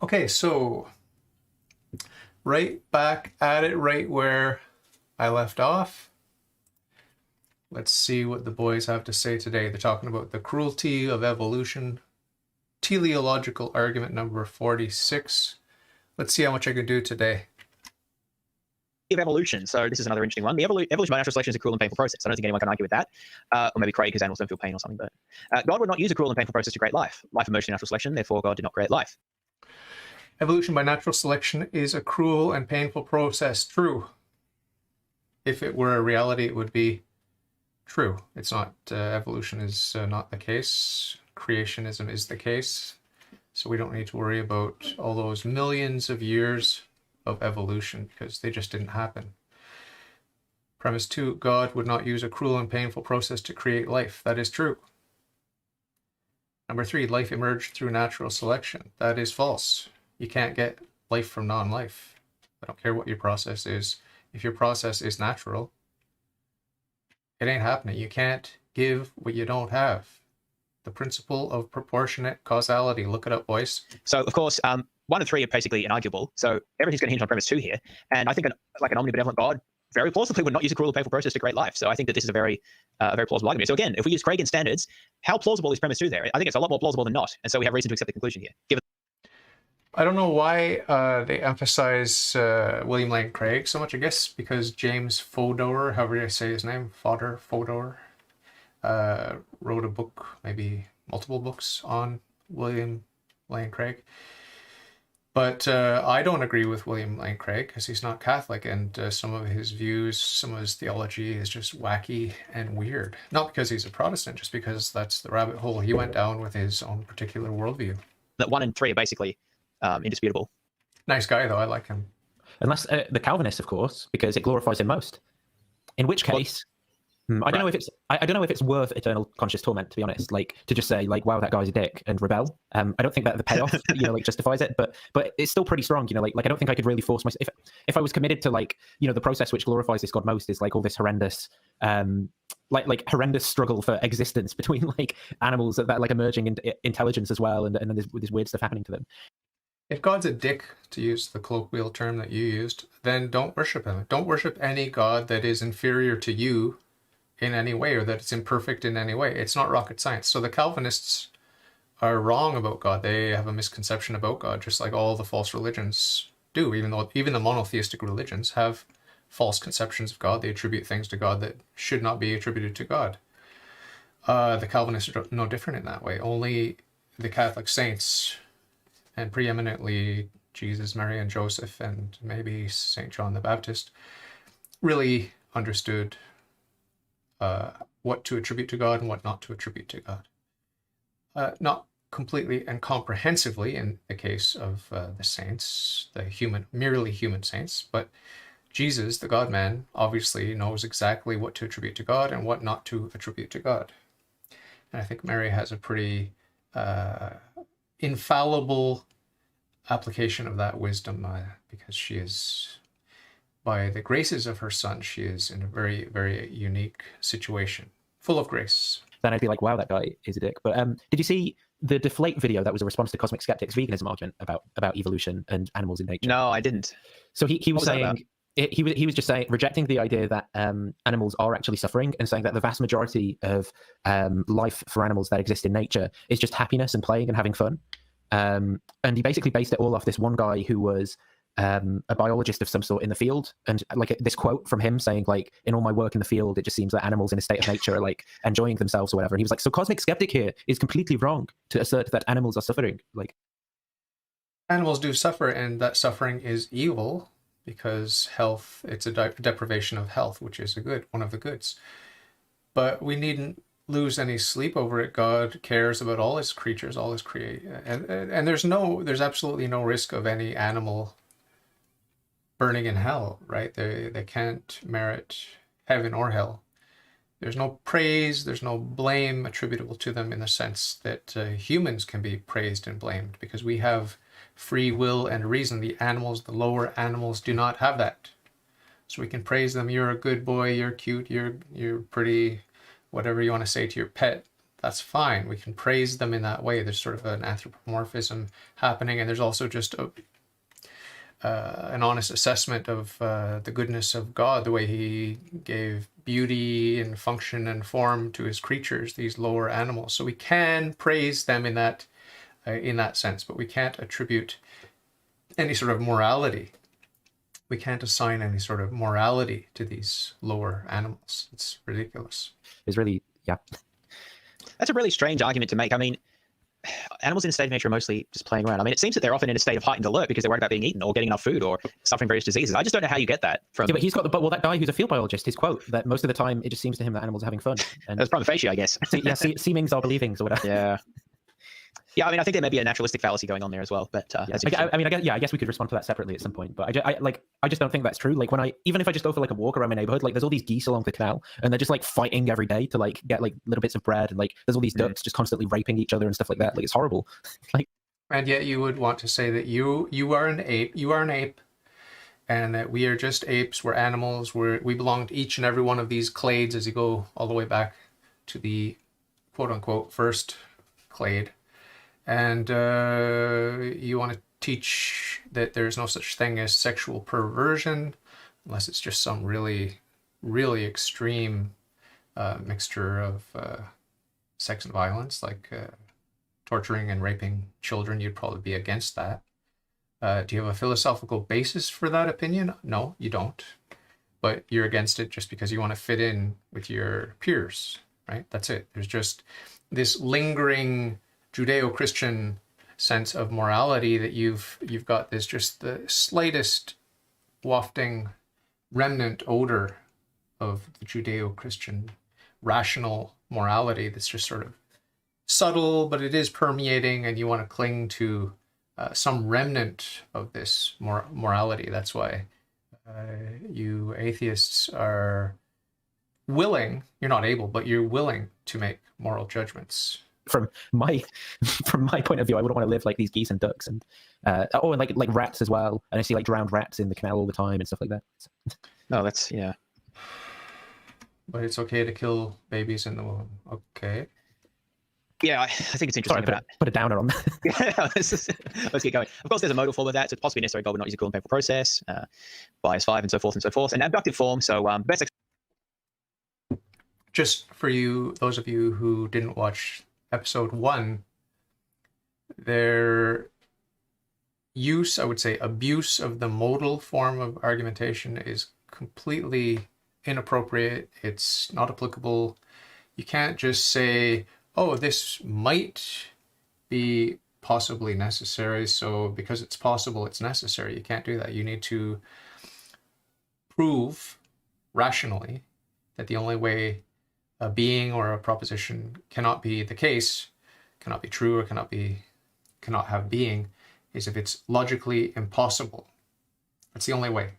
Okay, so right back at it, right where I left off. Let's see what the boys have to say today. They're talking about the cruelty of evolution, teleological argument number 46. Let's see how much I can do today. Of evolution. So this is another interesting one. The evolution by natural selection is a cruel and painful process. I don't think anyone can argue with that. Or maybe Craig, because animals don't feel pain or something. But God would not use a cruel and painful process to create life. Life emerged in natural selection, therefore God did not create life. Evolution by natural selection is a cruel and painful process. True. If it were a reality, it would be true. It's not. Evolution is not the case. Creationism is the case. So we don't need to worry about all those millions of years of evolution because they just didn't happen. Premise 2, God would not use a cruel and painful process to create life. That is true. Number 3, life emerged through natural selection. That is false. You can't get life from non-life. I don't care what your process is. If your process is natural, it ain't happening. You can't give what you don't have. The principle of proportionate causality. Look it up, boys. So, of course, 1 and 3 are basically inarguable. So everything's going to hinge on premise 2 here. And I think an omnibenevolent God very plausibly would not use a cruel and painful process to create life. So I think that this is a very plausible argument. So again, if we use Craig standards, how plausible is premise 2 there? I think it's a lot more plausible than not. And so we have reason to accept the conclusion here. Given I don't know why they emphasize William Lane Craig so much, I guess, because James Fodor, however you say his name, Fodor, wrote a book, maybe multiple books on William Lane Craig. But I don't agree with William Lane Craig because he's not Catholic, and some of his views, some of his theology is just wacky and weird. Not because he's a Protestant, just because that's the rabbit hole he went down with his own particular worldview. that 1 and 3 are basically indisputable. Nice guy, though. I like him. Unless the Calvinists, of course, because it glorifies him most. In which case, I don't know if it's I don't know if it's worth eternal conscious torment, to be honest. Like to just say like, wow, that guy's a dick and rebel. I don't think that the payoff justifies it, but it's still pretty strong. Like I don't think I could really force myself if I was committed to like the process which glorifies this God most is like all this horrendous like horrendous struggle for existence between like animals that like emerging in intelligence as well, and then there's this weird stuff happening to them. If God's a dick, to use the colloquial term that you used, then don't worship him. Don't worship any God that is inferior to you in any way or that it's imperfect in any way. It's not rocket science. So the Calvinists are wrong about God. They have a misconception about God, just like all the false religions do, even the monotheistic religions have false conceptions of God. They attribute things to God that should not be attributed to God. The Calvinists are no different in that way. Only the Catholic saints, and preeminently Jesus, Mary, and Joseph, and maybe St. John the Baptist, really understood what to attribute to God and what not to attribute to God. Not completely and comprehensively in the case of the saints, merely human saints, but Jesus, the God-man, obviously knows exactly what to attribute to God and what not to attribute to God. And I think Mary has a pretty infallible application of that wisdom because she is, by the graces of her son, she is in a very, very unique situation, full of grace. Then I'd be like, wow, that guy is a dick. But did you see the Deflate video that was a response to Cosmic Skeptic's veganism argument about evolution and animals in nature? No, I didn't. So he was saying, he was just saying, rejecting the idea that animals are actually suffering and saying that the vast majority of life for animals that exist in nature is just happiness and playing and having fun. And he basically based it all off this one guy who was a biologist of some sort in the field, and like this quote from him saying like, in all my work in the field, it just seems that animals in a state of nature are like enjoying themselves or whatever. And he was like, so Cosmic Skeptic here is completely wrong to assert that animals are suffering. Like, animals do suffer, and that suffering is evil because health, it's a deprivation of health, which is one of the goods. But we needn't lose any sleep over it. God cares about all his creatures, all his and there's absolutely no risk of any animal burning in hell, right? They can't merit heaven or hell. There's no praise, there's no blame attributable to them in the sense that humans can be praised and blamed because we have free will and reason. The lower animals do not have that. So we can praise them. You're a good boy, you're cute, you're pretty, whatever you want to say to your pet. that's fine. We can praise them in that way. There's sort of an anthropomorphism happening, and there's also just an honest assessment of the goodness of God, the way he gave beauty and function and form to his creatures, these lower animals. So we can praise them in that sense, but we can't attribute any sort of morality. We can't assign any sort of morality to these lower animals. It's ridiculous. It's really, yeah. That's a really strange argument to make. I mean, animals in a state of nature are mostly just playing around. I mean, it seems that they're often in a state of heightened alert because they're worried about being eaten or getting enough food or suffering various diseases. I just don't know how you get that from... Yeah, but he's got well, that guy who's a field biologist, his quote, that most of the time it just seems to him that animals are having fun. And that's prima facie, I guess. Seemings are believings or whatever. Yeah. Yeah, I mean, I think there may be a naturalistic fallacy going on there as well. But I guess we could respond to that separately at some point. But I just don't think that's true. Like even if I just go for like a walk around my neighborhood, like there's all these geese along the canal, and they're just like fighting every day to like get like little bits of bread, and like there's all these ducks just constantly raping each other and stuff like that. Like it's horrible. Like, and yet you would want to say that you are an ape. You are an ape, and that we are just apes. We're animals. We belong to each and every one of these clades as you go all the way back to the quote unquote first clade. And you want to teach that there's no such thing as sexual perversion, unless it's just some really, really extreme mixture of sex and violence, like torturing and raping children. You'd probably be against that. Do you have a philosophical basis for that opinion? No, you don't. But you're against it just because you want to fit in with your peers, right? That's it. There's just this lingering Judeo-Christian sense of morality that you've got this just the slightest wafting remnant odor of the Judeo-Christian rational morality that's just sort of subtle, but it is permeating, and you want to cling to some remnant of this morality. That's why you atheists are willing, you're not able, but you're willing to make moral judgments. From my point of view, I wouldn't want to live like these geese and ducks and like rats as well. And I see like drowned rats in the canal all the time and stuff like that. No, that's yeah. But it's okay to kill babies in the womb. Okay. Yeah, I think it's interesting. Sorry, put a downer on that. Yeah, let's get going. Of course, there's a modal form of that. So it's possibly necessary God would not use a cruel and painful process, bias 5, and so forth and so forth. An abductive form. So best. Just for you, those of you who didn't watch Episode 1, their use, I would say abuse of the modal form of argumentation is completely inappropriate. It's not applicable. You can't just say, oh, this might be possibly necessary, so because it's possible, it's necessary. You can't do that. You need to prove rationally that the only way a being or a proposition cannot be the case, cannot be true, or cannot have being, is if it's logically impossible. That's the only way.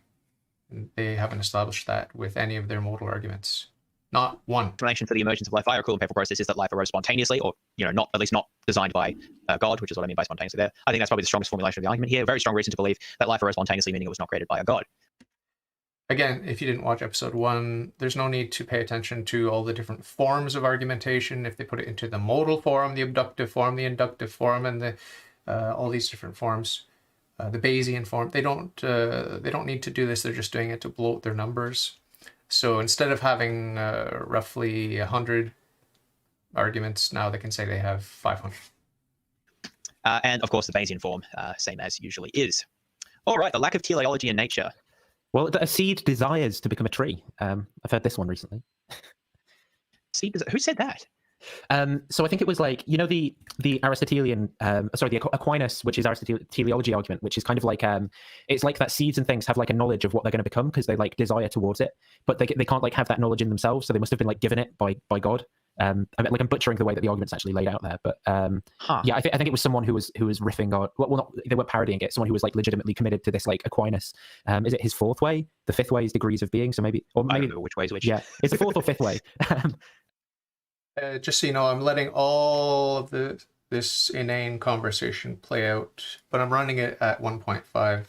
And they haven't established that with any of their modal arguments. Not one. Explanation for the emergence of life via a cruel and painful process is that life arose spontaneously, or not at least not designed by God, which is what I mean by spontaneously there. I think that's probably the strongest formulation of the argument here. Very strong reason to believe that life arose spontaneously, meaning it was not created by a God. Again, if you didn't watch Episode 1, there's no need to pay attention to all the different forms of argumentation. If they put it into the modal form, the abductive form, the inductive form, and the all these different forms, the Bayesian form, they don't need to do this. They're just doing it to bloat their numbers. So instead of having roughly 100 arguments, now they can say they have 500. And of course, the Bayesian form, same as usually is. All right, the lack of teleology in nature. Well, a seed desires to become a tree. I've heard this one recently. Who said that? So I think it was like, the Aristotelian, the Aquinas, which is Aristotelian teleology argument, which is kind of like, it's like that seeds and things have like a knowledge of what they're going to become because they like desire towards it, but they can't like have that knowledge in themselves. So they must have been like given it by God. I'm butchering the way that the argument's actually laid out there, but yeah, I think it was someone who was riffing on, well, not, they weren't parodying it. Someone who was like legitimately committed to this like Aquinas. Is it his fourth way? The fifth way is degrees of being. So maybe I don't know which way is which. Yeah, it's the fourth or fifth way. Just so you know, I'm letting all of this inane conversation play out, but I'm running it at 1.5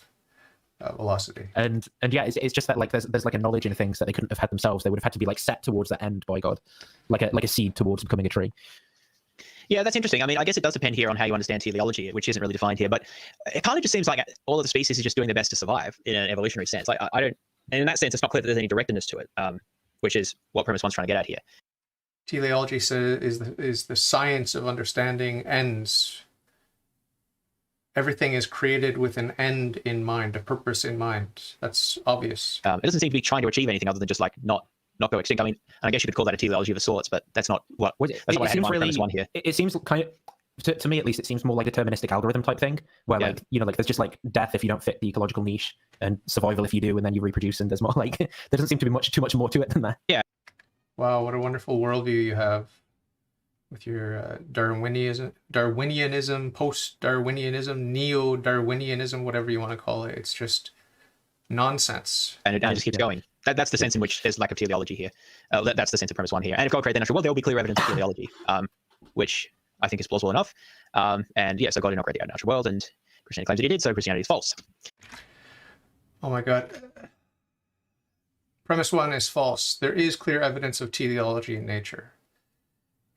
velocity. And yeah, it's just that like there's like a knowledge in things that they couldn't have had themselves. They would have had to be like set towards that end by God, like a seed towards becoming a tree. Yeah, that's interesting. I mean, I guess it does depend here on how you understand teleology, which isn't really defined here. But it kind of just seems like all of the species is just doing their best to survive in an evolutionary sense. Like, I don't, and in that sense, it's not clear that there's any directedness to it, which is what premise one's trying to get at here. Teleology is the science of understanding ends. Everything is created with an end in mind, a purpose in mind. That's obvious. It doesn't seem to be trying to achieve anything other than just like not go extinct. I mean, I guess you could call that a teleology of sorts, but that's not what I had in mind premise one here. It seems kind of, to me at least, it seems more like a deterministic algorithm type thing, where like, you know, like there's just like death if you don't fit the ecological niche, and survival if you do, and then you reproduce, and there's more like, there doesn't seem to be too much more to it than that. Yeah. Wow, what a wonderful worldview you have with your Darwinianism, post-Darwinianism, neo-Darwinianism, whatever you want to call it. It's just nonsense. And it just keeps going. That's the sense in which there's lack of teleology here. That's the sense of premise one here. And if God created the natural world, there will be clear evidence of teleology, which I think is plausible enough. And yeah, so God did not create the natural world, and Christianity claims that he did, so Christianity is false. Oh my God. Premise one is false. There is clear evidence of teleology in nature.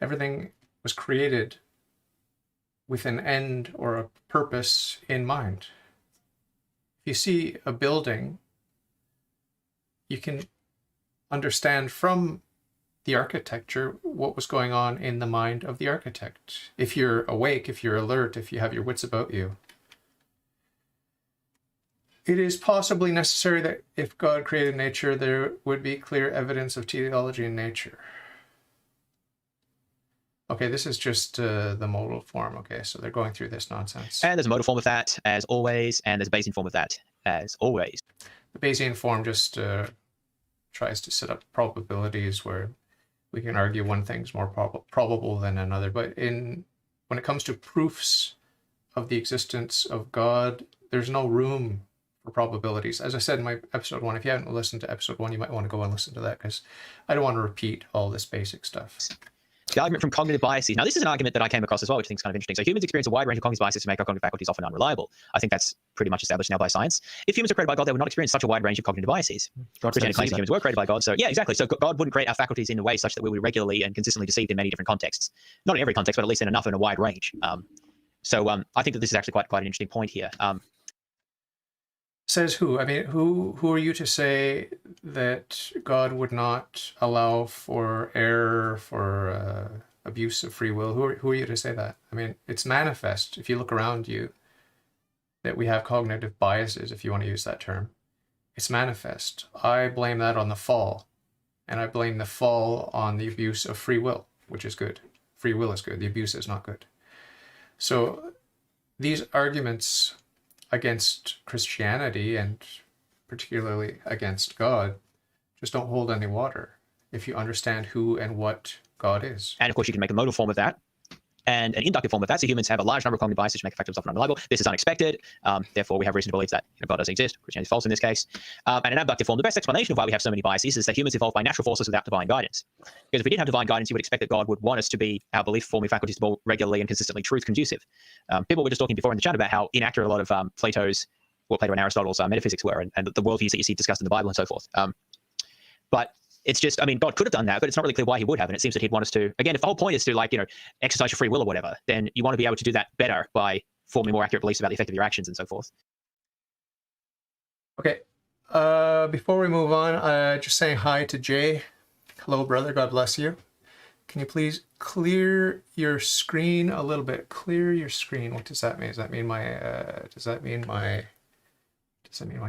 Everything was created with an end or a purpose in mind. If you see a building, you can understand from the architecture what was going on in the mind of the architect. If you're awake, if you're alert, if you have your wits about you. It is possibly necessary that if God created nature, there would be clear evidence of teleology in nature. Okay, this is just the modal form. Okay, so they're going through this nonsense. And there's a modal form of that, as always, and there's a Bayesian form of that, as always. The Bayesian form just tries to set up probabilities where we can argue one thing's more probable than another. But when it comes to proofs of the existence of God, there's no room for probabilities. As I said in my episode 1, if you haven't listened to episode 1, you might want to go and listen to that, because I don't want to repeat all this basic stuff. The argument from cognitive biases. Now, this is an argument that I came across as well, which I think is kind of interesting. So humans experience a wide range of cognitive biases to make our cognitive faculties often unreliable. I think that's pretty much established now by science. If humans are created by God, they would not experience such a wide range of cognitive biases. Christianity claims that humans were created by God. So yeah, exactly. So God wouldn't create our faculties in a way such that we would be regularly and consistently deceived in many different contexts. Not in every context, but at least in enough in a wide range. So I think that this is actually quite an interesting point here. Says who? I mean, who are you to say that God would not allow for error, for abuse of free will? Who are you to say that? I mean, it's manifest, if you look around you, that we have cognitive biases, if you want to use that term. It's manifest. I blame that on the fall, and I blame the fall on the abuse of free will, which is good. Free will is good. The abuse is not good. So these arguments against Christianity, and particularly against God, just don't hold any water if you understand who and what God is. And of course, you can make a modal form of that and an inductive form of that. So humans have a large number of cognitive biases which make a factors often unreliable. This is unexpected. Therefore, we have reason to believe that God doesn't exist. Christianity is false in this case. And an abductive form, the best explanation of why we have so many biases is that humans evolved by natural forces without divine guidance. Because if we didn't have divine guidance, you would expect that God would want us to be our belief-forming faculties to be regularly and consistently truth-conducive. People were just talking before in the chat about how inaccurate a lot of Plato and Aristotle's metaphysics were, and the worldviews that you see discussed in the Bible and so forth. But it's just, I mean, God could have done that, but it's not really clear why he would have. And it seems that he'd want us to, again, if the whole point is to, like, exercise your free will or whatever, then you want to be able to do that better by forming more accurate beliefs about the effect of your actions and so forth. Okay. Before we move on, just saying hi to Jay. Hello, brother. God bless you. Can you please clear your screen a little bit? Clear your screen. What does that mean? Does that mean my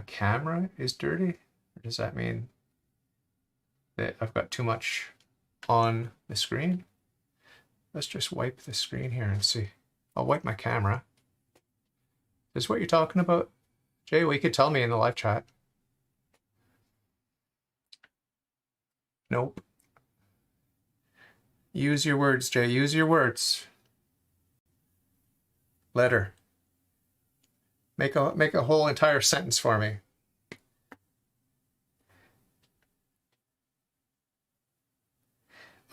camera is dirty? Or does that mean that I've got too much on the screen? Let's just wipe the screen here and see. I'll wipe my camera. Is this what you're talking about, Jay? Well, you could tell me in the live chat. Nope. Use your words, Jay. Use your words. Letter. Make a whole entire sentence for me.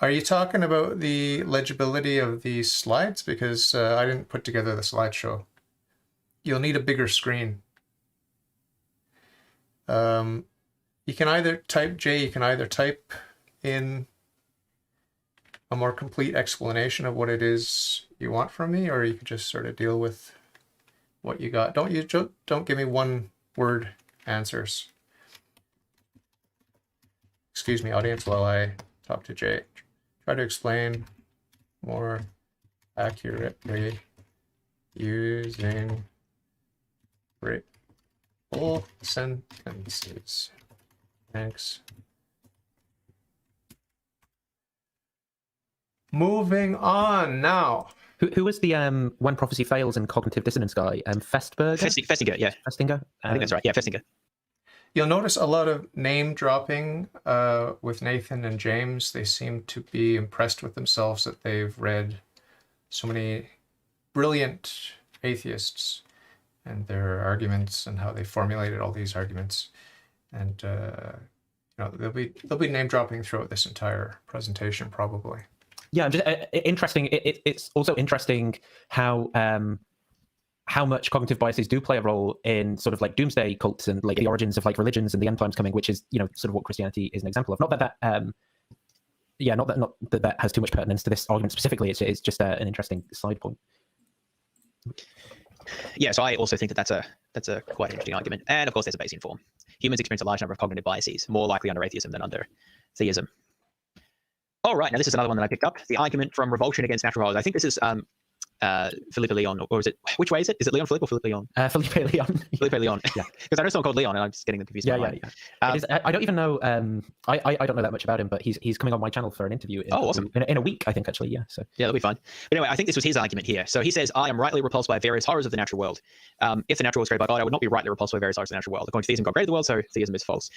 Are you talking about the legibility of these slides? Because I didn't put together the slideshow. You'll need a bigger screen. You can either type, Jay, you can either type in... a more complete explanation of what it is you want from me, or you could just sort of deal with what you got. Don't give me one word answers. Excuse me, audience, while I talk to Jay. Try to explain more accurately using full sentences. Thanks. Moving on now. Who was the when prophecy fails in cognitive dissonance guy? Festinger, yeah. Festinger? I think that's right. Yeah, Festinger. You'll notice a lot of name dropping with Nathan and James. They seem to be impressed with themselves that they've read so many brilliant atheists and their arguments and how they formulated all these arguments. And there'll be name dropping throughout this entire presentation, probably. Yeah, just interesting. It's also interesting how much cognitive biases do play a role in sort of like doomsday cults and like the origins of like religions and the end times coming, which is sort of what Christianity is an example of. Not that that has too much pertinence to this argument specifically. It's just an interesting side point. Yeah, so I also think that that's a quite interesting argument, and of course there's a Bayesian form. Humans experience a large number of cognitive biases, more likely under atheism than under theism. All right, now this is another one that I picked up. The argument from revulsion against natural laws. I think this is Felipe Leon, or is it, which way is it? Is it Leon Felipe or Felipe Leon? Felipe Leon. Felipe Leon. Yeah. Because I know someone called Leon, and I'm just getting them confused. Yeah. I don't even know. I don't know that much about him, but he's coming on my channel for an interview. Awesome. In a week, I think, actually. Yeah. So yeah, that'll be fun. But anyway, I think this was his argument here. So he says, I am rightly repulsed by various horrors of the natural world. If the natural world was created by God, I would not be rightly repulsed by various horrors of the natural world. According to theism, God created the world, so theism is false.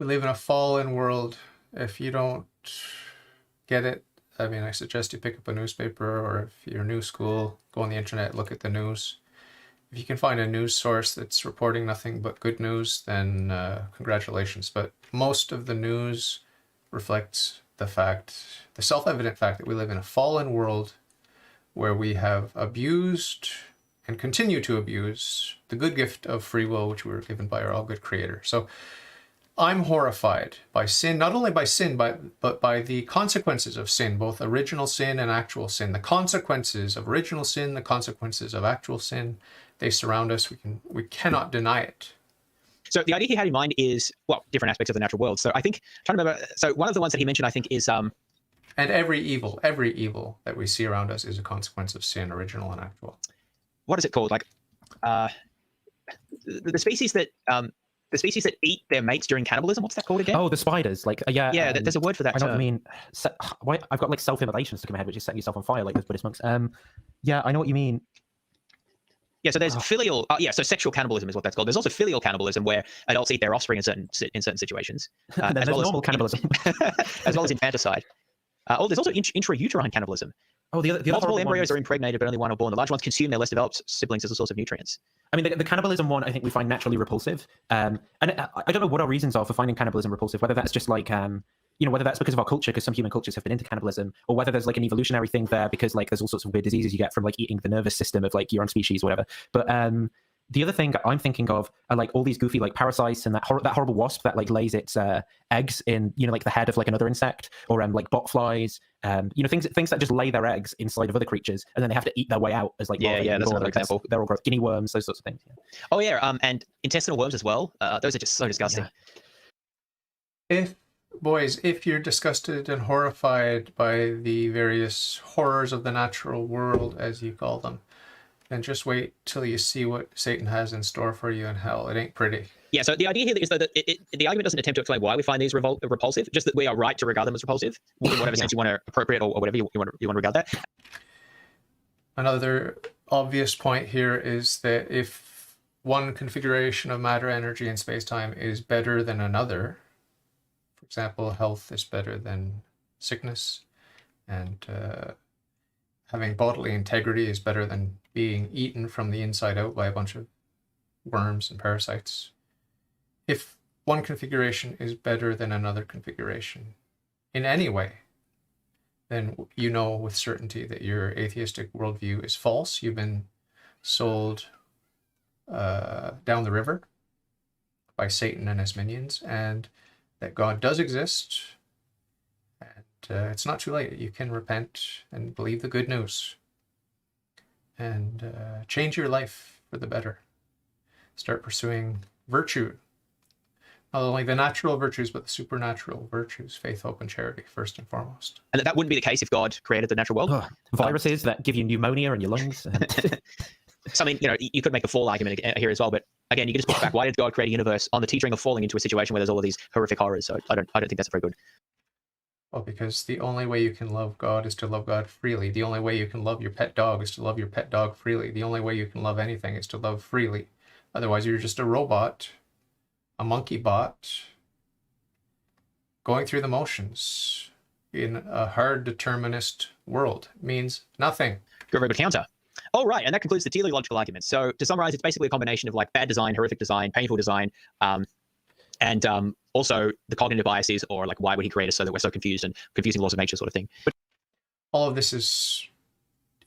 We live in a fallen world. If you don't get it, I mean, I suggest you pick up a newspaper, or if you're new school, go on the internet, look at the news. If you can find a news source that's reporting nothing but good news, then congratulations. But most of the news reflects the self-evident fact that we live in a fallen world where we have abused and continue to abuse the good gift of free will, which we were given by our all-good creator. So I'm horrified by sin, not only by sin, but by the consequences of sin, both original sin and actual sin. The consequences of original sin, the consequences of actual sin, they surround us. We cannot deny it. So the idea he had in mind is, well, different aspects of the natural world. So I think, trying to remember, so one of the ones that he mentioned, I think, is... And every evil that we see around us is a consequence of sin, original and actual. What is it called? Like, the species that... the species that eat their mates during cannibalism, what's that called again? Oh, the spiders. Like, yeah. Yeah, there's a word for that. I don't mean. I've got like self-immolation stuck in my head, which is setting yourself on fire, like those Buddhist monks. Yeah, I know what you mean. Yeah, so there's filial. So sexual cannibalism is what that's called. There's also filial cannibalism, where adults eat their offspring in certain situations. And then there's normal cannibalism, as well as infanticide. There's also intrauterine cannibalism. Oh, the other multiple embryos are impregnated, but only one are born. The large ones consume their less developed siblings as a source of nutrients. I mean, the cannibalism one, I think we find naturally repulsive. And I don't know what our reasons are for finding cannibalism repulsive, whether that's just like, whether that's because of our culture, because some human cultures have been into cannibalism, or whether there's like an evolutionary thing there, because like there's all sorts of weird diseases you get from like eating the nervous system of like your own species, whatever. But the other thing I'm thinking of are like all these goofy like parasites and that horrible wasp that like lays its eggs in like the head of like another insect, or like botflies, things that just lay their eggs inside of other creatures and then they have to eat their way out as like that's another example. They're all gross. Guinea worms, those sorts of things. Yeah. Oh yeah, and intestinal worms as well. Those are just so disgusting. Yeah. If you're disgusted and horrified by the various horrors of the natural world, as you call them, then just wait till you see what Satan has in store for you in hell. It ain't pretty. Yeah, so the idea here is that the argument doesn't attempt to explain why we find these repulsive, just that we are right to regard them as repulsive, in whatever sense you want to appropriate or whatever you want to regard that. Another obvious point here is that if one configuration of matter, energy, and space-time is better than another, for example, health is better than sickness, and having bodily integrity is better than being eaten from the inside out by a bunch of worms and parasites. If one configuration is better than another configuration in any way, then you know with certainty that your atheistic worldview is false. You've been sold down the river by Satan and his minions, and that God does exist, and it's not too late. You can repent and believe the good news and change your life for the better. Start pursuing virtue. Not only the natural virtues, but the supernatural virtues, faith, hope, and charity, first and foremost. And that wouldn't be the case if God created the natural world. Oh, viruses that give you pneumonia in your lungs. So, I mean, you could make the fall argument here as well, but again, you can just push back. Why did God create a universe on the teetering of falling into a situation where there's all of these horrific horrors? So I don't think that's very good. Well, because the only way you can love God is to love God freely. The only way you can love your pet dog is to love your pet dog freely. The only way you can love anything is to love freely. Otherwise, you're just a robot, a monkey bot, going through the motions in a hard determinist world. It means nothing. You're a very good counter. Oh, right. And that concludes the teleological argument. So to summarize, it's basically a combination of like bad design, horrific design, painful design, and also the cognitive biases, or like why would he create us so that we're so confused, and confusing laws of nature sort of thing. But all of this is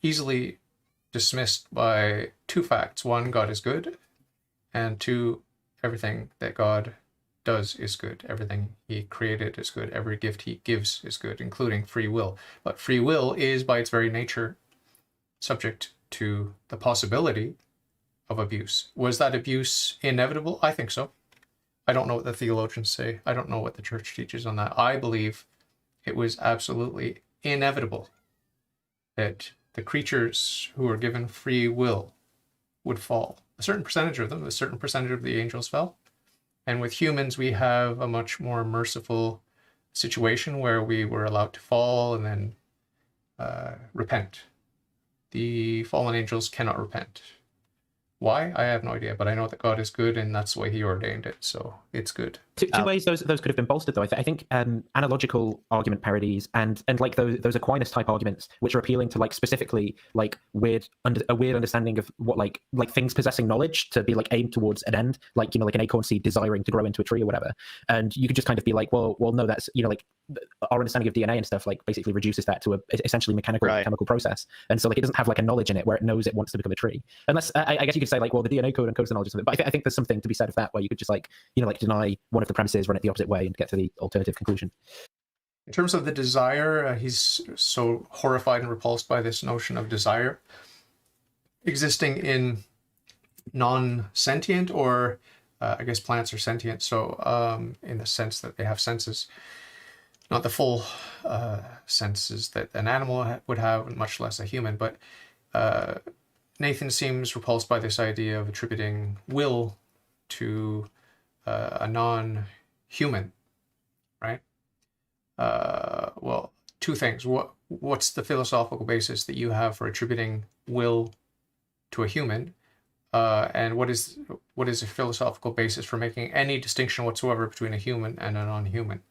easily dismissed by two facts. One, God is good. And two, everything that God does is good. Everything he created is good. Every gift he gives is good, including free will. But free will is by its very nature subject to the possibility of abuse. Was that abuse inevitable? I think so. I don't know what the theologians say. I don't know what the church teaches on that. I believe it was absolutely inevitable that the creatures who were given free will would fall. A certain percentage of them, a certain percentage of the angels fell. And with humans, we have a much more merciful situation where we were allowed to fall and then repent. The fallen angels cannot repent. Why? I have no idea, but I know that God is good, and that's the way he ordained it, so it's good. Two ways those could have been bolstered, though. I think analogical argument parodies and like those Aquinas type arguments, which are appealing to like specifically like a weird understanding of what like things possessing knowledge to be like aimed towards an end, like like an acorn seed desiring to grow into a tree or whatever. And you could just kind of be like, well, no, that's like our understanding of DNA and stuff like basically reduces that to a essentially mechanical chemical process, and so like it doesn't have like a knowledge in it where it knows it wants to become a tree. Unless I guess you could say like, well, the DNA code encodes the knowledge of it, but I think there's something to be said of that, where you could just like like deny one of the premises, run it the opposite way, and get to the alternative conclusion. In terms of the desire, he's so horrified and repulsed by this notion of desire existing in non-sentient, or I guess plants are sentient, so in the sense that they have senses, not the full senses that an animal would have, much less a human, but Nathan seems repulsed by this idea of attributing will to a non-human, right? Well, two things. What's the philosophical basis that you have for attributing will to a human? And what is a philosophical basis for making any distinction whatsoever between a human and a non-human?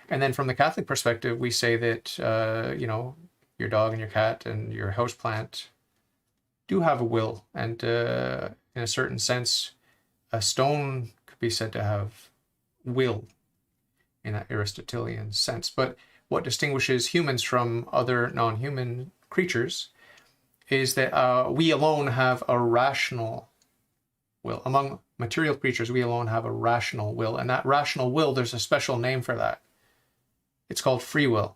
And then from the Catholic perspective, we say that, your dog and your cat and your houseplant do have a will. And in a certain sense, a stone could be said to have will in that Aristotelian sense. But what distinguishes humans from other non-human creatures is that we alone have a rational will. Among material creatures, we alone have a rational will. And that rational will, there's a special name for that. It's called free will.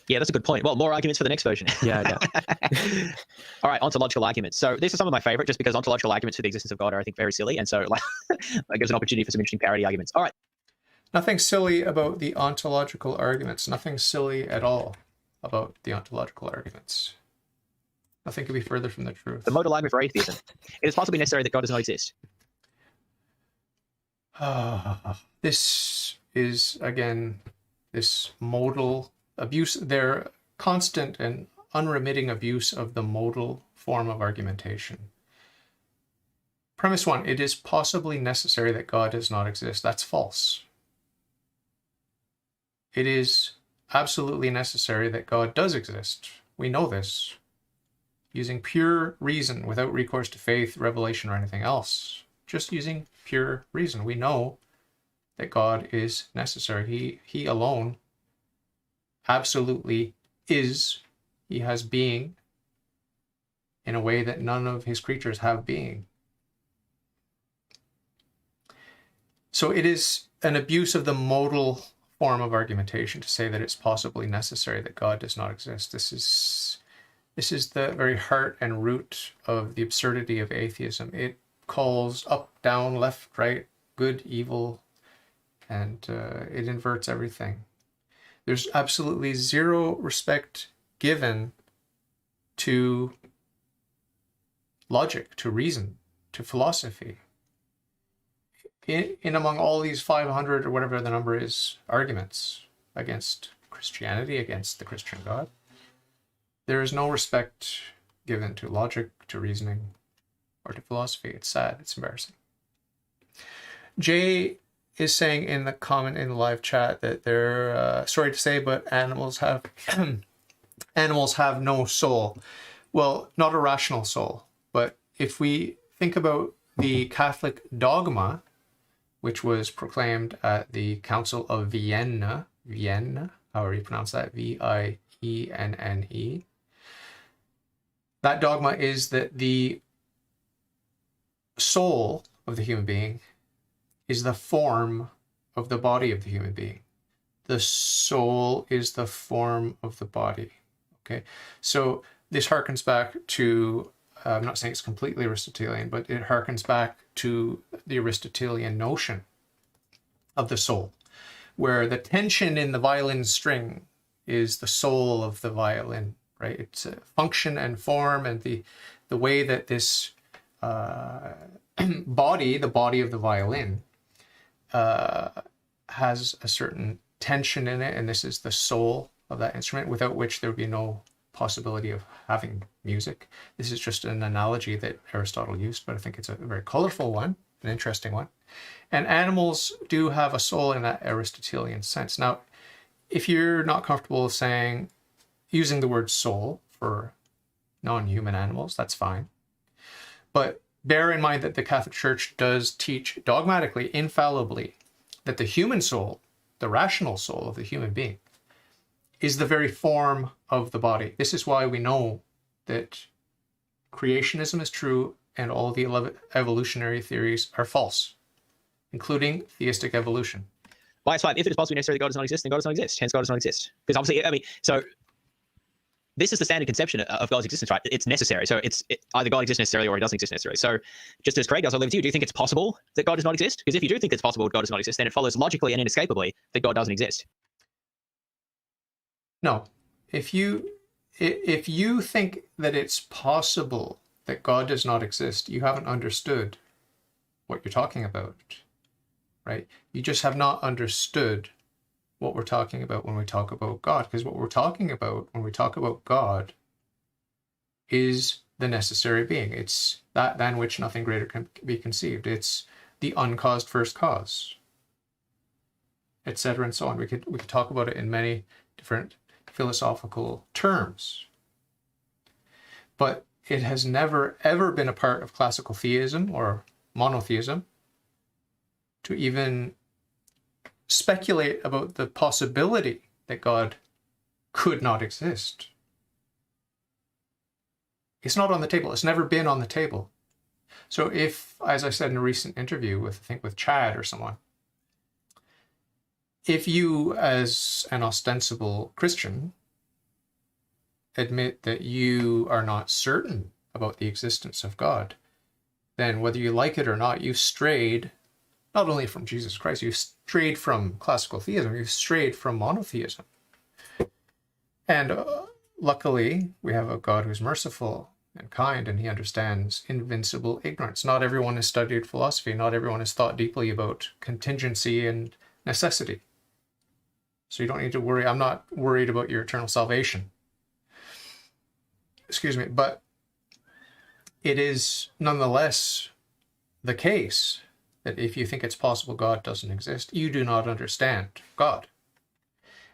Yeah, that's a good point. Well, more arguments for the next version. Yeah. All right, ontological arguments. So these are some of my favorite, just because ontological arguments for the existence of God are, I think, very silly. And so like, gives an opportunity for some interesting parody arguments. All right. Nothing silly about the ontological arguments. Nothing silly at all about the ontological arguments. Nothing could be further from the truth. The modal argument for atheism. It is possibly necessary that God does not exist. This is, again, this modal abuse, their constant and unremitting abuse of the modal form of argumentation. Premise one, it is possibly necessary that God does not exist. That's false. It is absolutely necessary that God does exist. We know this. Using pure reason, without recourse to faith, revelation, or anything else. Just using pure reason. We know that God is necessary. He alone absolutely is. He has being in a way that none of his creatures have being. So it is an abuse of the modal form of argumentation to say that it's possibly necessary that God does not exist. This is the very heart and root of the absurdity of atheism. It calls up, down, left, right, good, evil, and it inverts everything. There's absolutely zero respect given to logic, to reason, to philosophy. In among all these 500 or whatever the number is arguments against Christianity, against the Christian God, there is no respect given to logic, to reasoning, or to philosophy. It's sad. It's embarrassing. Jay is saying in the comment in the live chat that they're sorry to say, but animals have animals have no soul. Well, not a rational soul, but if we think about the Catholic dogma, which was proclaimed at the Council of Vienna, however you pronounce that, Vienne, that dogma is that the soul of the human being is the form of the body of the human being. The soul is the form of the body. Okay, so this harkens back to, I'm not saying it's completely Aristotelian, but it harkens back to the Aristotelian notion of the soul, where the tension in the violin string is the soul of the violin, right? It's a function and form, and the way that this body, the body of the violin, has a certain tension in it, and this is the soul of that instrument, without which there would be no possibility of having music. This is just an analogy that Aristotle used, but I think it's a very colorful one, an interesting one. And animals do have a soul in that Aristotelian sense. Now, if you're not comfortable using the word soul for non-human animals, that's fine. But bear in mind that the Catholic Church does teach dogmatically, infallibly, that the human soul, the rational soul of the human being, is the very form of the body. This is why we know that creationism is true and all the evolutionary theories are false, including theistic evolution. Bias 5, if it is possibly necessary that God does not exist, then God does not exist. Hence, God does not exist. Because obviously, I mean, so this is the standard conception of God's existence, right? It's necessary. So it's either God exists necessarily or he doesn't exist necessarily. So just as Craig does, I'll leave it to you. Do you think it's possible that God does not exist? Because if you do think it's possible that God does not exist, then it follows logically and inescapably that God doesn't exist. No. If you think that it's possible that God does not exist, you haven't understood what you're talking about, right? You just have not understood what we're talking about when we talk about God, because what we're talking about when we talk about God is the necessary being. It's that than which nothing greater can be conceived. It's the uncaused first cause, etc., and so on. We could talk about it in many different philosophical terms, but it has never ever been a part of classical theism or monotheism to even speculate about the possibility that God could not exist. It's not on the table. It's never been on the table. So if, as I said in a recent interview with, I think with Chad or someone, if you as an ostensible Christian admit that you are not certain about the existence of God, then whether you like it or not, you've strayed not only from Jesus Christ, you've strayed from classical theism, you've strayed from monotheism. And luckily, we have a God who's merciful and kind, and he understands invincible ignorance. Not everyone has studied philosophy. Not everyone has thought deeply about contingency and necessity. So you don't need to worry. I'm not worried about your eternal salvation. Excuse me. But it is nonetheless the case that if you think it's possible God doesn't exist, you do not understand God.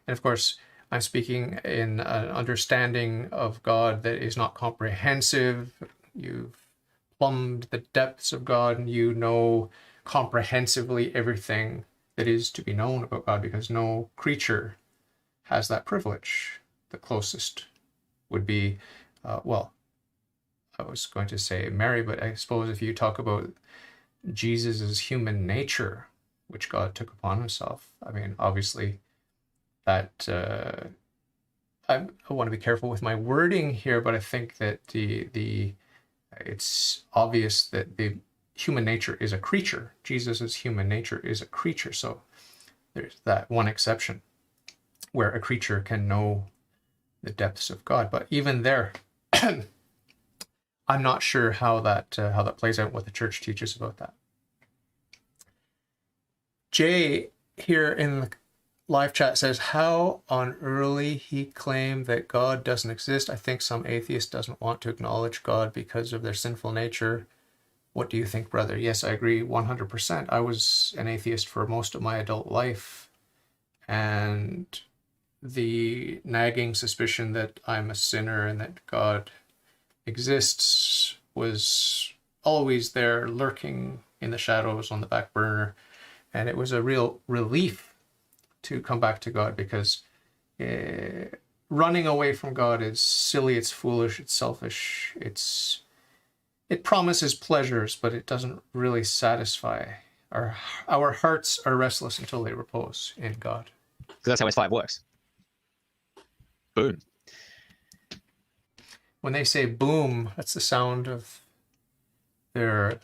And of course, I'm speaking in an understanding of God that is not comprehensive. You've plumbed the depths of God and you know comprehensively everything that is to be known about God, because no creature has that privilege. The closest would be, well, I was going to say Mary, but I suppose if you talk about Jesus's human nature, which God took upon himself, I mean, obviously that I want to be careful with my wording here, but I think that it's obvious that the human nature is a creature. Jesus's human nature is a creature. So there's that one exception where a creature can know the depths of God. But even there, I'm not sure how that plays out, what the church teaches about that. Jay here in the live chat says, how on early he claimed that God doesn't exist. I think some atheist doesn't want to acknowledge God because of their sinful nature. What do you think, brother? Yes, I agree 100%. I was an atheist for most of my adult life, and the nagging suspicion that I'm a sinner and that God exists was always there, lurking in the shadows on the back burner. And it was a real relief to come back to God, because running away from God is silly, it's foolish, it's selfish, it promises pleasures, but it doesn't really satisfy. Our hearts are restless until they repose in God. Because that's how S5 works. Boom. When they say boom, that's the sound of their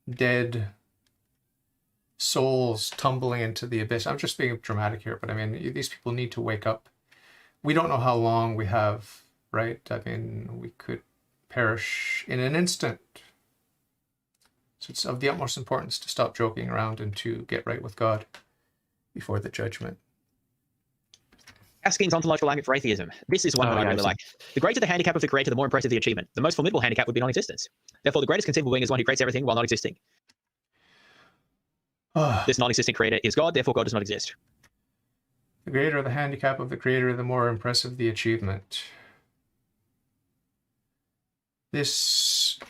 dead souls tumbling into the abyss. I'm just being dramatic here, but I mean, these people need to wake up. We don't know how long we have, right? I mean, we could perish in an instant. So it's of the utmost importance to stop joking around and to get right with God before the judgment. Gasking's ontological argument for atheism. This is one that I really like. The greater the handicap of the creator, the more impressive the achievement. The most formidable handicap would be non-existence. Therefore, the greatest conceivable being is one who creates everything while not existing. This non-existent creator is God, therefore God does not exist. The greater the handicap of the creator, the more impressive the achievement. Is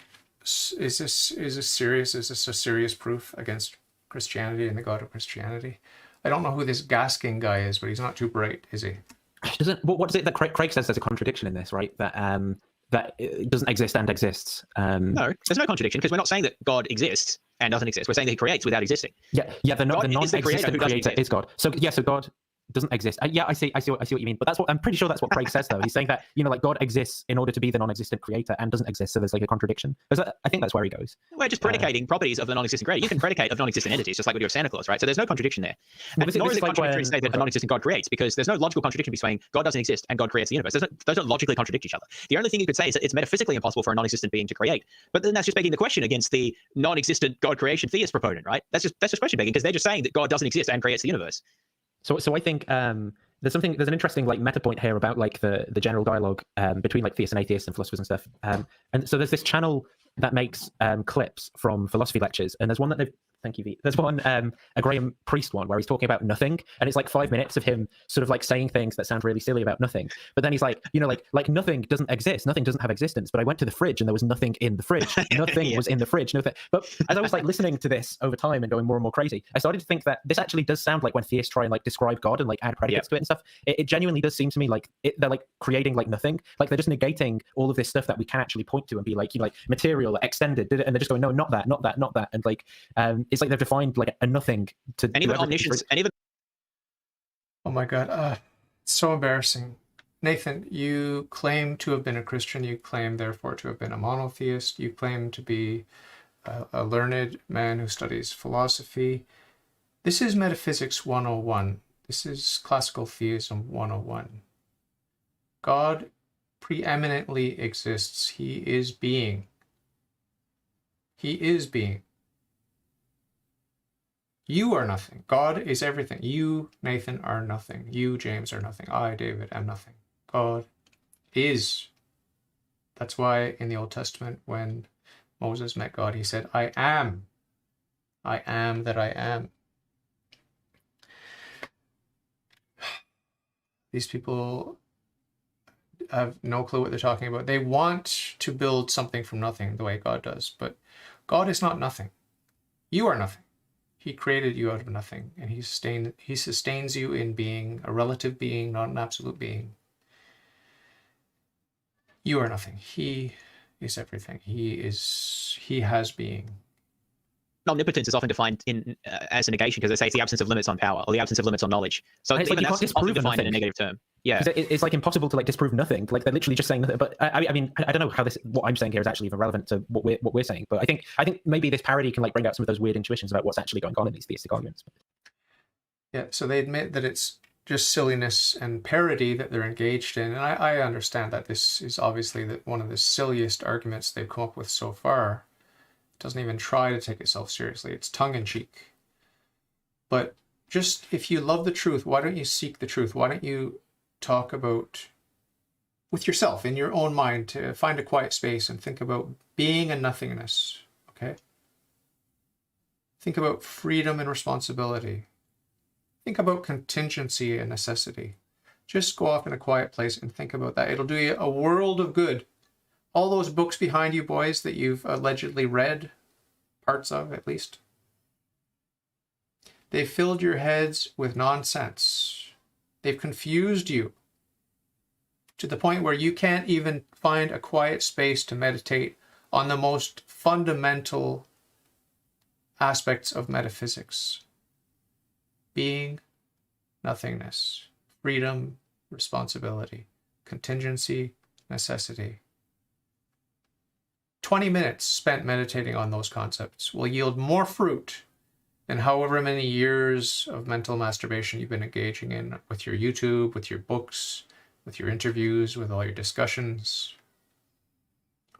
this a serious proof against Christianity and the God of Christianity? I don't know who this Gasking guy is, but he's not too bright, is he? What is it that Craig says there's a contradiction in this, right? That it doesn't exist and exists. No, there's no contradiction, because we're not saying that God exists and doesn't exist. We're saying that he creates without existing. Yeah. The non-existent creator is God. So God doesn't exist. I see what you mean. But I'm pretty sure that's what Craig says, though. He's saying that, like, God exists in order to be the non-existent creator and doesn't exist. So there's like a contradiction. I think that's where he goes. We're just predicating properties of the non-existent creator. You can predicate of non-existent entities, just like we do of Santa Claus, right? So there's no contradiction there. Nor is it contradictory to say that a non-existent God creates, because there's no logical contradiction between God doesn't exist and God creates the universe. Those don't logically contradict each other. The only thing you could say is that it's metaphysically impossible for a non-existent being to create. But then that's just begging the question against the non-existent God creation theist proponent, right? That's just question begging, because they're just saying that God doesn't exist and creates the universe. So I think there's an interesting like meta point here about like the general dialogue between like theists and atheists and philosophers and stuff. And so there's this channel that makes clips from philosophy lectures, and there's one that they've Thank you, Vee. There's one, a Graham Priest one, where he's talking about nothing, and it's like 5 minutes of him sort of like saying things that sound really silly about nothing. But then he's like, like nothing doesn't exist, nothing doesn't have existence. But I went to the fridge and there was nothing in the fridge. Nothing was in the fridge. Nothing. But as I was like listening to this over time and going more and more crazy, I started to think that this actually does sound like when theists try and like describe God and like add predicates to it and stuff. It genuinely does seem to me like they're like creating like nothing. Like they're just negating all of this stuff that we can actually point to and be like, like material, extended, did it, and they're just going, no, not that, not that, not that, and like it's like they've defined like a nothing to. And even omniscience, and even. Oh my God, it's so embarrassing. Nathan, you claim to have been a Christian. You claim, therefore, to have been a monotheist. You claim to be a learned man who studies philosophy. This is Metaphysics 101. This is Classical Theism 101. God preeminently exists. He is being. He is being. You are nothing. God is everything. You, Nathan, are nothing. You, James, are nothing. I, David, am nothing. God is. That's why in the Old Testament, when Moses met God, he said, I am. I am that I am. These people have no clue what they're talking about. They want to build something from nothing the way God does, but God is not nothing. You are nothing. He created you out of nothing, and he sustains you in being, a relative being, not an absolute being. You are nothing. He is everything. He has being. omnipotence is often defined as a negation because they say it's the absence of limits on power or the absence of limits on knowledge. So it's even like that's often defined in a negative term. Yeah, it's like impossible to like disprove nothing. Like they're literally just saying nothing. But I mean, I don't know how what I'm saying here is actually even relevant to what we're saying. But I think maybe this parody can like bring out some of those weird intuitions about what's actually going on in these theistic arguments. Yeah, so they admit that it's just silliness and parody that they're engaged in, and I understand that this is obviously one of the silliest arguments they've come up with so far. It doesn't even try to take itself seriously. It's tongue-in-cheek. But just, if you love the truth, why don't you seek the truth? Why don't you talk about, with yourself, in your own mind, to find a quiet space and think about being and nothingness, okay? Think about freedom and responsibility. Think about contingency and necessity. Just go off in a quiet place and think about that. It'll do you a world of good. All those books behind you, boys, that you've allegedly read, parts of at least, they've filled your heads with nonsense. They've confused you to the point where you can't even find a quiet space to meditate on the most fundamental aspects of metaphysics. Being, nothingness, freedom, responsibility, contingency, necessity. 20 minutes spent meditating on those concepts will yield more fruit than however many years of mental masturbation you've been engaging in with your YouTube, with your books, with your interviews, with all your discussions.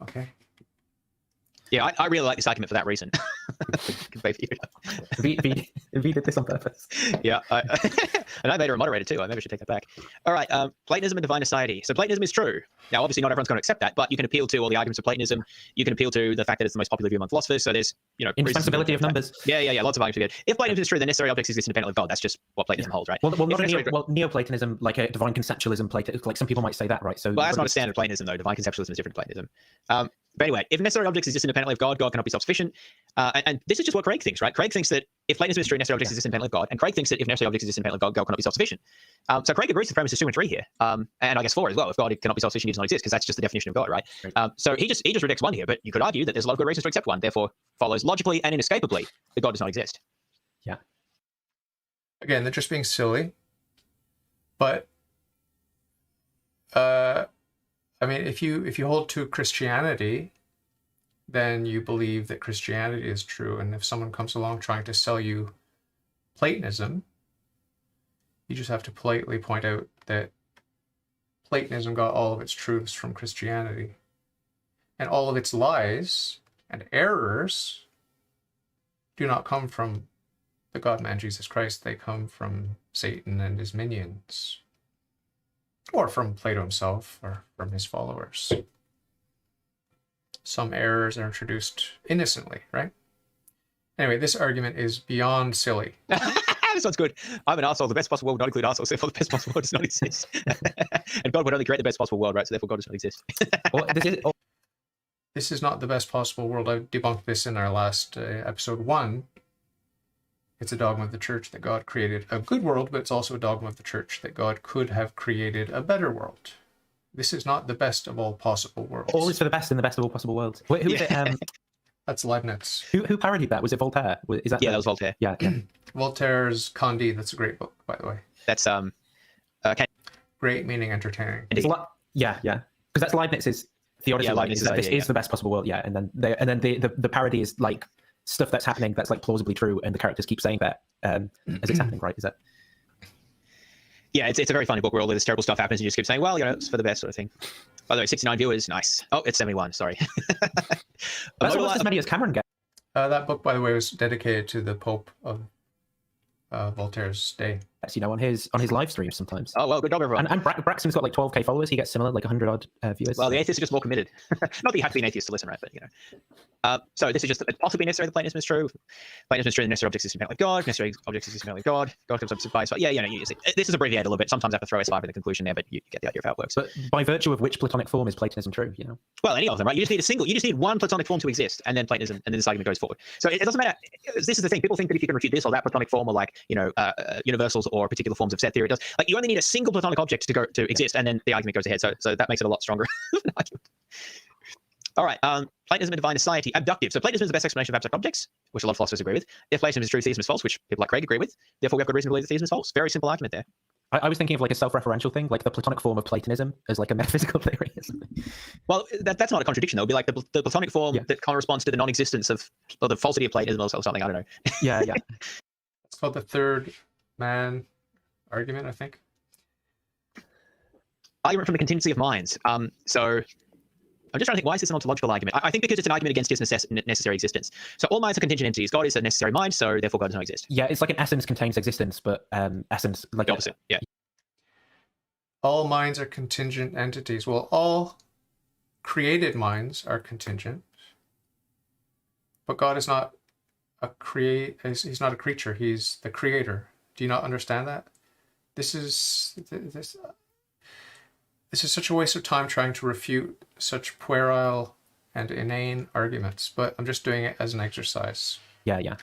Okay? Yeah, I really like this argument for that reason. V did this on purpose. Yeah, and I made her a moderator too. I maybe should take that back. All right, Platonism and divine society. So Platonism is true. Now, obviously, not everyone's going to accept that, but you can appeal to all the arguments of Platonism. You can appeal to the fact that it's the most popular view among philosophers. So there's, indispensability of numbers. Yeah, lots of arguments for good. If Platonism is true, then necessary objects exist independently of God. That's just what Platonism holds, right? Well, not Neoplatonism, like a divine conceptualism, like some people might say that, right? So, well, that's not a standard Platonism, though. Divine conceptualism is different to Platonism. But anyway, if necessary objects exist independently of God, God cannot be self-sufficient. And this is just what Craig thinks, right? Craig thinks that if Platonism is true, necessary objects exist independently of God. And Craig thinks that if necessary objects exist independently of God, God cannot be self-sufficient. So Craig agrees with premises 2 and 3 here. And I guess 4 as well. If God cannot be self-sufficient, he does not exist, because that's just the definition of God, right? So he just rejects 1 here. But you could argue that there's a lot of good reasons to accept 1. Therefore, follows logically and inescapably that God does not exist. Yeah. Again, they're just being silly. But I mean, if you hold to Christianity, then you believe that Christianity is true. And if someone comes along trying to sell you Platonism, you just have to politely point out that Platonism got all of its truths from Christianity. And all of its lies and errors do not come from the God-man Jesus Christ. They come from Satan and his minions. Or from Plato himself, or from his followers. Some errors are introduced innocently, right? Anyway, this argument is beyond silly. This one's good. I'm an arsehole. The best possible world would not include arseholes, therefore the best possible world does not exist. And God would only create the best possible world, right? So therefore God does not exist. Well, this is not the best possible world. I debunked this in our last episode 1. It's a dogma of the church that God created a good world, but it's also a dogma of the church that God could have created a better world. This is not the best of all possible worlds. All is for the best in the best of all possible worlds. Wait, who is it? That's Leibniz. Who parodied that? Was it Voltaire? Is that that was Voltaire. Yeah. Voltaire's Candide. That's a great book, by the way. That's great meaning entertaining. Yeah. Because that's Leibniz's theodicy. This is the best possible world. Yeah, and then the parody is like stuff that's happening that's like plausibly true, and the characters keep saying that as it's happening. Right? Is that? Yeah, it's a very funny book where all this terrible stuff happens and you just keep saying, well, it's for the best sort of thing. By the way, 69 viewers, nice. Oh, it's 71, sorry. That's almost as many as Cameron gets. That book, by the way, was dedicated to the Pope of Voltaire's day. Yes, on his live streams sometimes. Oh, well, good job, everyone. And Braxton's got like 12k followers. He gets similar, like 100 odd viewers. Well, the atheists are just more committed. Not that you have to be an atheist to listen, right? But, so this is just possibly necessary that Platonism is true. Platonism is true that necessary objects exist independently of God. Necessary objects exist independently of God. God comes up to advice. Yeah, you see, this is abbreviated a little bit. Sometimes I have to throw S5 in the conclusion there, but you get the idea of how it works. But by virtue of which Platonic form is Platonism true? Well, any of them, right? You just need one Platonic form to exist, and then Platonism, and then this argument goes forward. So it doesn't matter. This is the thing. People think that if you can refute this or that Platonic form, or like universals or particular forms of set theory, it does. Like you only need a single Platonic object to exist, and then the argument goes ahead. So that makes it a lot stronger of an argument. All right. Platonism and divine society, abductive. So Platonism is the best explanation of abstract objects, which a lot of philosophers agree with. If Platonism is true, theism is false, which people like Craig agree with. Therefore, we have good reason to believe that theism is false. Very simple argument there. I was thinking of like a self-referential thing, like the Platonic form of Platonism as like a metaphysical theory or something. Well, that's not a contradiction, though. It'll be like the Platonic form that corresponds to the non-existence of, or the falsity of Platonism or something. I don't know. Yeah. It's called the third man argument, I think. Argument from the contingency of minds. So I'm just trying to think, why is this an ontological argument? I think because it's an argument against his necessary existence. So all minds are contingent entities. God is a necessary mind, so therefore God does not exist. Yeah, it's like an essence contains existence, but essence like the opposite. Yeah. All minds are contingent entities. Well, all created minds are contingent, but God is not He's not a creature. He's the creator. Do you not understand that? This is such a waste of time trying to refute such puerile and inane arguments, but I'm just doing it as an exercise. Yeah.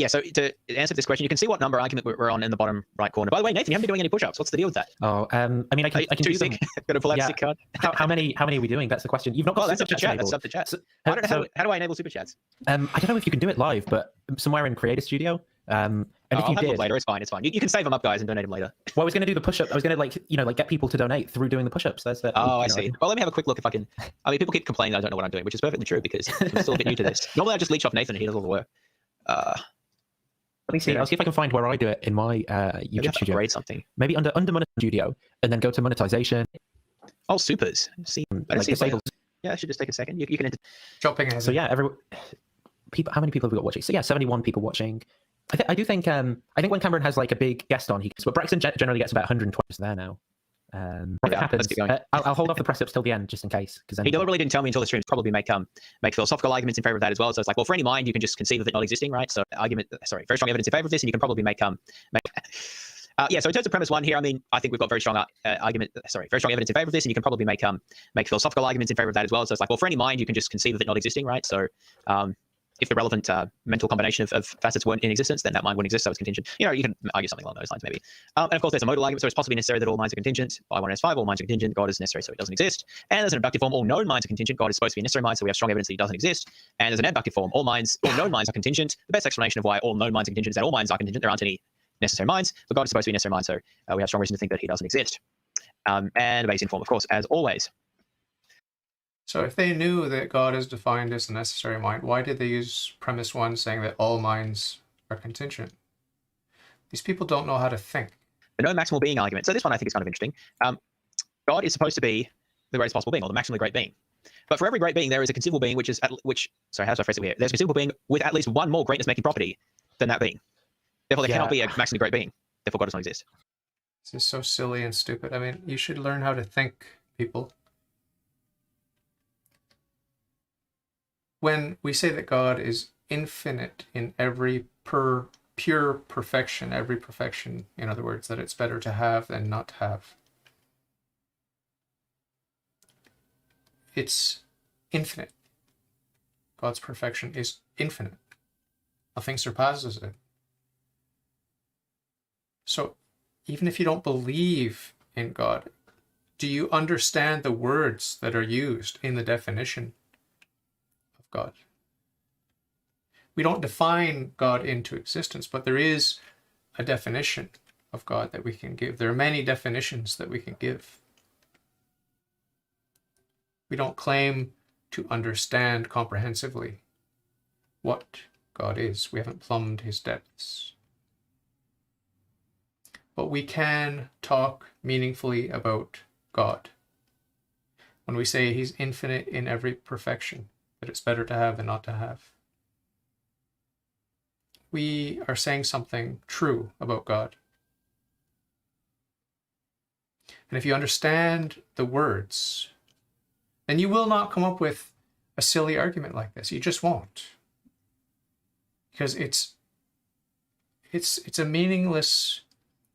So to answer this question, you can see what number argument we're on in the bottom right corner. By the way, Nathan, you haven't been doing any push-ups. What's the deal with that? Oh, I mean, I can do them. Got to pull out a sick card. How many are we doing? That's the question. You've not got that's up super to chats chat. That's enabled. up to chat. So, How do I enable super chats? I don't know if you can do it live, but somewhere in Creator Studio. And if I'll you have a did look later. It's fine. You can save them up, guys, and donate them later. Well, I was going to do the push-up. I was going to get people to donate through doing the push-ups. That's that. I see. Well, let me have a quick look if I can. I mean, people keep complaining that I don't know what I'm doing, which is perfectly true because I'm still a bit new to this. Normally, I just leech off Nathan and he does all the work. Let me see. I'll see if I can find where I do it in my YouTube studio. Upgrade something. Maybe under Monetization Studio, and then go to monetization. Oh, supers. See, I don't see disable. Yeah, I should just take a second. You can. Jumping ahead. So yeah, people. How many people have we got watching? So yeah, 71 people watching. I do think. I think when Cameron has like a big guest on, but Braxton generally gets about 120 there now. If it happens, I'll hold off the press ups till the end just in case. Because he deliberately didn't tell me until the stream. Probably make philosophical arguments in favor of that as well. So it's like, well, for any mind, you can just conceive of it not existing, right? So very strong evidence in favor of this, and you can probably make So in terms of premise one here, I mean, I think we've got very strong very strong evidence in favor of this, and you can probably make philosophical arguments in favor of that as well. So it's like, well, for any mind, you can just conceive of it not existing, right? So if the relevant mental combination of facets weren't in existence, then that mind wouldn't exist, so it's contingent. You can argue something along those lines, maybe. And of course, there's a modal argument, so it's possibly necessary that all minds are contingent. By 1s5, all minds are contingent. God is necessary, so it doesn't exist. And there's an abductive form, all known minds are contingent. God is supposed to be a necessary mind, so we have strong evidence that he doesn't exist. And there's an abductive form, all known minds are contingent. The best explanation of why all known minds are contingent is that all minds are contingent. There aren't any necessary minds, but God is supposed to be a necessary mind, so we have strong reason to think that he doesn't exist. And a Bayesian form, of course, as always. So if they knew that God is defined as the necessary mind, why did they use premise one saying that all minds are contingent? These people don't know how to think. The no maximal being argument. So this one I think is kind of interesting. God is supposed to be the greatest possible being, or the maximally great being. But for every great being, there is a conceivable being how do I phrase it here? There's a conceivable being with at least one more greatness-making property than that being. Therefore, there cannot be a maximally great being. Therefore, God does not exist. This is so silly and stupid. I mean, you should learn how to think, people. When we say that God is infinite in every pure perfection, every perfection, in other words, that it's better to have than not to have. It's infinite. God's perfection is infinite. Nothing surpasses it. So, even if you don't believe in God, do you understand the words that are used in the definition of God? We don't define God into existence, but there is a definition of God that we can give. There are many definitions that we can give. We don't claim to understand comprehensively what God is. We haven't plumbed his depths. But we can talk meaningfully about God. When we say he's infinite in every perfection, that it's better to have than not to have, we are saying something true about God. And if you understand the words, then you will not come up with a silly argument like this. You just won't. Because it's a meaningless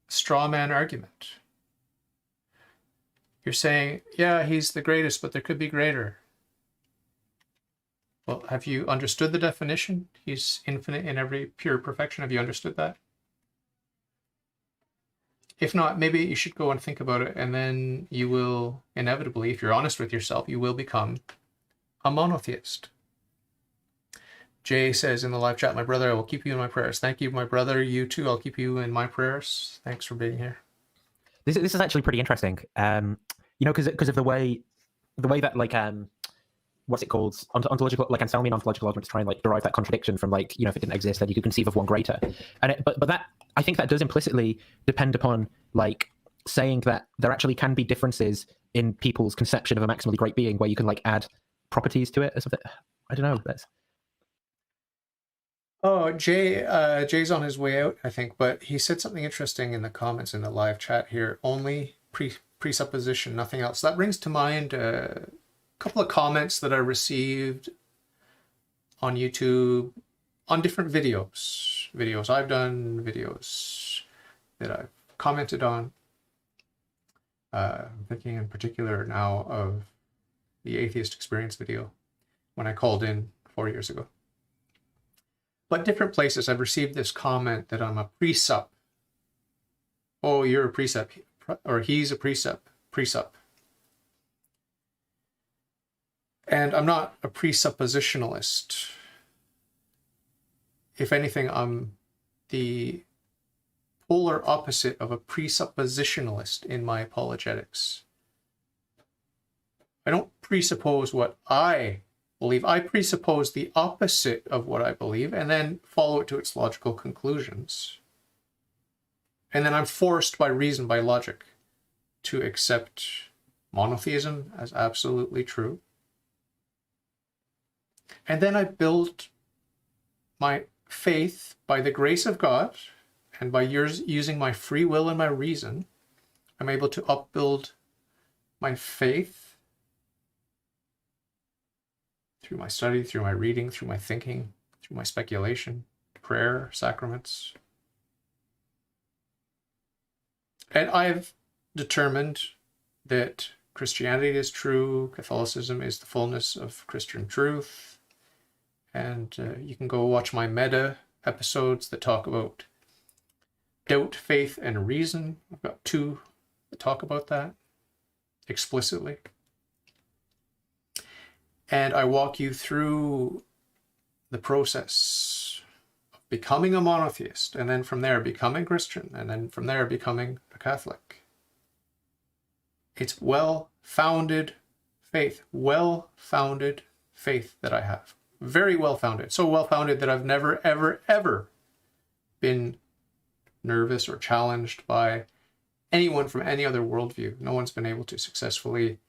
straw man argument. You're saying, yeah, he's the greatest, but there could be greater. Well, have you understood the definition? He's infinite in every pure perfection. Have you understood that? If not, maybe you should go and think about it, and then you will inevitably, if you're honest with yourself, you will become a monotheist. Jay says in the live chat, my brother, I will keep you in my prayers. Thank you, my brother. You too. I'll keep you in my prayers. Thanks for being here. This is actually pretty interesting. Because of the way that what's it called? Ontological, like Anselmian ontological arguments try and derive that contradiction from if it didn't exist, then you could conceive of one greater. But that, I think that does implicitly depend upon saying that there actually can be differences in people's conception of a maximally great being, where you can add properties to it or something. I don't know. Oh, Jay's on his way out, I think, but he said something interesting in the comments in the live chat here. Only presupposition, nothing else. That brings to mind a couple of comments that I received on YouTube on different videos I've done, videos that I've commented on. I'm thinking in particular now of the Atheist Experience video when I called in 4 years ago. But different places I've received this comment that I'm a presup. Oh, you're a precept, or he's a presup. And I'm not a presuppositionalist. If anything, I'm the polar opposite of a presuppositionalist in my apologetics. I don't presuppose what I believe. I presuppose the opposite of what I believe and then follow it to its logical conclusions. And then I'm forced by reason, by logic, to accept monotheism as absolutely true. And then I build my faith by the grace of God, and by using my free will and my reason, I'm able to upbuild my faith through my study, through my reading, through my thinking, through my speculation, prayer, sacraments. And I've determined that Christianity is true, Catholicism is the fullness of Christian truth, and you can go watch my meta episodes that talk about doubt, faith, and reason. I've got 2 that talk about that explicitly. And I walk you through the process of becoming a monotheist, and then from there becoming Christian, and then from there becoming a Catholic. It's well-founded faith that I have. Very well-founded. So well-founded that I've never, ever, ever been nervous or challenged by anyone from any other worldview. No one's been able to successfully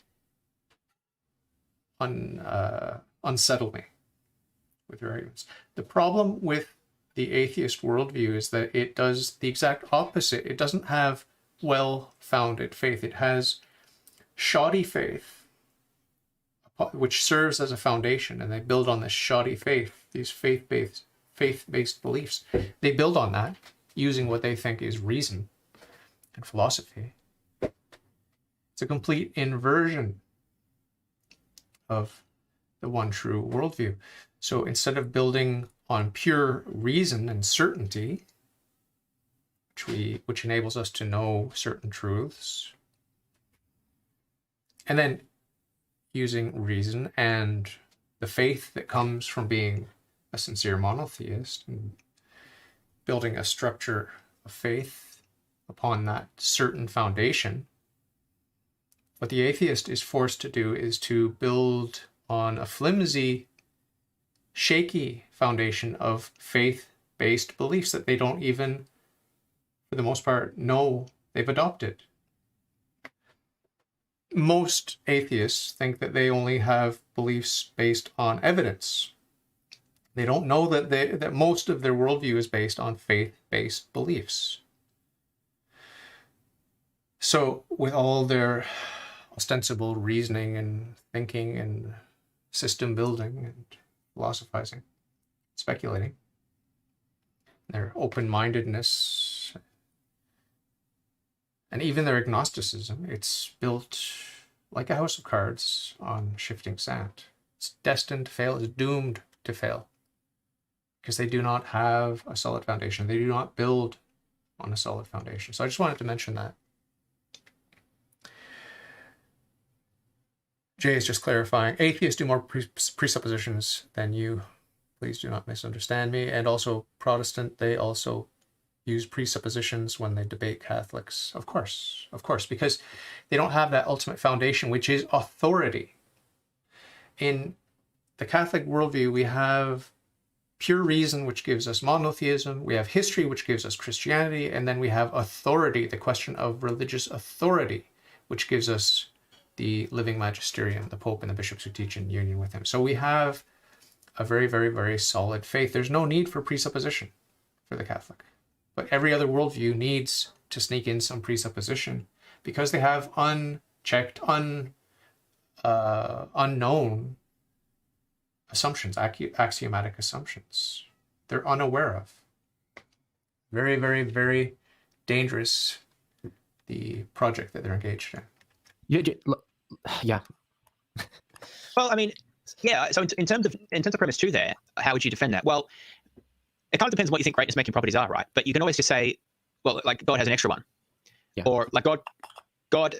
unsettle me with your arguments. The problem with the atheist worldview is that it does the exact opposite. It doesn't have well-founded faith. It has shoddy faith, which serves as a foundation, and they build on this shoddy faith, these faith-based beliefs. They build on that using what they think is reason and philosophy. It's a complete inversion of the one true worldview. So instead of building on pure reason and certainty, which enables us to know certain truths, and then using reason and the faith that comes from being a sincere monotheist and building a structure of faith upon that certain foundation, what the atheist is forced to do is to build on a flimsy, shaky foundation of faith-based beliefs that they don't even, for the most part, know they've adopted. Most atheists think that they only have beliefs based on evidence. They don't know that most of their worldview is based on faith-based beliefs. So with all their ostensible reasoning and thinking and system building and philosophizing, speculating, their open-mindedness, and even their agnosticism, it's built like a house of cards on shifting sand. It's destined to fail, it's doomed to fail, because they do not have a solid foundation. They do not build on a solid foundation. So I just wanted to mention that. Jay is just clarifying, atheists do more presuppositions than you. Please do not misunderstand me. And also Protestant, they also use presuppositions when they debate Catholics. Of course, because they don't have that ultimate foundation, which is authority. In the Catholic worldview, we have pure reason, which gives us monotheism. We have history, which gives us Christianity. And then we have authority, the question of religious authority, which gives us the living magisterium, the Pope and the bishops who teach in union with him. So we have a very, very, very solid faith. There's no need for presupposition for the Catholic. But every other worldview needs to sneak in some presupposition because they have unchecked, unknown assumptions, axiomatic assumptions they're unaware of. Very, very, very dangerous, the project that they're engaged in. Yeah. Well, I mean, yeah. So in terms of premise 2 there, how would you defend that? Well, it kind of depends on what you think greatness making properties are, right? But you can always just say, well, like God has an extra one. Yeah. Or like God,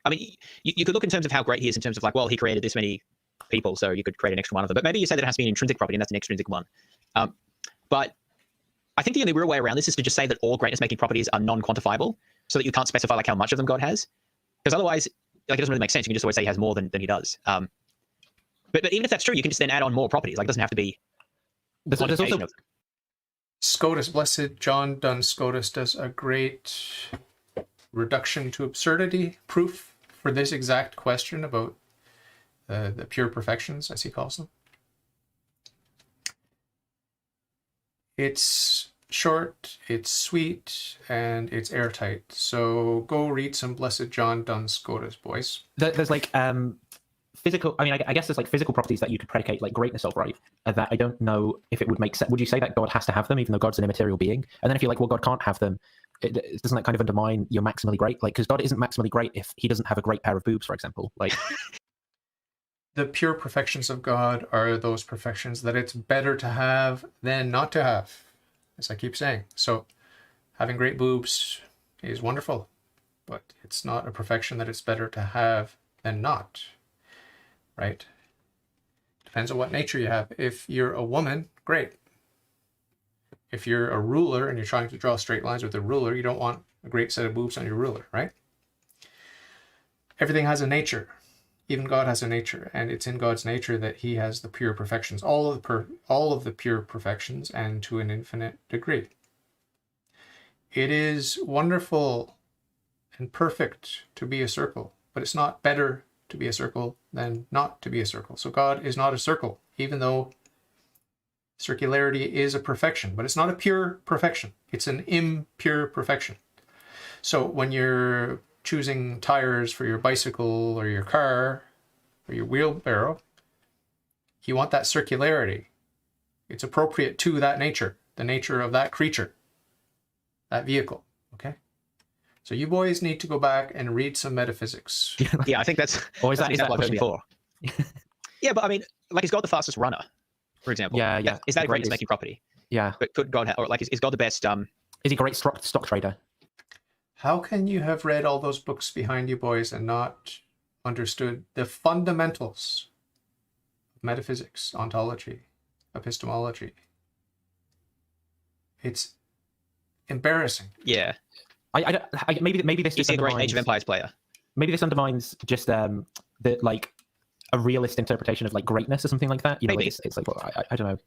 I mean, you could look in terms of how great he is in terms of like, well, he created this many people, so you could create an extra one of them. But maybe you say that it has to be an intrinsic property, and that's an extrinsic one. But I think the only real way around this is to just say that all greatness making properties are non-quantifiable, so that you can't specify like how much of them God has. Because otherwise, like, it doesn't really make sense. You can just always say he has more than he does. But even if that's true, you can just then add on more properties. Like, it doesn't have to be. There's also Scotus, Blessed John Duns Scotus, does a great reduction to absurdity proof for this exact question about the pure perfections, as he calls them. It's short, it's sweet, and it's airtight. So go read some Blessed John Duns Scotus, boys. there's like physical. I mean, I guess there's like physical properties that you could predicate like greatness of, right? That I don't know if it would make sense. Would you say that God has to have them, even though God's an immaterial being? And then if you're like, well, God can't have them, doesn't that kind of undermine your maximally great? Like, because God isn't maximally great if he doesn't have a great pair of boobs, for example. Like, The pure perfections of God are those perfections that it's better to have than not to have, as I keep saying. So having great boobs is wonderful, but it's not a perfection that it's better to have than not, right? Depends on what nature you have. If you're a woman, great. If you're a ruler and you're trying to draw straight lines with a ruler, you don't want a great set of boobs on your ruler, right? Everything has a nature. Even God has a nature, and it's in God's nature that he has the pure perfections, all of the pure perfections, and to an infinite degree. It is wonderful and perfect to be a circle, but it's not better to be a circle than not to be a circle. So God is not a circle, even though circularity is a perfection, but it's not a pure perfection. It's an impure perfection. So when you're choosing tires for your bicycle or your car or your wheelbarrow, you want that circularity. It's appropriate to that nature, the nature of that creature, that vehicle. Okay? So you boys need to go back and read some metaphysics. Yeah, I think that's or is that what I've heard pushing it? before. Yeah, but I mean, like, is God the fastest runner, for example? Yeah. Is that a greatness making property? Yeah. But could God or like is God the best? Is he a great stock trader? How can you have read all those books behind you, boys, and not understood the fundamentals of metaphysics, ontology, epistemology? It's embarrassing. Yeah. Maybe this Is just he a great undermines, Age of Empires player? maybe this undermines just the like a realist interpretation of like greatness or something like that. You know, Maybe. like, it's like, well, I don't know.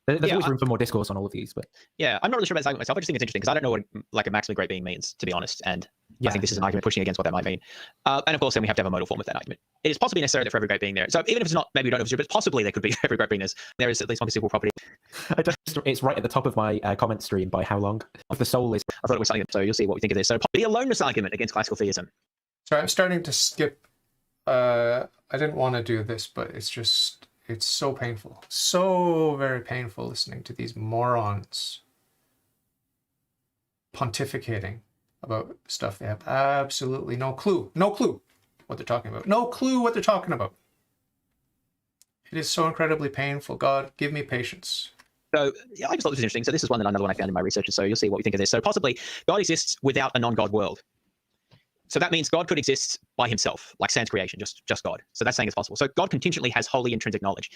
There's Yeah, always room for more discourse on all of these, but Yeah, I'm not really sure about this argument myself. I just think it's interesting because I don't know what like a maximally great being means, to be honest. And yeah, I think this is an argument pushing against what that might mean. And of course, then we have to have a modal form with that argument. It is possibly necessary that for every great being there. So even if it's not, maybe we don't know, but possibly there could be for every great being there is at least one physical property. it's right at the top of my comment stream by how long of the soul is. I thought it was something. So you'll see what we think of this. So the aloneness argument against classical theism. So I'm starting to skip. I didn't want to do this, but it's so painful. So very painful listening to these morons pontificating about stuff they have absolutely no clue what they're talking about. No clue what they're talking about. It is so incredibly painful. God, give me patience. So yeah, I just thought this was interesting. So this is another one I found in my research. So you'll see what we think of this. So possibly God exists without a non-God world. So that means God could exist by himself, like sans creation, just God. So that's saying it's possible. So God contingently has wholly intrinsic knowledge.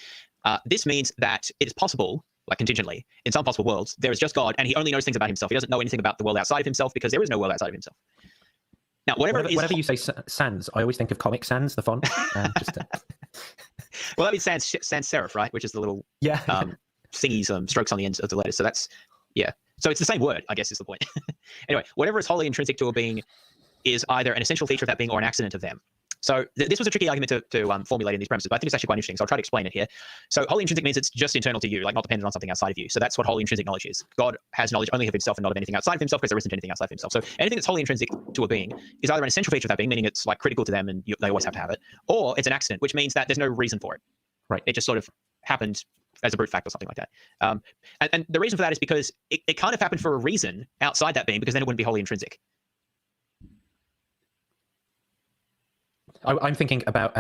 This means that it is possible, like contingently, in some possible worlds, there is just God, and he only knows things about himself. He doesn't know anything about the world outside of himself because there is no world outside of himself. Now, whenever you say sans, I always think of Comic Sans, the font. Well, that means sans serif, right? Which is the little thingy, strokes on the ends of the letters. So that's, yeah. So it's the same word, I guess is the point. Anyway, whatever is wholly intrinsic to a being is either an essential feature of that being or an accident of them. So this was a tricky argument to formulate in these premises, but I think it's actually quite interesting. So I'll try to explain it here. So wholly intrinsic means it's just internal to you, like not dependent on something outside of you. So that's what wholly intrinsic knowledge is. God has knowledge only of himself and not of anything outside of himself because there isn't anything outside of himself. So anything that's wholly intrinsic to a being is either an essential feature of that being, meaning it's like critical to them and they always have to have it, or it's an accident, which means that there's no reason for it. Right. It just sort of happened as a brute fact or something like that. And the reason for that is because it kind of happened for a reason outside that being, because then it wouldn't be wholly intrinsic. I'm thinking about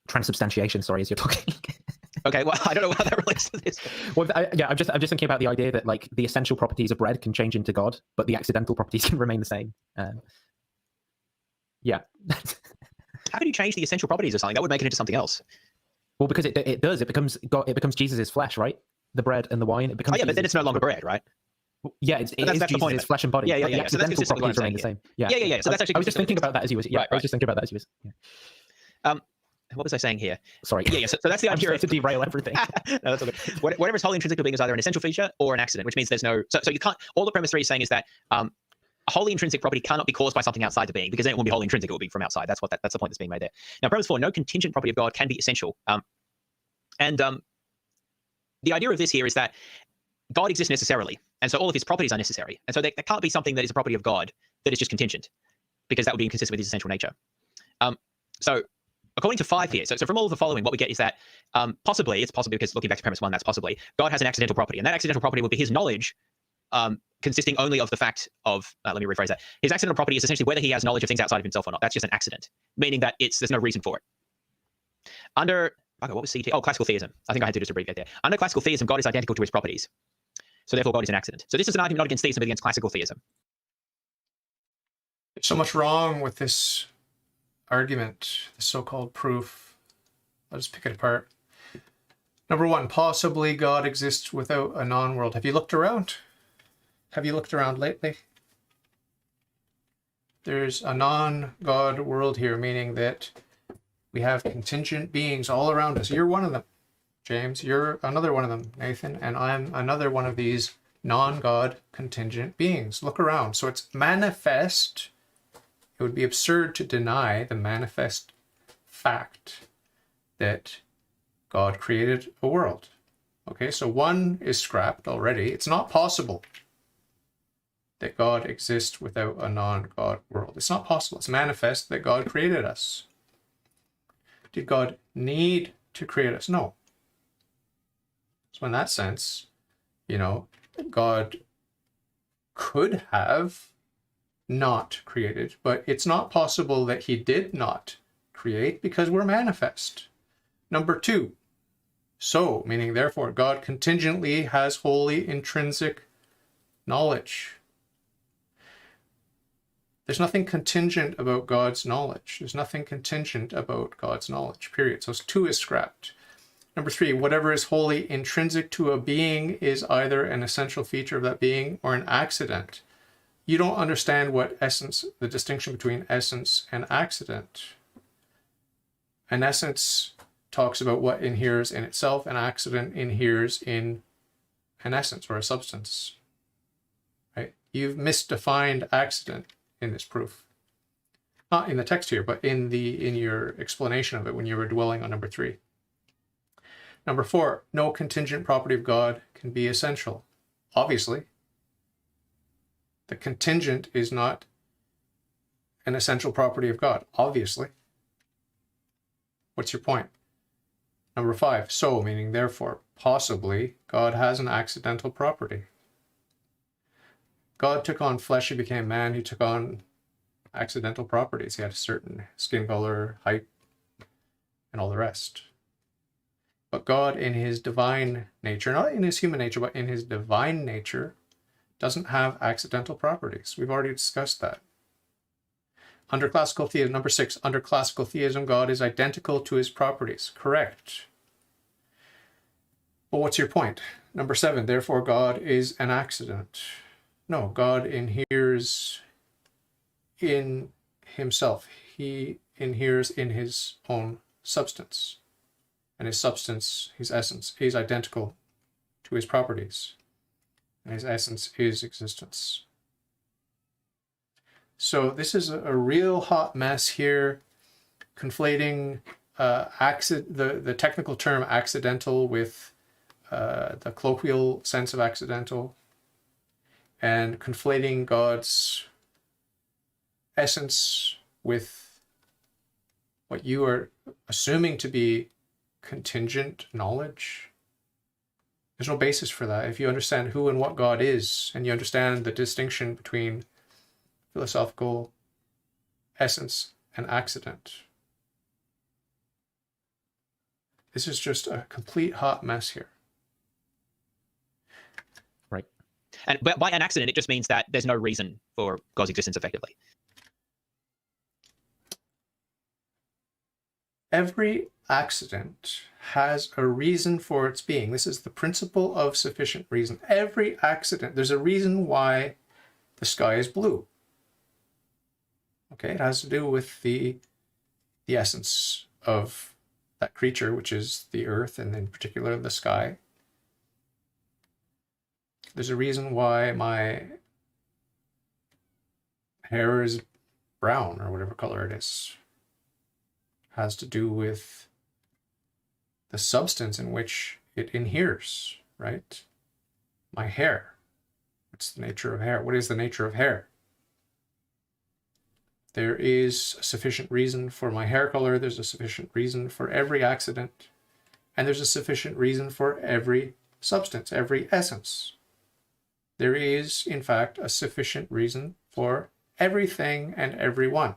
transubstantiation. Sorry, as you're talking. Okay, well, I don't know how that relates to this. Well, I'm just thinking about the idea that like the essential properties of bread can change into God, but the accidental properties can remain the same. Yeah. How can you change the essential properties of something? That would make it into something else. Well, because it does. It becomes God. It becomes Jesus's flesh, right? The bread and the wine. It becomes. Oh yeah, but then it's no longer bread, right? Yeah, it is Jesus' flesh and body. Yeah. The So that's accidental properties remain the same. Yeah. So that's actually. I was just thinking about that as you were. Yeah, right. I was just thinking about that as you were. What was I saying here? Sorry. Yeah. So that's the idea. I'm to derail everything. No, that's okay. Whatever is wholly intrinsic to being is either an essential feature or an accident, which means there's no. So you can't. All the premise 3 is saying is that a wholly intrinsic property cannot be caused by something outside the being, because then it won't be wholly intrinsic. It will be from outside. That's the point that's being made there. Now, premise 4: no contingent property of God can be essential. The idea of this here is that God exists necessarily, and so all of his properties are necessary, and so there can't be something that is a property of God that is just contingent, because that would be inconsistent with his essential nature. So according to 5 here, so from all of the following, what we get is that possibly, it's possibly, because looking back to premise 1, that's possibly, God has an accidental property, and that accidental property would be his knowledge, consisting only of the fact of, let me rephrase that, his accidental property is essentially whether he has knowledge of things outside of himself or not. That's just an accident, meaning that there's no reason for it. Under, okay, what was CT? Oh, classical theism. I think I had to just abbreviate there. Under classical theism, God is identical to his properties. So therefore, God is an accident. So this is an argument not against theism, but against classical theism. There's so much wrong with this argument, the so-called proof. I'll just pick it apart. Number 1, possibly God exists without a non-world. Have you looked around? Have you looked around lately? There's a non-God world here, meaning that we have contingent beings all around us. You're one of them, James. You're another one of them, Nathan. And I'm another one of these non-God contingent beings. Look around. So it's manifest. It would be absurd to deny the manifest fact that God created a world. Okay, so 1 is scrapped already. It's not possible that God exists without a non-God world. It's not possible. It's manifest that God created us. Did God need to create us? No. So in that sense, God could have not created, but it's not possible that he did not create because we're manifest. Number 2, so, meaning therefore, God contingently has wholly intrinsic knowledge. There's nothing contingent about God's knowledge. There's nothing contingent about God's knowledge, period. So 2 is scrapped. Number 3, whatever is wholly intrinsic to a being is either an essential feature of that being or an accident. You don't understand what essence, the distinction between essence and accident. An essence talks about what inheres in itself, an accident inheres in an essence or a substance. Right? You've misdefined accident in this proof. Not in the text here, but in your explanation of it when you were dwelling on number 3. Number 4, no contingent property of God can be essential. Obviously, the contingent is not an essential property of God. Obviously. What's your point? Number 5, so, meaning therefore, possibly, God has an accidental property. God took on flesh, he became man, he took on accidental properties. He had a certain skin color, height, and all the rest. But God in his divine nature, not in his human nature, but in his divine nature, doesn't have accidental properties. We've already discussed that. Under classical theism, number 6, under classical theism, God is identical to his properties. Correct. Well, what's your point? Number 7, therefore God is an accident. No, God inheres in himself. He inheres in his own substance. And his substance, his essence, is identical to his properties. And his essence is existence. So this is a real hot mess here, conflating the technical term accidental with the colloquial sense of accidental, and conflating God's essence with what you are assuming to be contingent knowledge. There's no basis for that. If you understand who and what God is, and you understand the distinction between philosophical essence and accident, this is just a complete hot mess here. Right. And by an accident, it just means that there's no reason for God's existence effectively. Every accident has a reason for its being. This is the principle of sufficient reason. Every accident, there's a reason why the sky is blue. Okay, it has to do with the essence of that creature, which is the earth, and in particular the sky. There's a reason why my hair is brown, or whatever color it is. It has to do with the substance in which it inheres, right? My hair. What's the nature of hair? What is the nature of hair? There is a sufficient reason for my hair color. There's a sufficient reason for every accident. And there's a sufficient reason for every substance, every essence. There is, in fact, a sufficient reason for everything and everyone.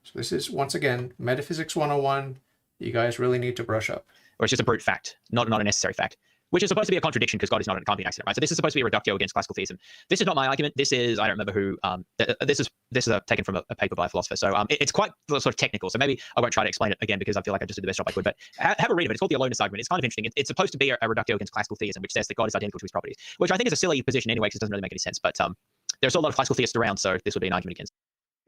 So this is, once again, Metaphysics 101. You guys really need to brush up. Or it's just a brute fact, not a necessary fact, which is supposed to be a contradiction because God is not, it can't be an accident, right? So this is supposed to be a reductio against classical theism. This is not my argument. This is, I don't remember who, this is taken from a paper by a philosopher. So it's quite sort of technical. So maybe I won't try to explain it again because I feel like I just did the best job I could, but have a read of it. It's called the aloneness argument. It's kind of interesting. It's supposed to be a reductio against classical theism, which says that God is identical to his properties, which I think is a silly position anyway because it doesn't really make any sense. But there's a lot of classical theists around, so this would be an argument against.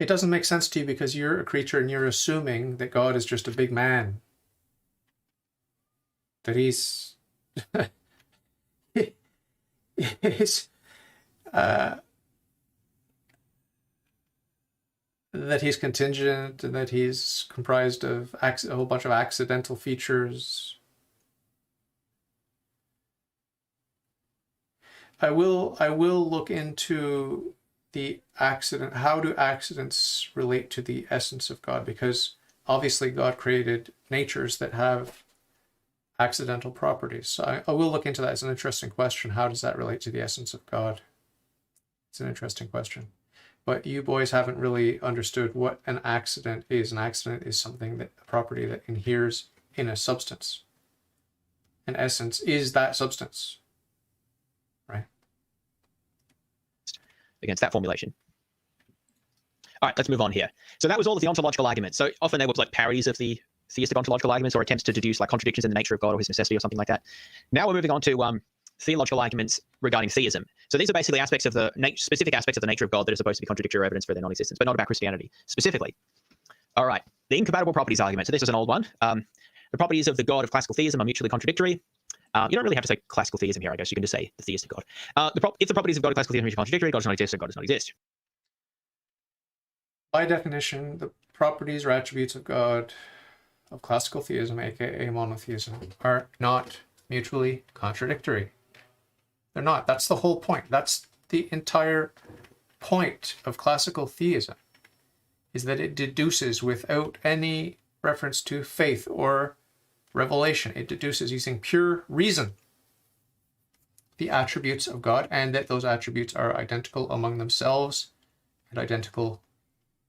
It doesn't make sense to you because you're a creature and you're assuming that God is just a big man. That he's that he's contingent and that he's comprised of a whole bunch of accidental features. I will look into the accident. How do accidents relate to the essence of God? Because obviously God created natures that have accidental properties. So I will look into that. It's an interesting question. How does that relate to the essence of God? It's an interesting question. But you boys haven't really understood what an accident is. An accident is something that, a property that inheres in a substance. An essence is that substance, right? Against that formulation. All right, let's move on here. So that was all of the ontological arguments. So often they were like parodies of the theistic ontological arguments or attempts to deduce like contradictions in the nature of God or his necessity or something like that. Now we're moving on to theological arguments regarding theism. So these are basically aspects of the specific aspects of the nature of God that are supposed to be contradictory or evidence for their non-existence, but not about Christianity specifically. All right, the incompatible properties argument. So this is an old one. The properties of the God of classical theism are mutually contradictory. You don't really have to say classical theism here, I guess. You can just say the theistic God. If the properties of God of classical theism are mutually contradictory, God does not exist, so God does not exist. By definition, the properties or attributes of God of classical theism, aka monotheism, are not mutually contradictory. They're not. That's the whole point. That's the entire point of classical theism, is that it deduces without any reference to faith or revelation. It deduces using pure reason the attributes of God, and that those attributes are identical among themselves and identical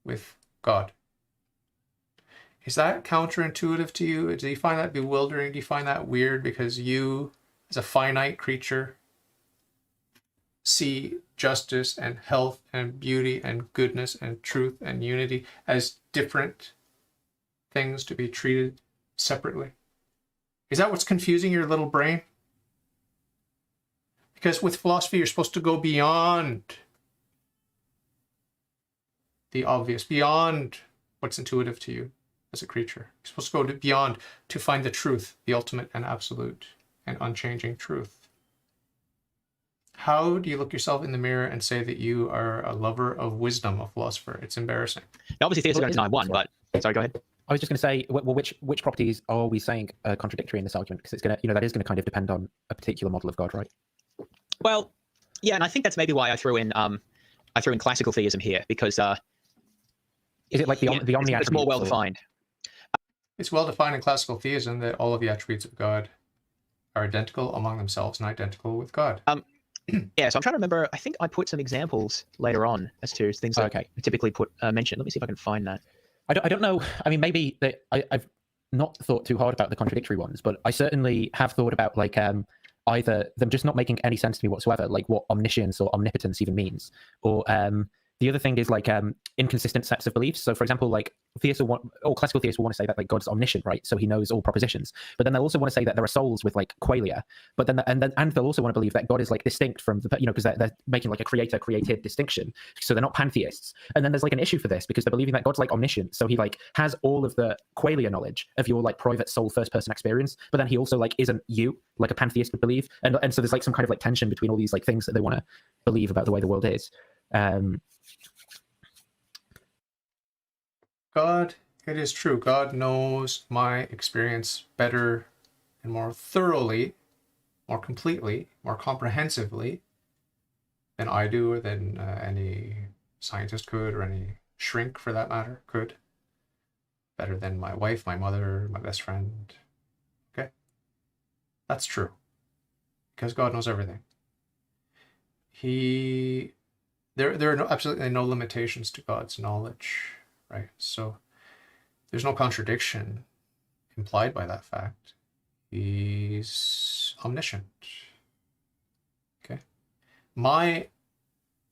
with God. Is that counterintuitive to you? Do you find that bewildering? Do you find that weird because you, as a finite creature, see justice and health and beauty and goodness and truth and unity as different things to be treated separately? Is that what's confusing your little brain? Because with philosophy, you're supposed to go beyond the obvious, beyond what's intuitive to you as a creature. You're supposed to go beyond to find the truth, the ultimate and absolute and unchanging truth. How do you look yourself in the mirror and say that you are a lover of wisdom, a philosopher? It's embarrassing. Now, obviously, theists are going to deny one, but sorry, go ahead. I was just going to say, well, which properties are we saying are contradictory in this argument? Because it's going to, that is going to kind of depend on a particular model of God, right? Well, yeah, and I think that's maybe why I threw in classical theism here, because is it like the omni attributes? It's more well defined. It's well defined in classical theism that all of the attributes of God are identical among themselves and identical with God. Yeah, so I'm trying to remember. I think I put some examples later on as to things that I typically mention. Let me see if I can find that. I don't know. I mean, maybe I've not thought too hard about the contradictory ones, but I certainly have thought about like either them just not making any sense to me whatsoever, like what omniscience or omnipotence even means, or the other thing is like inconsistent sets of beliefs. So, for example, like classical theists will want to say that like God's omniscient, right? So he knows all propositions. But then they'll also want to say that there are souls with like qualia. But then and they'll also want to believe that God is like distinct from the, because they're making like a creator-created distinction. So they're not pantheists. And then there's like an issue for this because they're believing that God's like omniscient. So he like has all of the qualia knowledge of your like private soul first-person experience. But then he also like isn't you, like a pantheist would believe. And so there's like some kind of like tension between all these like things that they want to believe about the way the world is. God, it is true. God knows my experience better and more thoroughly, more completely, more comprehensively than I do, or than any scientist could, or any shrink for that matter could. Better than my wife, my mother, my best friend. Okay? That's true. Because God knows everything. There are absolutely no limitations to God's knowledge. Right, so there's no contradiction implied by that fact. He's omniscient. Okay, my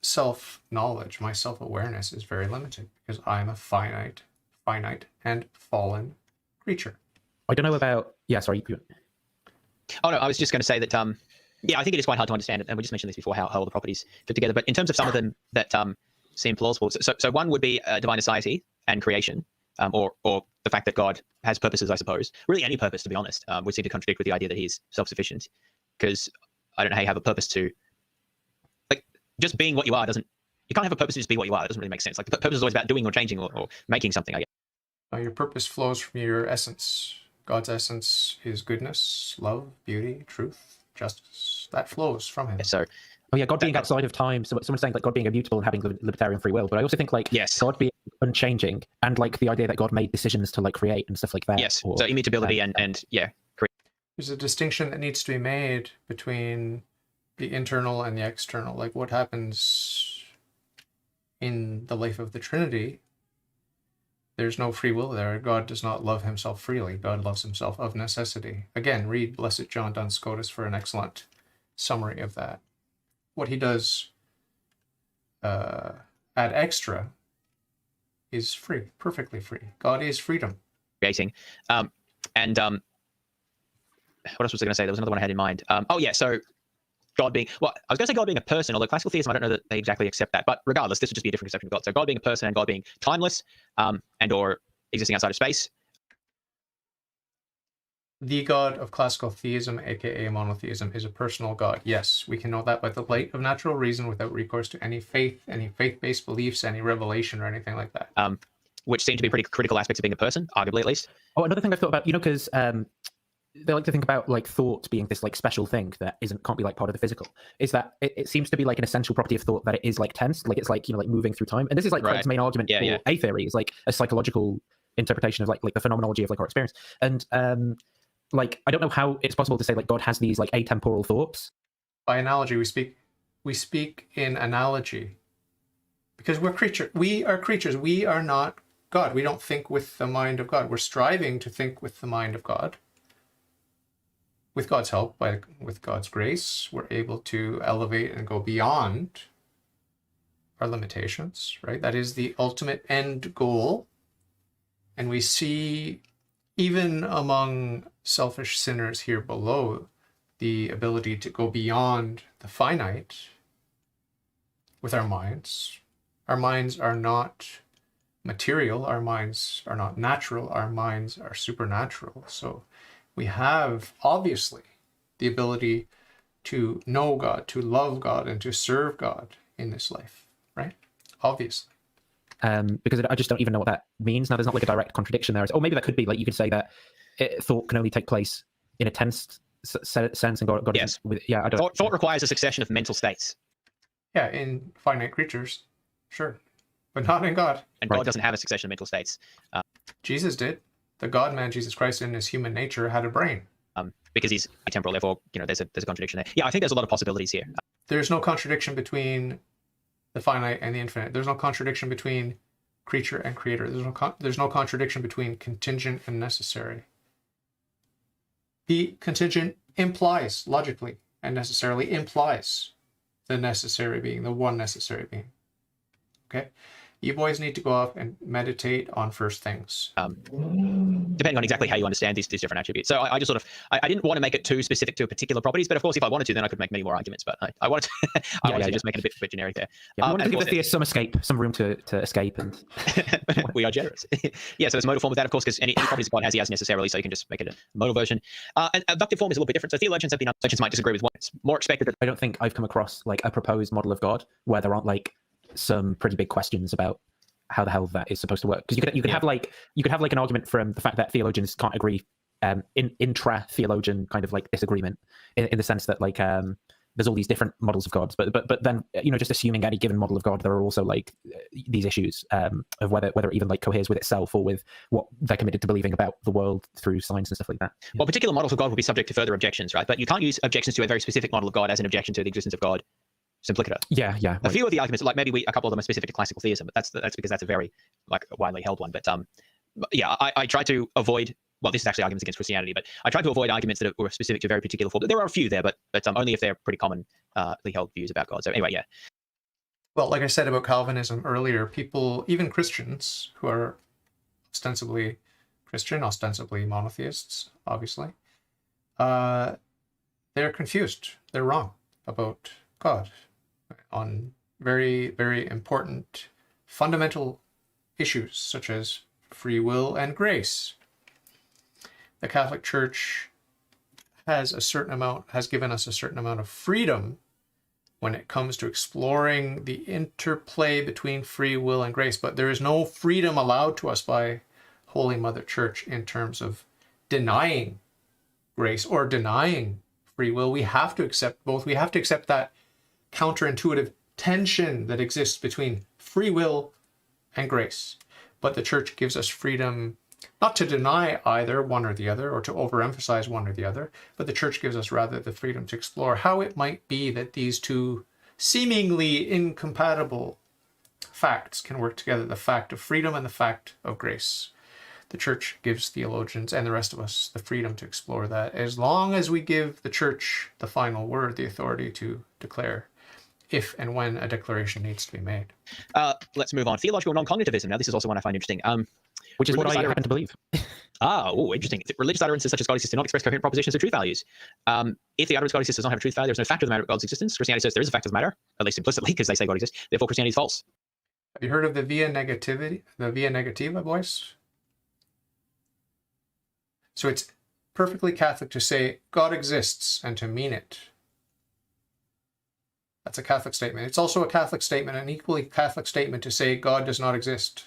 self-knowledge, my self-awareness is very limited because I'm a finite and fallen creature. I don't know about. Yeah, sorry. Oh no, I was just going to say that. Yeah, I think it is quite hard to understand, and we just mentioned this before, how all the properties fit together. But in terms of some of them that seem plausible, so one would be divine aseity and creation, or the fact that God has purposes, I suppose. Really any purpose, to be honest, would seem to contradict with the idea that he's self-sufficient, because I don't know how you have a purpose to, like, just being what you are doesn't, you can't have a purpose to just be what you are. It doesn't really make sense. Like, the purpose is always about doing or changing or making something, I guess. Your purpose flows from your essence. God's essence is goodness, love, beauty, truth, justice. That flows from him. Yeah, so God being outside of time. So someone's saying like God being immutable and having libertarian free will, but I also think like God being unchanging, and like the idea that God made decisions to like create and stuff like that. Yes. So immutability and there's a distinction that needs to be made between the internal and the external. Like what happens in the life of the Trinity, there's no free will there. God does not love himself freely. God loves himself of necessity. Again, read Blessed John Duns Scotus for an excellent summary of that. What he does ad extra is free, perfectly free. God is freedom. Creating. What else was I going to say? There was another one I had in mind. So God being, I was going to say God being a person, although classical theism, I don't know that they exactly accept that. But regardless, this would just be a different conception of God. So God being a person and God being timeless and or existing outside of space. The God of classical theism, aka monotheism, is a personal God. Yes, we can know that by the light of natural reason without recourse to any faith-based beliefs, any revelation or anything like that. Which seem to be pretty critical aspects of being a person, arguably at least. Oh, another thing I've thought about, because they like to think about like thought being this like special thing that can't be like part of the physical, is that it seems to be like an essential property of thought that it is like tense, like it's like, like moving through time. And this is like Craig's main argument for A theory, is like a psychological interpretation of like the phenomenology of like our experience. And like I don't know how it's possible to say like God has these like atemporal thoughts. By analogy, we speak in analogy because we are creatures. We are not God. We don't think with the mind of God. We're striving to think with the mind of God. With God's help, with God's grace, we're able to elevate and go beyond our limitations, right? That is the ultimate end goal. And we see, even among selfish sinners here below, the ability to go beyond the finite with our minds. Our minds are not material. Our minds are not natural. Our minds are supernatural. So we have, obviously, the ability to know God, to love God, and to serve God in this life, right? Obviously. Because I just don't even know what that means. Now, there's not like a direct contradiction there. Or maybe that could be, like, you could say that thought can only take place in a tense sense, and God Yes. is with, yeah, I don't. Thought requires a succession of mental states. Yeah, in finite creatures, sure, but not in God. And Right. God doesn't have a succession of mental states. Jesus did. The God-man, Jesus Christ, in his human nature, had a brain. Because he's atemporal, therefore, there's a contradiction there. Yeah, I think there's a lot of possibilities here. There's no contradiction between the finite and the infinite. There's no contradiction between creature and creator. There's no contradiction between contingent and necessary. The contingent implies, logically and necessarily implies, the necessary being, the one necessary being. Okay? You boys need to go off and meditate on first things. Depending on exactly how you understand these different attributes. So I just sort of, I didn't want to make it too specific to particular properties, but of course, if I wanted to, then I could make many more arguments. But I wanted to just make it a bit generic there. Yeah, we want to give the theist some room to escape, and we are generous. Yeah, so there's a modal form of that, of course, because any properties God has, he has necessarily, so you can just make it a modal version. And abductive form is a little bit different. So theologians might disagree with one. It's more expected that I don't think I've come across like a proposed model of God where there aren't like some pretty big questions about how the hell that is supposed to work. Because you could have like an argument from the fact that theologians can't agree in intra-theologian kind of like disagreement in the sense that like there's all these different models of gods, but then just assuming any given model of God, there are also like these issues of whether it even like coheres with itself or with what they're committed to believing about the world through science and stuff like that. Well, particular models of God will be subject to further objections, right? But you can't use objections to a very specific model of God as an objection to the existence of God simpliciter. Yeah. A few of the arguments, like maybe a couple of them are specific to classical theism, but that's because that's a very like widely held one. But yeah, I try to avoid. Well, this is actually arguments against Christianity, but I try to avoid arguments that were specific to a very particular form. There are a few there, but only if they're pretty commonly held views about God. So anyway, yeah. Well, like I said about Calvinism earlier, people, even Christians who are ostensibly Christian, ostensibly monotheists, obviously, they're confused. They're wrong about God on very, very important fundamental issues such as free will and grace. The Catholic Church has given us a certain amount of freedom when it comes to exploring the interplay between free will and grace, but there is no freedom allowed to us by Holy Mother Church in terms of denying grace or denying free will. We have to accept both. We have to accept that counterintuitive tension that exists between free will and grace. But the church gives us freedom not to deny either one or the other, or to overemphasize one or the other, but the church gives us rather the freedom to explore how it might be that these two seemingly incompatible facts can work together, the fact of freedom and the fact of grace. The church gives theologians and the rest of us the freedom to explore that, as long as we give the church the final word, the authority to declare if and when a declaration needs to be made. Let's move on. Theological non-cognitivism. Now, this is also one I find interesting. Which is what I happen to believe. Interesting. Religious utterances such as God exists do not express coherent propositions or truth values. If the utterance God exists does not have a truth value, there is no fact of the matter of God's existence. Christianity says there is a fact of the matter, at least implicitly, because they say God exists. Therefore, Christianity is false. Have you heard of the via negativa, boys? So it's perfectly Catholic to say God exists and to mean it. That's a Catholic statement. It's also a Catholic statement, an equally Catholic statement to say God does not exist.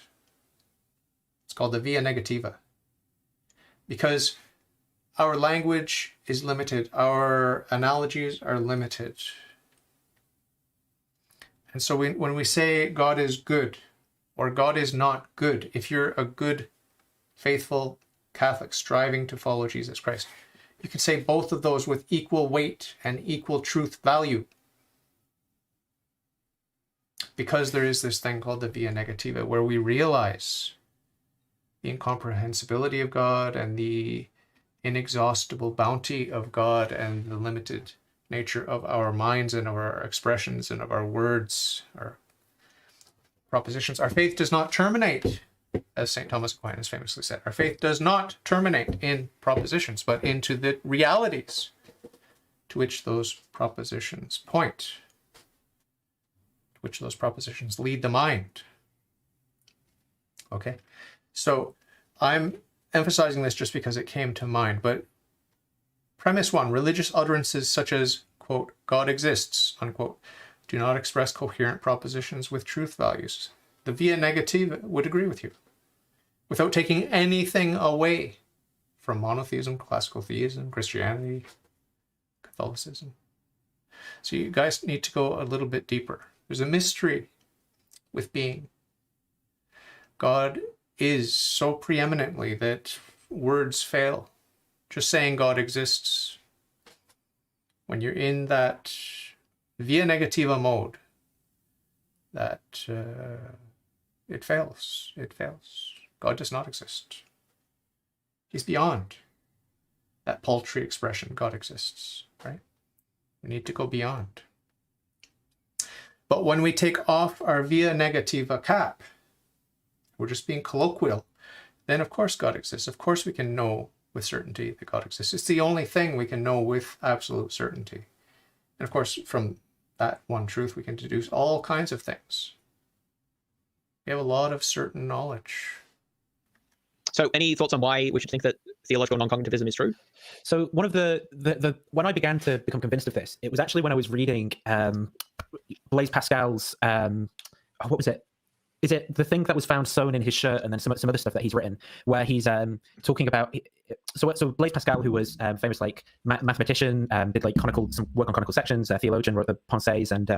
It's called the via negativa. Because our language is limited. Our analogies are limited. And so when we say God is good or God is not good, if you're a good, faithful Catholic striving to follow Jesus Christ, you can say both of those with equal weight and equal truth value. Because there is this thing called the via negativa, where we realize the incomprehensibility of God and the inexhaustible bounty of God and the limited nature of our minds and of our expressions and of our words, our propositions. Our faith does not terminate, as St. Thomas Aquinas famously said. Our faith does not terminate in propositions, but into the realities to which those propositions point, to which those propositions lead the mind. Okay, so I'm emphasizing this just because it came to mind, but premise one, religious utterances such as, quote, God exists, unquote, do not express coherent propositions with truth values. The via negativa would agree with you, without taking anything away from monotheism, classical theism, Christianity, Catholicism. So you guys need to go a little bit deeper. There's a mystery with being. God is so preeminently that words fail. Just saying God exists, when you're in that via negativa mode, that it fails. It fails. God does not exist. He's beyond that paltry expression, God exists, right? We need to go beyond. But when we take off our via negativa cap, we're just being colloquial, then of course God exists. Of course we can know with certainty that God exists. It's the only thing we can know with absolute certainty. And of course, from that one truth, we can deduce all kinds of things. We have a lot of certain knowledge. So any thoughts on why we should think that theological non-cognitivism is true? So one of the when I began to become convinced of this, it was actually when I was reading Blaise Pascal's what was it? Is it the thing that was found sewn in his shirt, and then some other stuff that he's written, where he's talking about. So Blaise Pascal, who was famous like mathematician, did like some work on conical sections, theologian, wrote the Pensées, and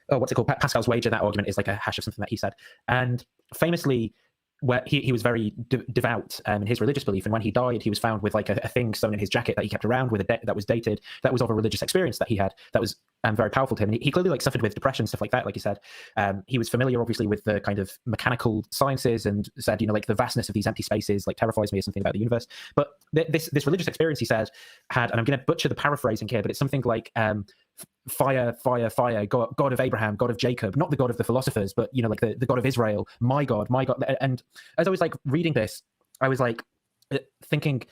what's it called? Pascal's wager. That argument is like a hash of something that he said, and famously, where he was very devout in his religious belief, and when he died, he was found with like a thing sewn in his jacket that he kept around with that was dated, that was of a religious experience that he had, that was very powerful to him. And he clearly like suffered with depression, stuff like that, like you said. He was familiar, obviously, with the kind of mechanical sciences, and said, like the vastness of these empty spaces like terrifies me, or something about the universe. But this religious experience, he said, had, and I'm going to butcher the paraphrasing here, but it's something like fire, fire, fire, God of Abraham, God of Jacob, not the God of the philosophers, but like the God of Israel, my God. And as I was like reading this, I was like thinking,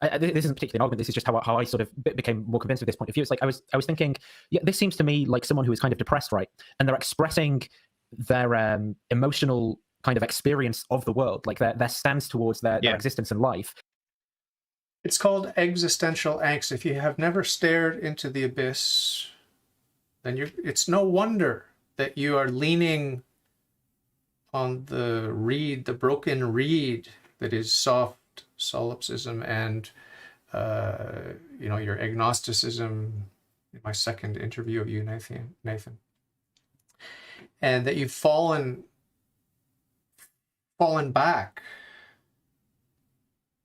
this isn't particularly an argument, this is just how I sort of became more convinced of this point of view. It's like I was thinking, yeah, this seems to me like someone who is kind of depressed, right? And they're expressing their emotional kind of experience of the world, like their stance towards their existence and life. It's called existential angst. If you have never stared into the abyss, then it's no wonder that you are leaning on the broken reed that is soft solipsism and your agnosticism in my second interview of you, Nathan. And that you've fallen back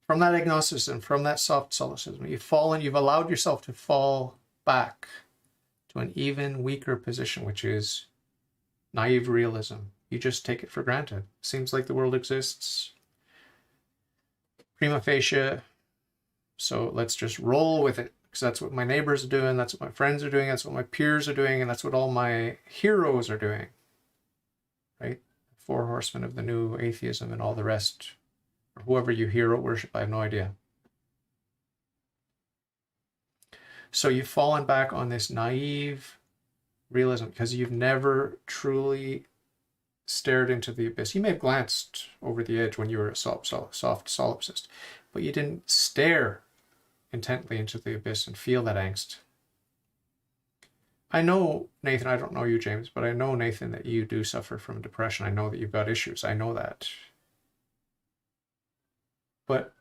from that agnosticism, from that soft solipsism. You've allowed yourself to fall back to an even weaker position, which is naive realism. You just take it for granted. Seems like the world exists prima facie, so let's just roll with it, because that's what my neighbors are doing, that's what my friends are doing, that's what my peers are doing, and that's what all my heroes are doing, right? Four horsemen of the new atheism and all the rest, or whoever you hero worship, I have no idea. So you've fallen back on this naive realism because you've never truly stared into the abyss. You may have glanced over the edge when you were a soft solipsist, but you didn't stare intently into the abyss and feel that angst. I know, Nathan, I don't know you, James, but I know, Nathan, that you do suffer from depression. I know that you've got issues. I know that. But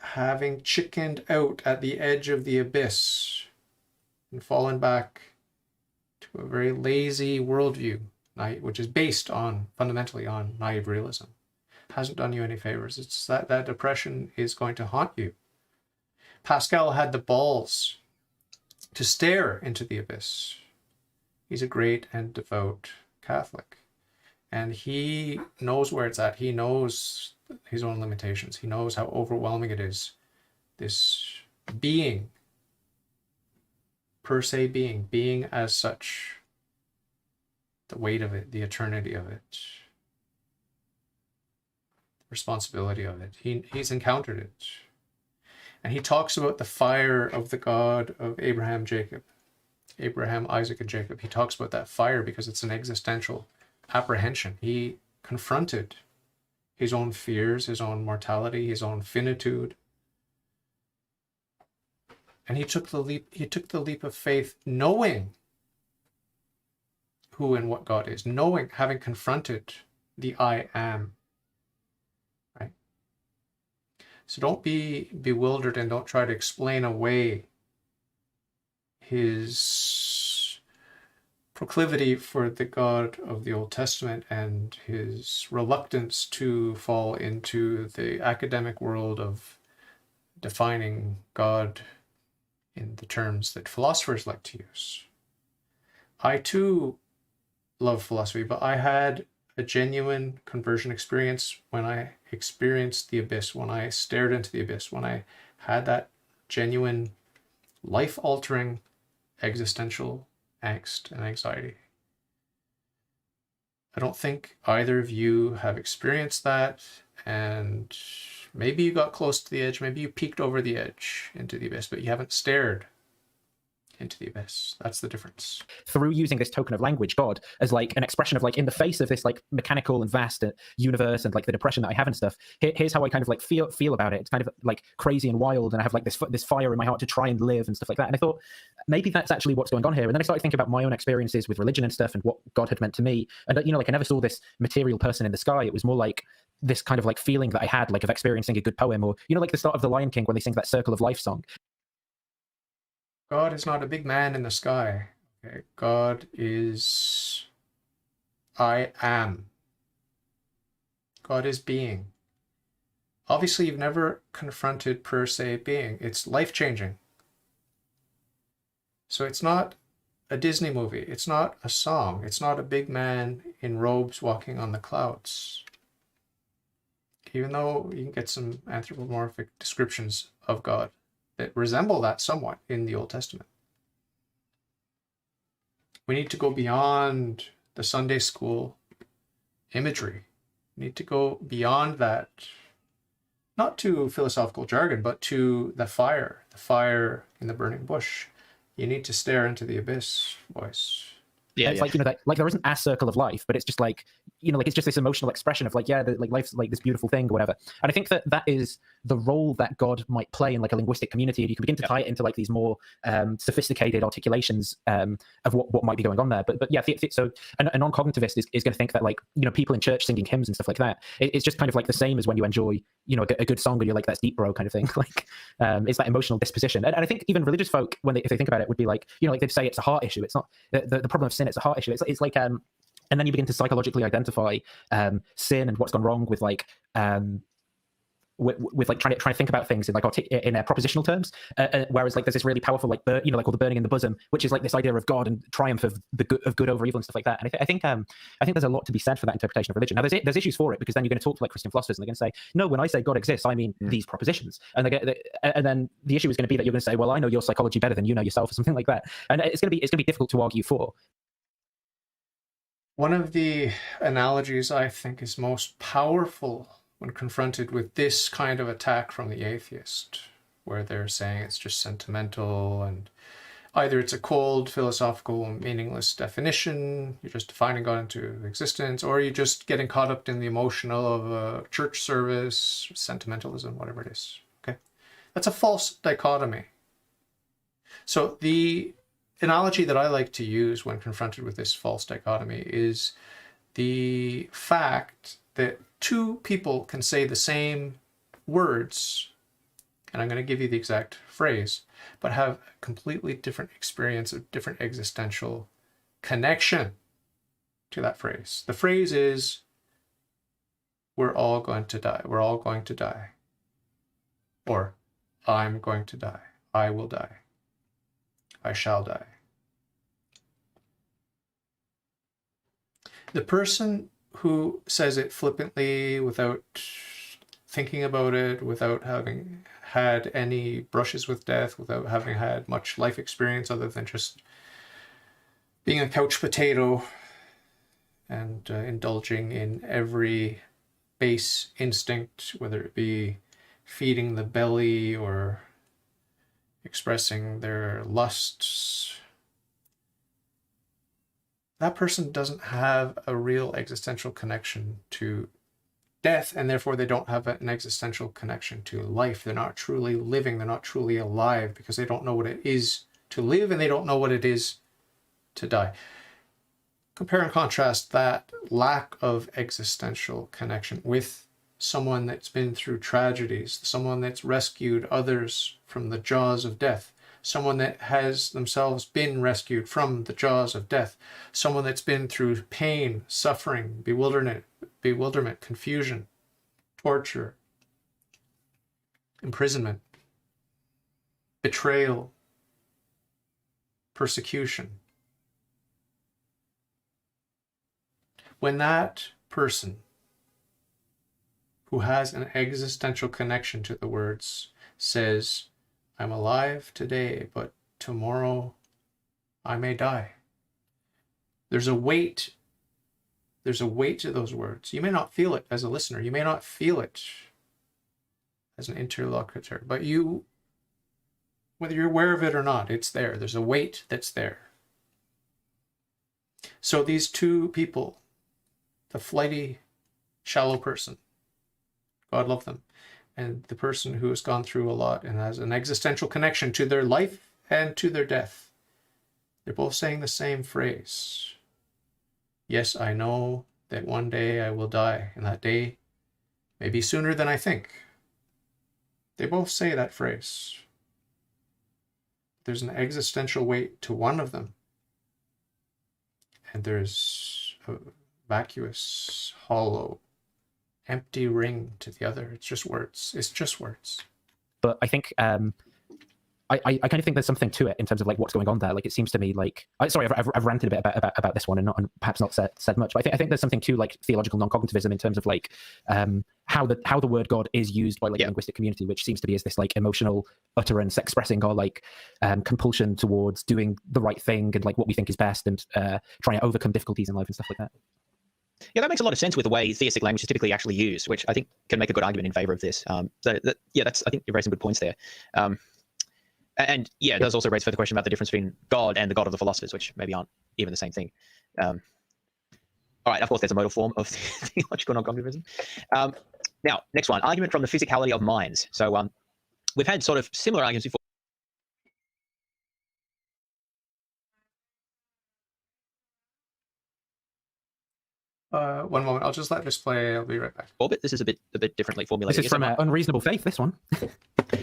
having chickened out at the edge of the abyss and fallen back to a very lazy worldview, which is based fundamentally on naive realism, hasn't done you any favors. It's that depression is going to haunt you. Pascal had the balls to stare into the abyss. He's a great and devout Catholic, and he knows where it's at. He knows his own limitations. He knows how overwhelming it is. This being, per se being as such, the weight of it, the eternity of it, the responsibility of it. He's encountered it. And he talks about the fire of the God of Abraham, Isaac, and Jacob. He talks about that fire because it's an existential apprehension. He confronted his own fears, his own mortality, his own finitude. And he took the leap of faith, knowing who and what God is, knowing, having confronted the I am. Right? So don't be bewildered and don't try to explain away his proclivity for the God of the Old Testament and his reluctance to fall into the academic world of defining God in the terms that philosophers like to use. I too love philosophy, but I had a genuine conversion experience when I experienced the abyss, when I stared into the abyss, when I had that genuine life-altering existential angst and anxiety. I don't think either of you have experienced that, and maybe you got close to the edge, maybe you peeked over the edge into the abyss, but you haven't stared into the abyss. That's the difference. Through using this token of language, God, as like an expression of like, in the face of this like mechanical and vast universe and like the depression that I have and stuff, here's how I kind of like feel about it. It's kind of like crazy and wild, and I have like this fire in my heart to try and live and stuff like that. And I thought maybe that's actually what's going on here. And then I started thinking about my own experiences with religion and stuff and what God had meant to me. And you know, like I never saw this material person in the sky. It was more like this kind of like feeling that I had, like of experiencing a good poem, or you know, like the start of The Lion King when they sing that Circle of Life song. God is not a big man in the sky. Okay? God is I am. God is being. Obviously, you've never confronted per se being. It's life-changing. So it's not a Disney movie. It's not a song. It's not a big man in robes walking on the clouds. Even though you can get some anthropomorphic descriptions of God that resemble that somewhat in the Old Testament. We need to go beyond the Sunday school imagery. We need to go beyond that, not to philosophical jargon, but to the fire in the burning bush. You need to stare into the abyss, boys. Yeah, it's like, you know, that like there isn't a circle of life, but it's just like, you know, like it's just this emotional expression of like, yeah, like life's like this beautiful thing or whatever. And I think that is the role that God might play in like a linguistic community. And you can begin to tie it into like these more sophisticated articulations of what might be going on there. But yeah, so a non-cognitivist is going to think that like, you know, people in church singing hymns and stuff like that, it's just kind of like the same as when you enjoy, you know, a good song and you're like, that's deep, bro, kind of thing. Like it's that emotional disposition. And I think even religious folk, if they think about it, would be like, you know, like they'd say it's a heart issue. It's not the problem of sin, it's a heart issue. It's like and then you begin to psychologically identify sin and what's gone wrong with like with like trying to think about things in like in propositional terms, whereas like there's this really powerful like you know, like all the burning in the bosom, which is like this idea of God and triumph of good over evil and stuff like that. And I think there's a lot to be said for that interpretation of religion. Now there's issues for it, because then you're going to talk to like Christian philosophers and they're going to say, no, when I say God exists, I mean these propositions, and and then the issue is going to be that you're going to say, well, I know your psychology better than you know yourself, or something like that, and it's going to be difficult to argue for. One of the analogies I think is most powerful when confronted with this kind of attack from the atheist, where they're saying it's just sentimental and either it's a cold, philosophical, meaningless definition, you're just defining God into existence, or you're just getting caught up in the emotional of a church service, sentimentalism, whatever it is. Okay, that's a false dichotomy. So the analogy that I like to use when confronted with this false dichotomy is the fact that two people can say the same words, and I'm going to give you the exact phrase, but have a completely different experience, of different existential connection to that phrase. The phrase is, we're all going to die. We're all going to die. Or, I'm going to die. I will die. I shall die. The person who says it flippantly without thinking about it, without having had any brushes with death, without having had much life experience other than just being a couch potato and indulging in every base instinct, whether it be feeding the belly or expressing their lusts. That person doesn't have a real existential connection to death, and therefore they don't have an existential connection to life. They're not truly living, they're not truly alive, because they don't know what it is to live and they don't know what it is to die. Compare and contrast that lack of existential connection with someone that's been through tragedies, someone that's rescued others from the jaws of death, someone that has themselves been rescued from the jaws of death, someone that's been through pain, suffering, bewilderment, confusion, torture, imprisonment, betrayal, persecution. When that person who has an existential connection to the words says, I'm alive today, but tomorrow I may die, there's a weight to those words. You may not feel it as a listener, you may not feel it as an interlocutor, but you, whether you're aware of it or not, it's there. There's a weight that's there. So these two people, the flighty, shallow person, God love them, and the person who has gone through a lot and has an existential connection to their life and to their death, they're both saying the same phrase. Yes, I know that one day I will die, and that day may be sooner than I think. They both say that phrase. There's an existential weight to one of them, and there's a vacuous, hollow, empty ring to the other. It's just words. It's just words. But I think I kind of think there's something to it in terms of like what's going on there. Like it seems to me like sorry, I've ranted a bit about this one and perhaps not said much. But I think there's something to like theological non-cognitivism in terms of like how the word God is used by like the linguistic community, which seems to be as this like emotional utterance expressing our like compulsion towards doing the right thing and like what we think is best and trying to overcome difficulties in life and stuff like that. Yeah, that makes a lot of sense with the way theistic language is typically actually used, which I think can make a good argument in favor of this. I think you're raising good points there. And it does also raise further question about the difference between God and the God of the philosophers, which maybe aren't even the same thing. All right, of course, there's a modal form of theological non-cognitivism. Now, next one, argument from the physicality of minds. So we've had sort of similar arguments before. One moment, I'll just let this play. I'll be right back. Orbit. This is a bit differently formulated. This is from Unreasonable Faith, this one.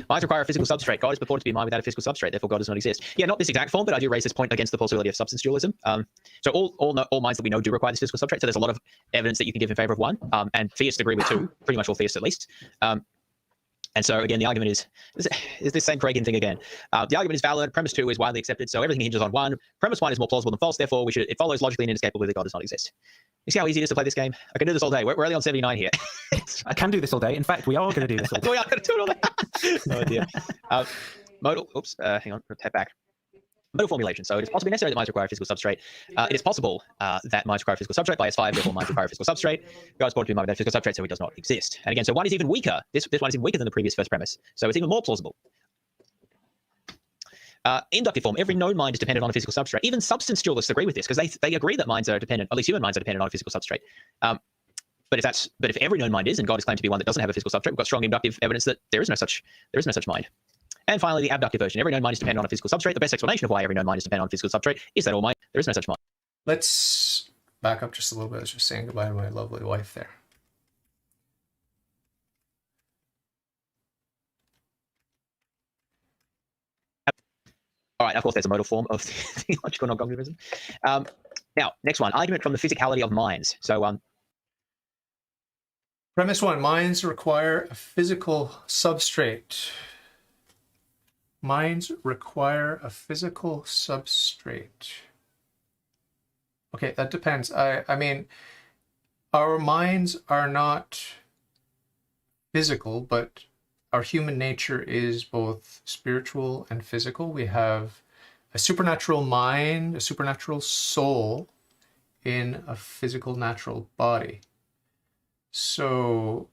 Minds require a physical substrate. God is purported to be a mind without a physical substrate, therefore God does not exist. Yeah, not this exact form, but I do raise this point against the possibility of substance dualism. So all minds that we know do require this physical substrate, so there's a lot of evidence that you can give in favor of one, and theists agree with two, pretty much all theists at least. And so again, the argument is this same Craigian thing again. The argument is valid. Premise 2 is widely accepted, so everything hinges on 1. Premise 1 is more plausible than false, therefore it follows logically and inescapably that God does not exist. You see how easy it is to play this game? I can do this all day. We're only on 79 here. I can do this all day. In fact, we are going to do this all day. We are going to do it all day. Oh dear. Modal. Oops. Hang on. Step back. Modal formulation. So it is possibly necessary that minds require a physical substrate. It is possible that minds require a physical substrate by S5, therefore minds require a physical substrate. God is born to be a mind without a physical substrate, so he does not exist. And again, so one is even weaker. This one is even weaker than the previous first premise. So it's even more plausible. Inductive form, every known mind is dependent on a physical substrate. Even substance dualists agree with this because they agree that minds are dependent, at least human minds are dependent on a physical substrate. But if every known mind is, and God is claimed to be one that doesn't have a physical substrate, we've got strong inductive evidence that there is no such mind. And finally, the abductive version, every known mind is dependent on a physical substrate. The best explanation of why every known mind is dependent on a physical substrate is that all mind, there is no such mind. Let's back up just a little bit. I was just saying goodbye to my lovely wife there. All right, of course, there's a modal form of theological non-cognitivism. Now, next one, argument from the physicality of minds. So, Premise 1, minds require a physical substrate. Minds require a physical substrate. Okay, that depends. I mean, our minds are not physical, but our human nature is both spiritual and physical. We have a supernatural mind, a supernatural soul in a physical, natural body. So,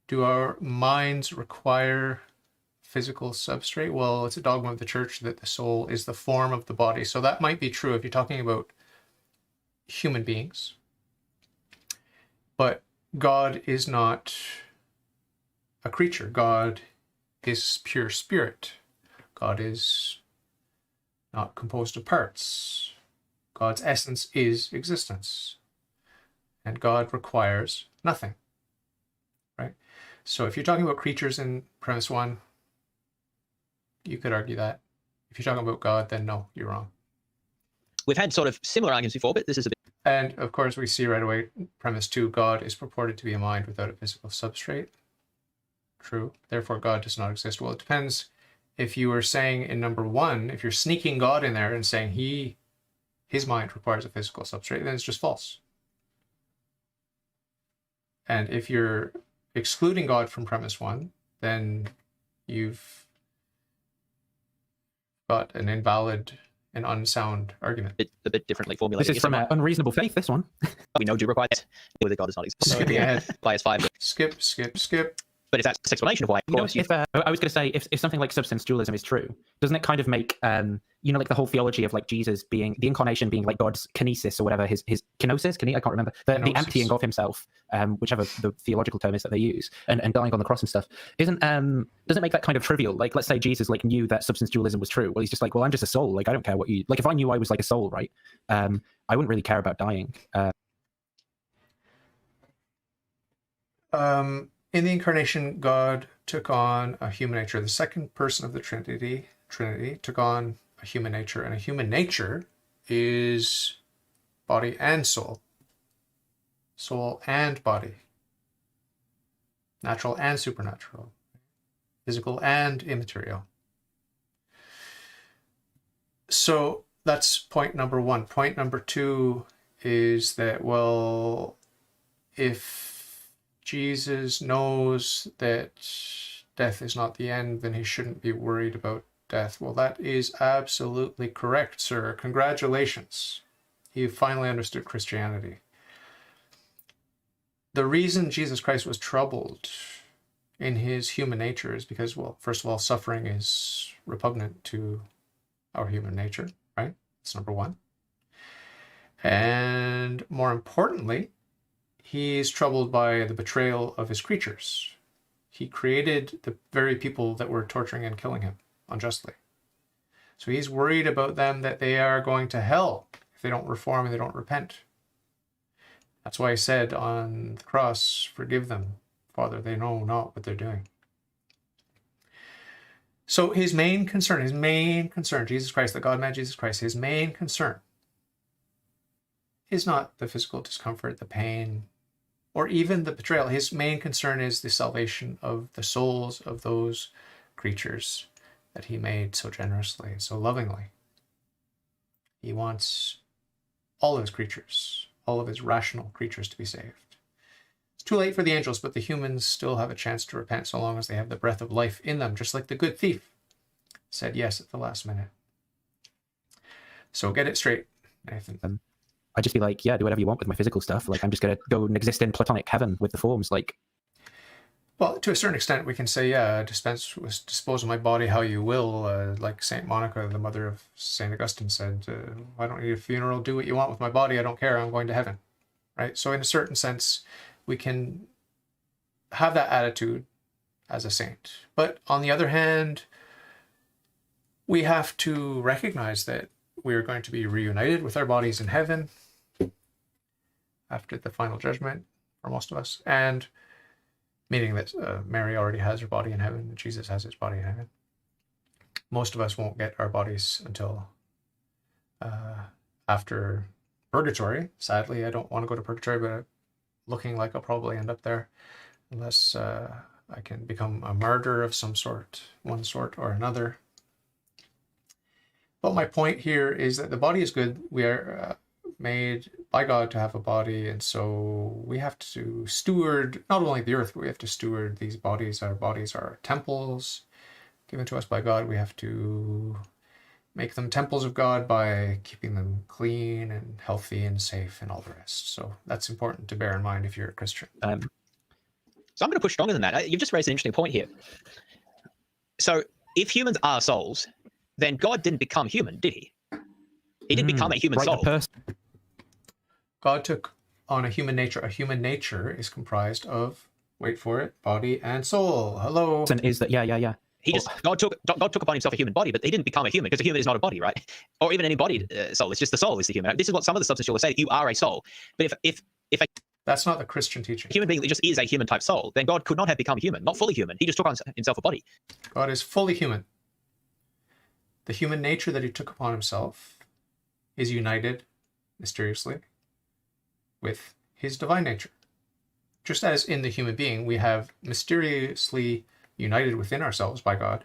do our minds require physical substrate? Well, it's a dogma of the church that the soul is the form of the body. So that might be true if you're talking about human beings. But God is not a creature. God is pure spirit. God is not composed of parts. God's essence is existence. And God requires nothing. Right? So if you're talking about creatures in premise 1, you could argue that. If you're talking about God, then no, you're wrong. We've had sort of similar arguments before, but this is a bit... And of course, we see right away, premise 2, God is purported to be a mind without a physical substrate. True. Therefore, God does not exist. Well, it depends. If you were saying in number 1, if you're sneaking God in there and saying his mind requires a physical substrate, then it's just false. And if you're excluding God from premise 1, then you've got an invalid and unsound argument. A bit differently formulated. This is from Unreasonable Faith, this one. We know do require that. Whether God does not exist. Skipping ahead. Bias 5. Skip. But if that's the explanation of why, of course, if, I was going to say, if something like substance dualism is true, doesn't it kind of make, like the whole theology of like Jesus being, the incarnation being like God's kinesis or whatever, his kenosis, I can't remember, the emptying of himself, whichever the theological term is that they use, and dying on the cross and stuff, doesn't it make that kind of trivial? Like, let's say Jesus like knew that substance dualism was true. Well, he's just like, well, I'm just a soul. Like, I don't care what you, like if I knew I was like a soul, right? I wouldn't really care about dying. In the incarnation, God took on a human nature. The second person of the Trinity took on a human nature, and a human nature is body and soul. Soul and body. Natural and supernatural. Physical and immaterial. So that's point number 1. Point number 2 is that, well, if Jesus knows that death is not the end, then he shouldn't be worried about death. Well, that is absolutely correct, sir. Congratulations. You finally understood Christianity. The reason Jesus Christ was troubled in his human nature is because, well, first of all, suffering is repugnant to our human nature, right? That's number 1. And more importantly, he's troubled by the betrayal of his creatures. He created the very people that were torturing and killing him unjustly. So he's worried about them, that they are going to hell if they don't reform and they don't repent. That's why he said on the cross, forgive them, Father, they know not what they're doing. So his main concern, Jesus Christ, the God-man Jesus Christ, his main concern is not the physical discomfort, the pain, or even the betrayal. His main concern is the salvation of the souls of those creatures that he made so generously and so lovingly. He wants all of his creatures, all of his rational creatures to be saved. It's too late for the angels, but the humans still have a chance to repent so long as they have the breath of life in them, just like the good thief said yes at the last minute. So get it straight, Nathan. I'd just be like, yeah, do whatever you want with my physical stuff. Like, I'm just going to go and exist in platonic heaven with the forms. Like, well, to a certain extent, we can say, yeah, dispose of my body how you will. Like Saint Monica, the mother of Saint Augustine, said, I don't need a funeral. Do what you want with my body. I don't care. I'm going to heaven. Right? So in a certain sense, we can have that attitude as a saint. But on the other hand, we have to recognize that we're going to be reunited with our bodies in heaven after the final judgment for most of us, and meaning that Mary already has her body in heaven, and Jesus has his body in heaven. Most of us won't get our bodies until after purgatory. Sadly, I don't want to go to purgatory, but looking like I'll probably end up there unless I can become a martyr of some sort, one sort or another. But my point here is that the body is good. We are made by God to have a body, and so we have to steward not only the earth, but we have to steward these bodies. Our bodies are temples given to us by God. We have to make them temples of God by keeping them clean and healthy and safe and all the rest. So that's important to bear in mind if you're a Christian. So I'm going to push stronger than that. You've just raised an interesting point here. So if humans are souls, then God didn't become human, did he? He didn't become a human soul. God took on a human nature. A human nature is comprised of, wait for it, body and soul. Hello. And is that, yeah. God took upon himself a human body, but he didn't become a human, because a human is not a body, right? Or even an embodied soul. It's just the soul is the human. This is what some of the substantialists say. You are a soul. But if that's not the Christian teaching. A human being just is a human type soul, then God could not have become human, not fully human. He just took on himself a body. God is fully human. The human nature that he took upon himself is united mysteriously with his divine nature. Just as in the human being, we have mysteriously united within ourselves by God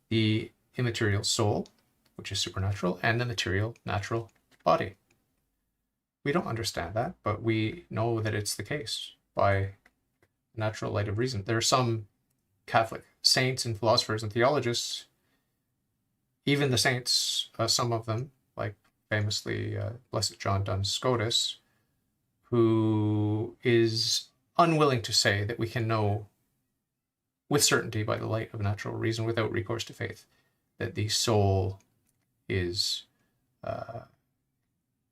the immaterial soul, which is supernatural, and the material natural body. We don't understand that, but we know that it's the case by natural light of reason. There are some Catholic saints and philosophers and theologists, even the saints, some of them, like famously Blessed John Duns Scotus, who is unwilling to say that we can know with certainty by the light of natural reason without recourse to faith that the soul is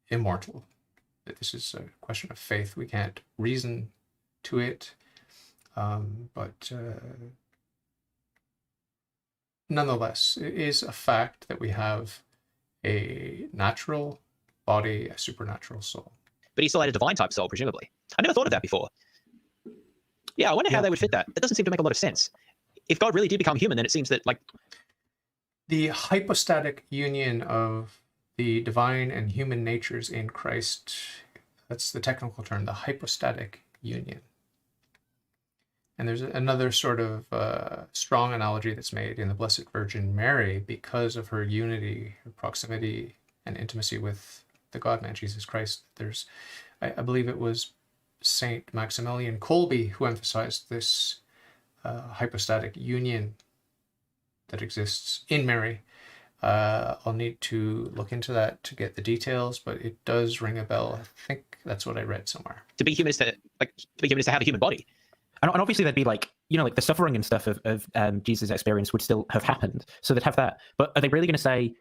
immortal, that this is a question of faith. We can't reason to it, but nonetheless, it is a fact that we have a natural body, a supernatural soul. But he still had a divine type soul, presumably. I never thought of that before. Yeah, I wonder how they would fit that. That doesn't seem to make a lot of sense. If God really did become human, then it seems that, like, the hypostatic union of the divine and human natures in Christ, that's the technical term, the hypostatic union. And there's another sort of strong analogy that's made in the Blessed Virgin Mary because of her unity, her proximity, and intimacy with the God-man, Jesus Christ. There's, I believe it was Saint Maximilian Kolbe who emphasized this hypostatic union that exists in Mary. I'll need to look into that to get the details, but it does ring a bell. I think that's what I read somewhere. To be human is to have a human body. And obviously there'd be like the suffering and stuff of Jesus' experience would still have happened. So they'd have that. But are they really going to say,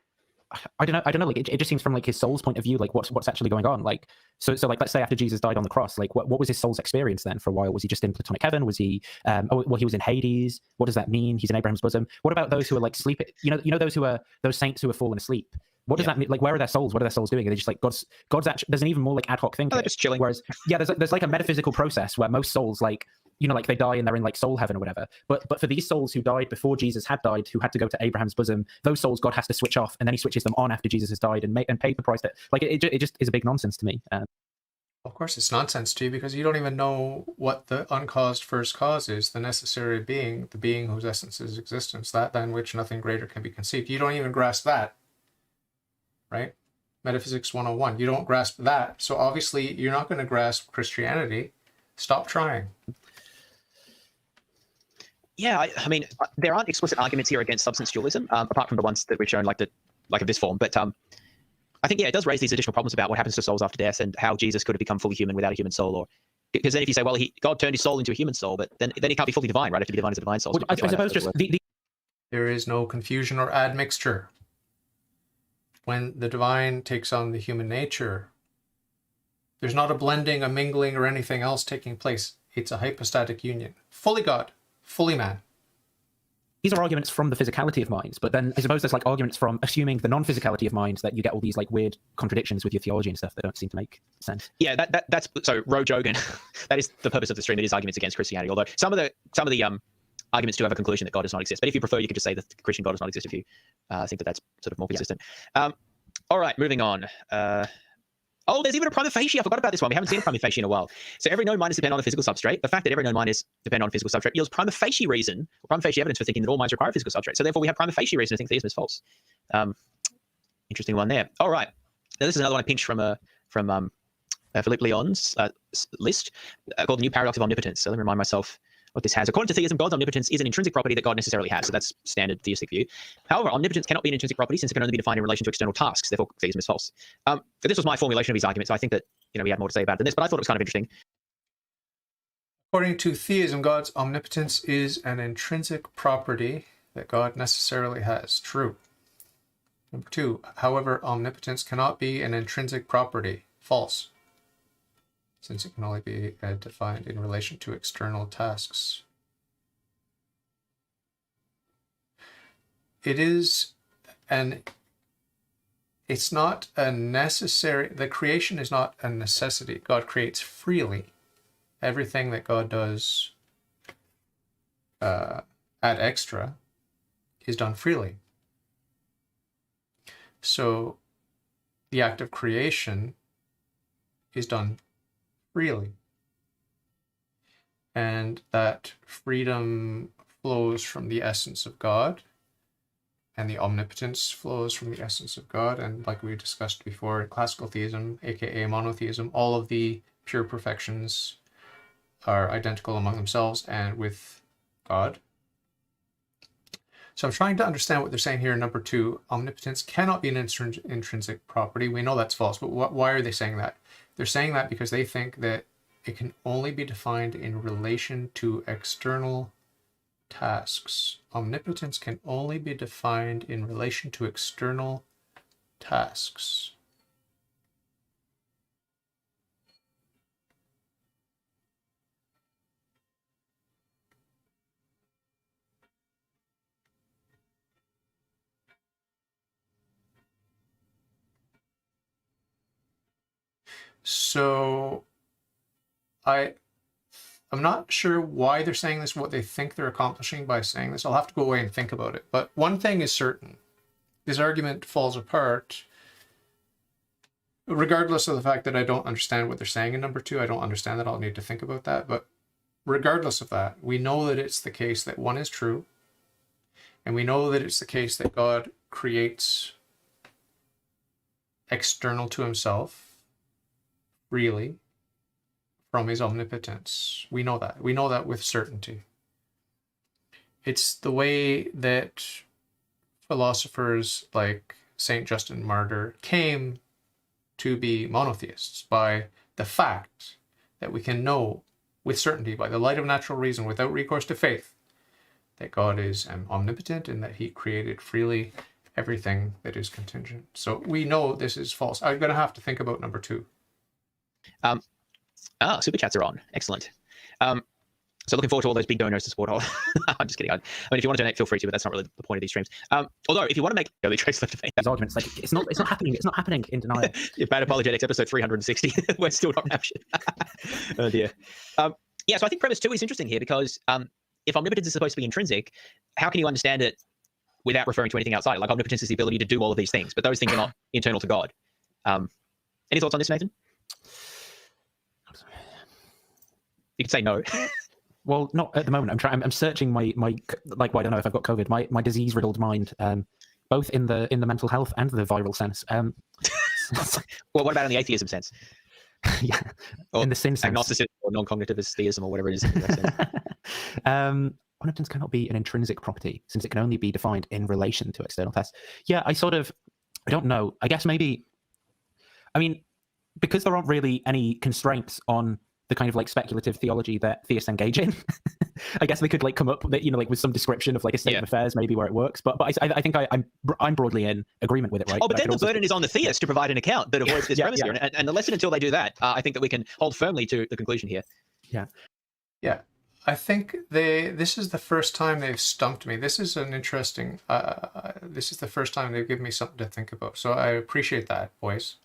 I don't know. Like it just seems from like his soul's point of view, like what's actually going on. Like so like let's say after Jesus died on the cross, like what was his soul's experience then for a while? Was he just in platonic heaven? Was he he was in Hades? What does that mean? He's in Abraham's bosom. What about those who are like sleeping? Those saints who are fallen asleep. What does that mean? Like, where are their souls? What are their souls doing? Are they just like God's actually? There's an even more like ad hoc thing. They're just chilling. Whereas, there's like a metaphysical process where most souls like they die and they're in like soul heaven or whatever. But for these souls who died before Jesus had died, who had to go to Abraham's bosom, those souls God has to switch off, and then he switches them on after Jesus has died and paid the price. That like it just is a big nonsense to me. Of course, it's nonsense to you because you don't even know what the uncaused first cause is, the necessary being, the being whose essence is existence, that than which nothing greater can be conceived. You don't even grasp that, right? Metaphysics 101. You don't grasp that. So obviously you're not going to grasp Christianity. Stop trying. Yeah, I mean, there aren't explicit arguments here against substance dualism, apart from the ones that we've shown, like of this form. But I think, it does raise these additional problems about what happens to souls after death and how Jesus could have become fully human without a human soul. Or because then if you say, well, God turned his soul into a human soul, but then he can't be fully divine, right? If to be divine as a divine soul. Well, I suppose just there is no confusion or admixture. When the divine takes on the human nature, there's not a blending, a mingling, or anything else taking place. It's a hypostatic union. Fully God, fully man. These are arguments from the physicality of minds, but then I suppose there's like arguments from assuming the non-physicality of minds that you get all these like weird contradictions with your theology and stuff that don't seem to make sense. Yeah, that's so Roe Jogan. That is the purpose of the stream. It is arguments against Christianity. Although some of the arguments do have a conclusion that God does not exist. But if you prefer, you could just say that the Christian God does not exist. If you think that that's sort of more consistent. All right, moving on. There's even a prima facie. I forgot about this one. We haven't seen a prima facie in a while. So every known mind is dependent on a physical substrate. The fact that every known mind is dependent on a physical substrate yields prima facie reason, or prima facie evidence for thinking that all minds require a physical substrate. So therefore, we have prima facie reason to think theism is false. Interesting one there. All right. Now, this is another one I pinched from from Philippe Leon's list called The New Paradox of Omnipotence. So let me remind myself what this has. According to theism, God's omnipotence is an intrinsic property that God necessarily has. So that's standard theistic view. However, omnipotence cannot be an intrinsic property since it can only be defined in relation to external tasks. Therefore, theism is false. So this was my formulation of his argument. So I think that he had more to say about it than this, but I thought it was kind of interesting. According to theism, God's omnipotence is an intrinsic property that God necessarily has. True. Number 2, however, omnipotence cannot be an intrinsic property. False. Since it can only be defined in relation to external tasks. It's not a necessary, the creation is not a necessity. God creates freely. Everything that God does ad extra is done freely. So the act of creation is done freely. And that freedom flows from the essence of God, and the omnipotence flows from the essence of God. And like we discussed before, in classical theism, aka monotheism, all of the pure perfections are identical among themselves and with God. So I'm trying to understand what they're saying here in number 2. Omnipotence cannot be an intrinsic property. We know that's false, but why are they saying that? They're saying that because they think that it can only be defined in relation to external tasks. Omnipotence can only be defined in relation to external tasks. So I'm not sure why they're saying this, what they think they're accomplishing by saying this. I'll have to go away and think about it. But one thing is certain. This argument falls apart regardless of the fact that I don't understand what they're saying in number 2. I don't understand that. I'll need to think about that. But regardless of that, we know that it's the case that one is true. And we know that it's the case that God creates external to himself freely from his omnipotence. We know that. We know that with certainty. It's the way that philosophers like St. Justin Martyr came to be monotheists, by the fact that we can know with certainty, by the light of natural reason, without recourse to faith, that God is omnipotent and that he created freely everything that is contingent. So we know this is false. I'm going to have to think about number 2. Super chats are on. Excellent. So looking forward to all those big donors to support all. I'm just kidding. I mean, if you want to donate, feel free to, but that's not really the point of these streams. Although, if you want to make early trace left debate, These arguments, like it's not happening. It's not happening in denial. Bad Apologetics, episode 360. We're still not raptured. Oh dear. Yeah, so I think premise 2 is interesting here because if omnipotence is supposed to be intrinsic, how can you understand it without referring to anything outside? Like omnipotence is the ability to do all of these things, but those things are not internal to God. Any thoughts on this, Nathan? You could say no. Well, not at the moment. I'm searching my like. Well, I don't know if I've got COVID. My disease riddled mind, both in the mental health and the viral sense. Well, what about in the atheism sense? Yeah, or in the sin sense, agnosticism or non-cognitivist theism or whatever it is. Omnipotence cannot be an intrinsic property since it can only be defined in relation to external tests. Yeah, I don't know. I guess maybe. I mean, because there aren't really any constraints on the kind of like speculative theology that theists engage in. I guess they could like come up with, like with some description of like a state of affairs, maybe where it works. But I think I'm broadly in agreement with it, right? Oh, but then the burden is on the theist to provide an account that avoids this premise here. And unless and until they do that, I think that we can hold firmly to the conclusion here. Yeah. I think this is the first time they've stumped me. This is an interesting, this is the first time they've given me something to think about. So I appreciate that, boys.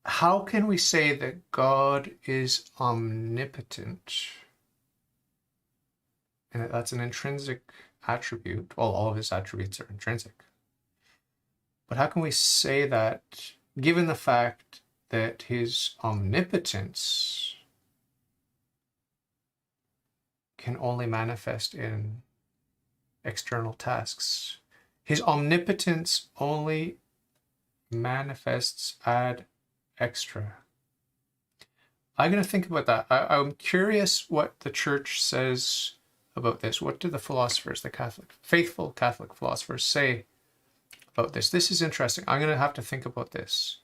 How can we say that God is omnipotent and that that's an intrinsic attribute? Well, all of his attributes are intrinsic. But how can we say that given the fact that his omnipotence can only manifest in external tasks? His omnipotence only manifests ad extra. I'm going to think about that. I'm curious what the church says about this. What do the philosophers, the faithful Catholic philosophers, say about this? This is interesting. I'm going to have to think about this.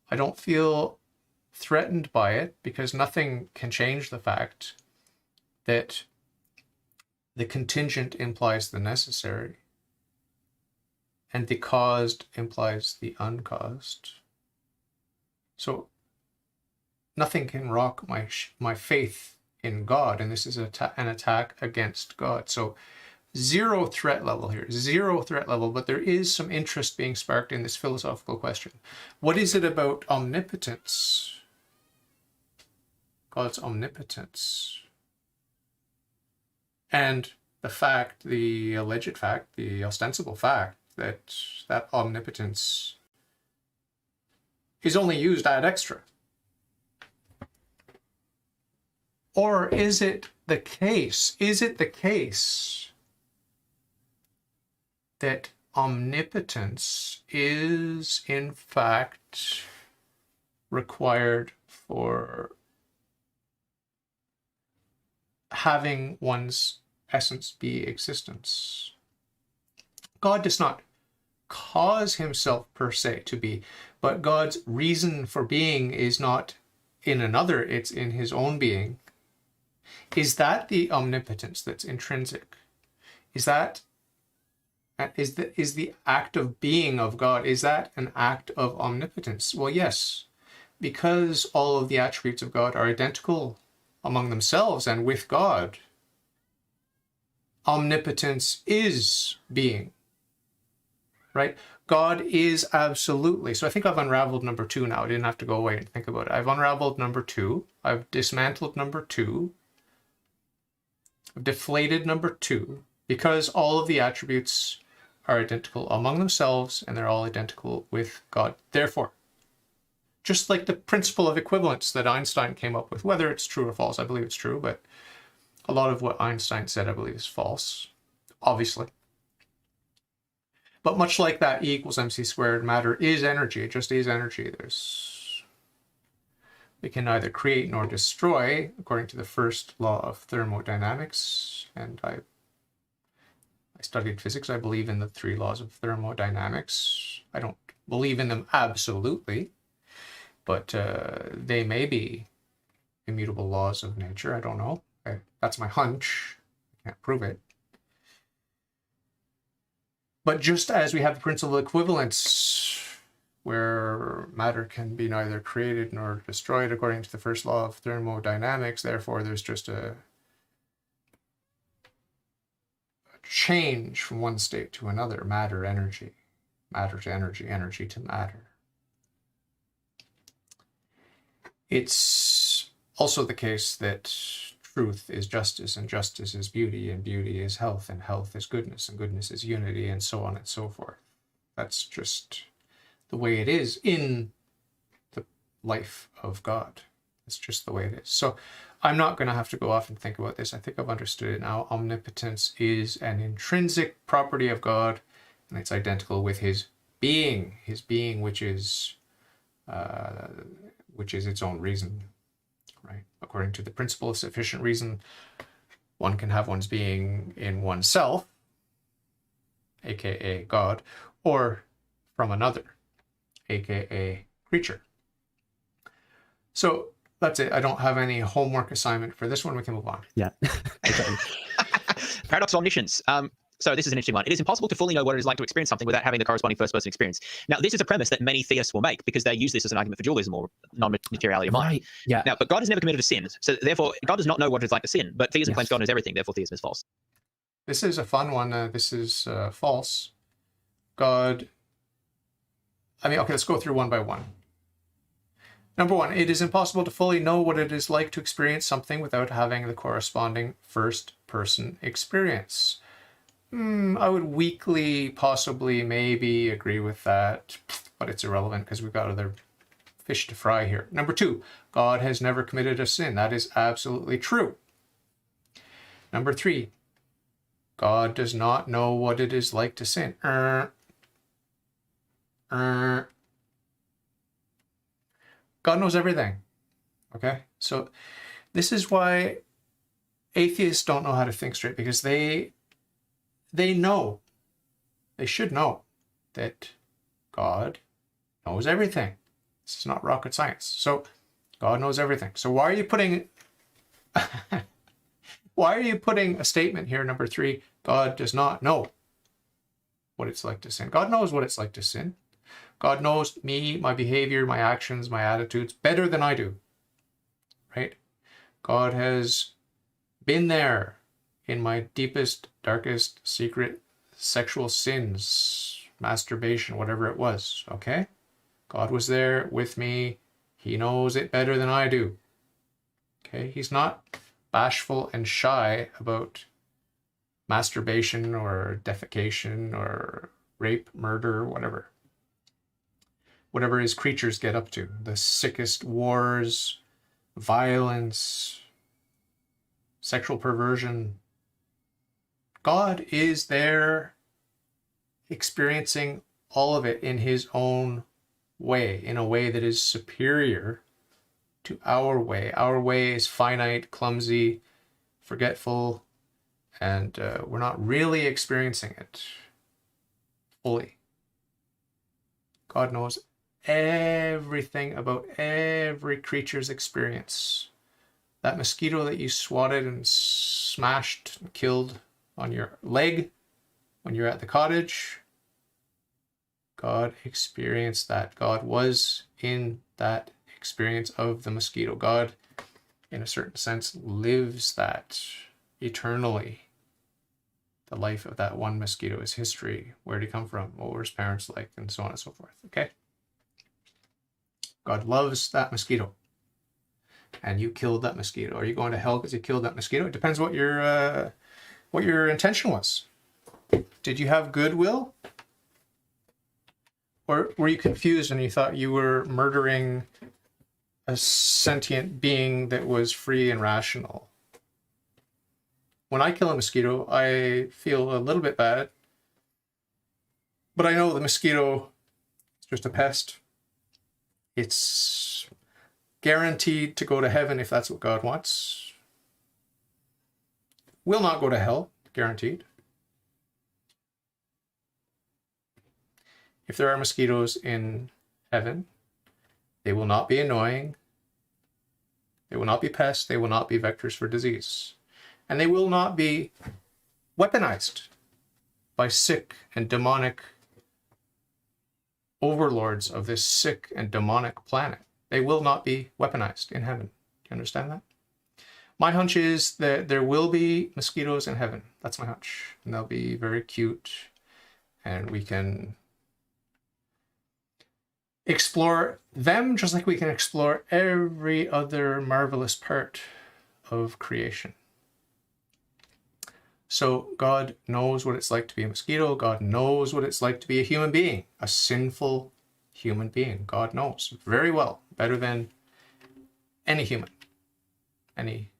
I don't feel threatened by it because nothing can change the fact that the contingent implies the necessary and the caused implies the uncaused. So nothing can rock my faith in God, and this is an attack against God. So zero threat level here, zero threat level, but there is some interest being sparked in this philosophical question. What is it about omnipotence? God's omnipotence. And the fact, the alleged fact, the ostensible fact that omnipotence is only used ad extra. Or is it the case that omnipotence is in fact required for having one's essence be existence? God does not cause himself per se to be, but God's reason for being is not in another, it's in his own being. Is that the omnipotence that's intrinsic? Is the act of being of God, is that an act of omnipotence? Well, yes, because all of the attributes of God are identical among themselves and with God. Omnipotence is being, right? God is absolutely. So I think I've unraveled number 2 now. I didn't have to go away and think about it. I've unraveled number 2. I've dismantled number 2. I've deflated number 2, because all of the attributes are identical among themselves and they're all identical with God. Therefore, just like the principle of equivalence that Einstein came up with, whether it's true or false, I believe it's true, but a lot of what Einstein said, I believe, is false, obviously. But much like that E equals mc squared, matter is energy. It just is energy. We can neither create nor destroy, according to the first law of thermodynamics. And I studied physics. I believe in the 3 laws of thermodynamics. I don't believe in them absolutely, but they may be immutable laws of nature. I don't know. That's my hunch. I can't prove it. But just as we have the principle of equivalence, where matter can be neither created nor destroyed according to the first law of thermodynamics, therefore there's just a change from one state to another, matter, energy, matter to energy, energy to matter. It's also the case that truth is justice, and justice is beauty, and beauty is health, and health is goodness, and goodness is unity, and so on and so forth. That's just the way it is in the life of God. It's just the way it is. So I'm not going to have to go off and think about this. I think I've understood it now. Omnipotence is an intrinsic property of God, and it's identical with his being, which is its own reason, right? According to the principle of sufficient reason, one can have one's being in oneself, aka God, or from another, aka creature. So that's it. I don't have any homework assignment for this one. We can move on. Yeah. Paradox of omniscience. So this is an interesting one. It is impossible to fully know what it is like to experience something without having the corresponding first-person experience. Now, this is a premise that many theists will make because they use this as an argument for dualism or non-materiality of mind. Right. Yeah. Now, but God has never committed a sin, so therefore God does not know what it's like to sin. But theism claims God knows everything, therefore theism is false. This is a fun one. This is false. God. Okay, let's go through one by one. Number 1, it is impossible to fully know what it is like to experience something without having the corresponding first-person experience. I would weakly, possibly, maybe agree with that, but it's irrelevant because we've got other fish to fry here. Number 2, God has never committed a sin. That is absolutely true. Number 3, God does not know what it is like to sin. God knows everything. Okay? So this is why atheists don't know how to think straight, because they know, they should know that God knows everything. This is not rocket science. So God knows everything. So why are you putting a statement here, number 3, God does not know what it's like to sin? God knows what it's like to sin. God knows me, my behavior, my actions, my attitudes better than I do. Right? God has been there in my deepest, darkest, secret sexual sins, masturbation, whatever it was. Okay? God was there with me. He knows it better than I do. Okay? He's not bashful and shy about masturbation or defecation or rape, murder, whatever. Whatever his creatures get up to. The sickest wars, violence, sexual perversion. God is there experiencing all of it in his own way, in a way that is superior to our way. Our way is finite, clumsy, forgetful, and we're not really experiencing it fully. God knows everything about every creature's experience. That mosquito that you swatted and smashed and killed on your leg when you're at the cottage, God experienced that. God was in that experience of the mosquito. God, in a certain sense, lives that eternally. The life of that one mosquito, his history, where did he come from, what were his parents like, and so on and so forth. Okay? God loves that mosquito. And you killed that mosquito. Are you going to hell because you killed that mosquito? It depends what your intention was. Did you have goodwill? Or were you confused and you thought you were murdering a sentient being that was free and rational? When I kill a mosquito, I feel a little bit bad. But I know the mosquito is just a pest. It's guaranteed to go to heaven if that's what God wants. Will not go to hell, guaranteed. If there are mosquitoes in heaven, they will not be annoying. They will not be pests. They will not be vectors for disease. And they will not be weaponized by sick and demonic overlords of this sick and demonic planet. They will not be weaponized in heaven. Do you understand that? My hunch is that there will be mosquitoes in heaven. That's my hunch. And they'll be very cute. And we can explore them just like we can explore every other marvelous part of creation. So God knows what it's like to be a mosquito. God knows what it's like to be a human being, a sinful human being. God knows very well, better than any human, any